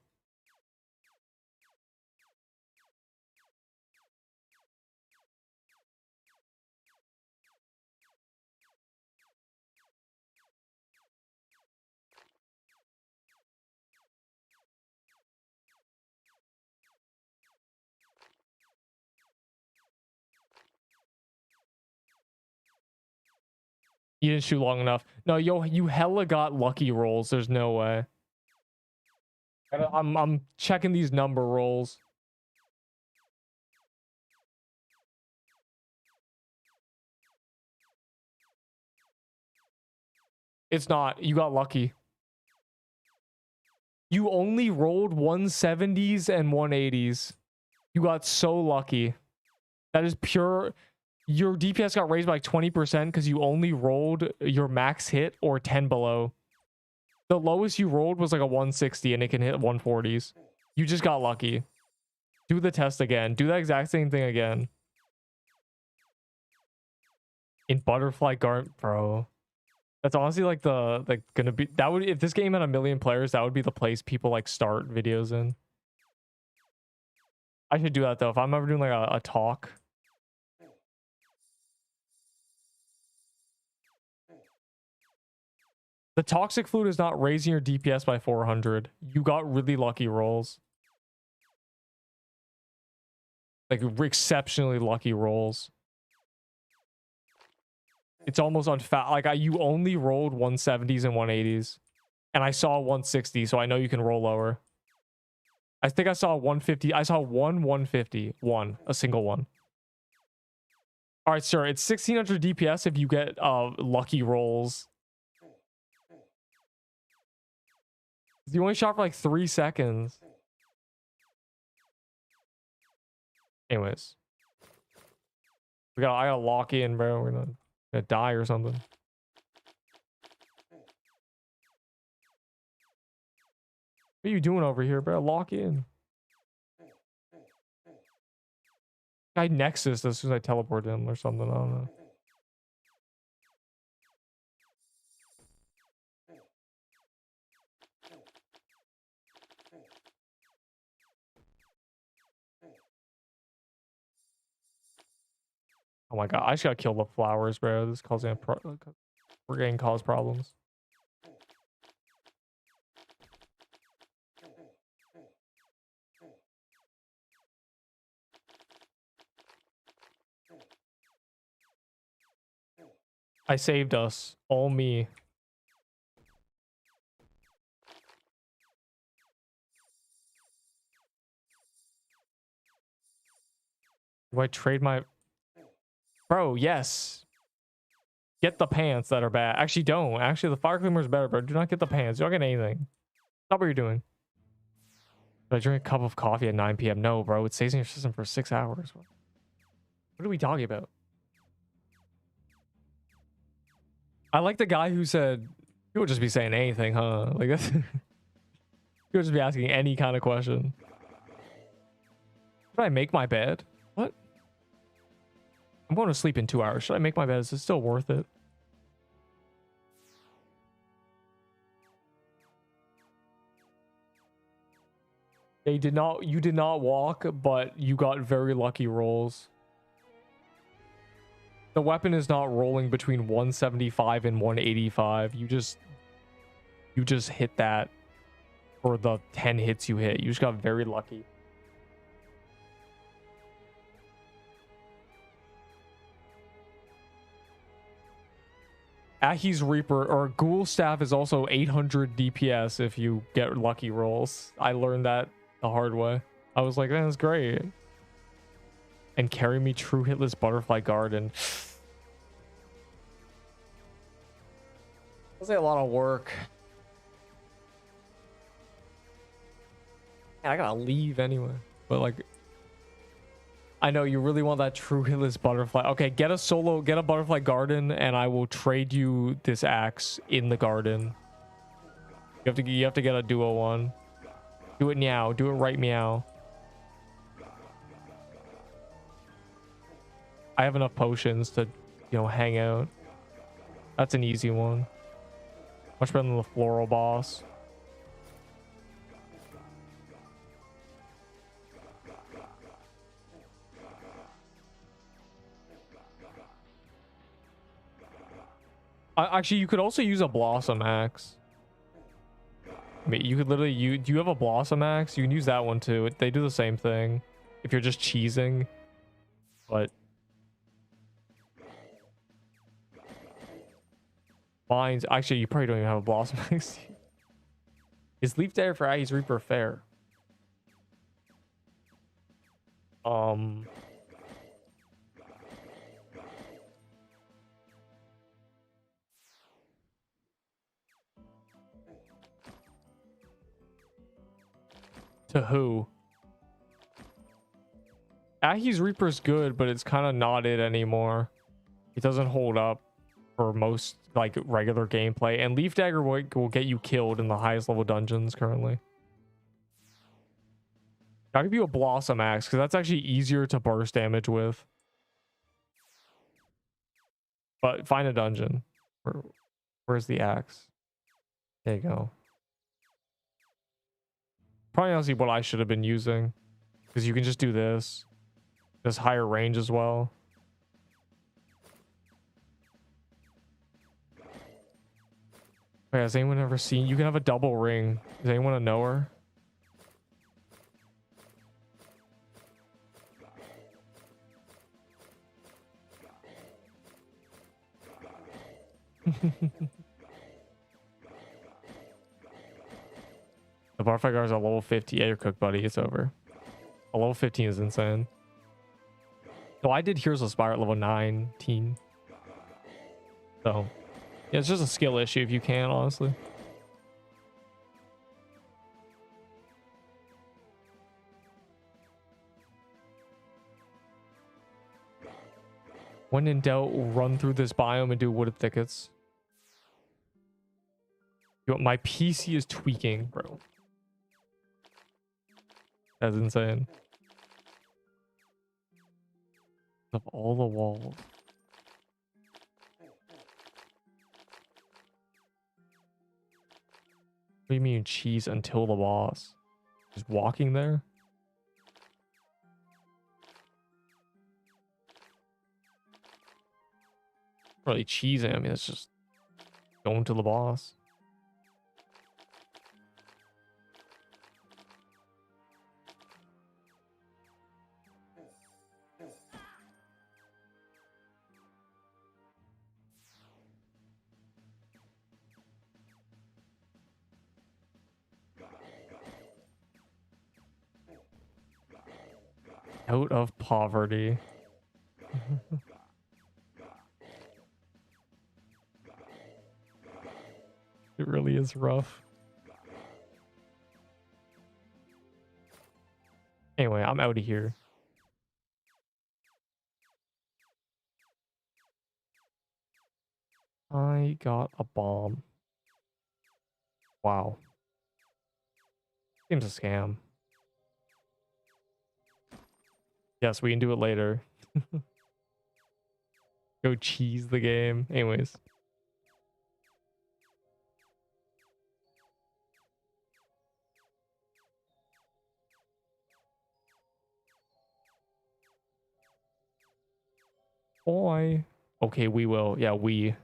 You didn't shoot long enough. No, yo, you hella got lucky rolls. There's no way. I'm checking these number rolls. It's not. You got lucky. You only rolled 170s and 180s. You got so lucky. That is pure. Your DPS got raised by 20% because you only rolled your max hit or 10 below. The lowest you rolled was like a 160 and it can hit 140s. You just got lucky. Do the test again. Do that exact same thing again. In Butterfly Garden, bro. That's honestly like gonna be, that would, if this game had 1 million players, that would be the place people like start videos in. I should do that though. If I'm ever doing like a talk. The toxic flute is not raising your DPS by 400. You got really lucky rolls. Like exceptionally lucky rolls. It's almost unfair. Like you only rolled 170s and 180s. And I saw 160, so I know you can roll lower. I think I saw 150. I saw 150. A single one. All right, sir. It's 1600 DPS if you get lucky rolls. You only shot for like 3 seconds. Anyways. I gotta lock in, bro. We're gonna die or something. What are you doing over here, bro? Lock in. Guy Nexus as soon as I teleport him or something. I don't know. Oh my god, I just gotta kill the flowers, bro. This is causing we're getting cause problems. I saved us. All me. Do I trade my... Bro, yes. Get the pants that are bad. Actually, don't. Actually, the fire climber is better, bro. Do not get the pants. You don't get anything. Stop what you're doing. Did I drink a cup of coffee at 9 p.m.? No, bro. It stays in your system for 6 hours. What are we talking about? I like the guy who said, you would just be saying anything, huh? Like, that's... you would just be asking any kind of question. Should I make my bed? What? I'm going to sleep in 2 hours. Should I make my bed? Is it still worth it? You did not walk, but you got very lucky rolls. The weapon is not rolling between 175 and 185. You just hit that for the 10 hits you hit. You just got very lucky. Ahi's Reaper or Ghoul Staff is also 800 DPS if you get lucky rolls. I learned that the hard way. I was like, that's great. And carry me true hitless Butterfly Garden. That's a lot of work. Man, I gotta leave anyway. But like, I know you really want that true hitless butterfly. Okay, get a Butterfly Garden, and I will trade you this axe in the garden. You have to get a duo one. Do it meow. Do it right meow. I have enough potions to, hang out. That's an easy one. Much better than the floral boss. Actually, you could also use a Blossom Axe. I mean, you could literally... do you have a Blossom Axe? You can use that one too. They do the same thing. If you're just cheesing. But... Mines. Actually, you probably don't even have a Blossom X. Is Leaf Dagger for Aggie's Reaper fair? To who? Aggie's Reaper's good, but it's kind of not it anymore. It doesn't hold up for most like regular gameplay, and Leaf Dagger will get you killed in the highest level dungeons currently. I'll give you a Blossom Axe because that's actually easier to burst damage with. But find a dungeon. Where's the axe? There you go. Probably honestly what I should have been using, because you can just do this. This higher range as well. Wait, has anyone ever seen? You can have a double ring. Does anyone know her? The Barfight Guards are level 50. Yeah, you're cooked, buddy. It's over. A level 15 is insane. So I did Heroes of Spire at level 19. So yeah, it's just a skill issue if you can, honestly. When in doubt, run through this biome and do wooded thickets. Yo, my PC is tweaking, bro. That's insane. Of all the walls. What do you mean cheese until the boss? Just walking there? Really cheesing. I mean, it's just going to the boss. Out of poverty. It really is rough. Anyway, I'm out of here. I got a bomb. Wow. Seems a scam. Yes, we can do it later. Go cheese the game. Anyways. Boy. Okay, we will. Yeah, we.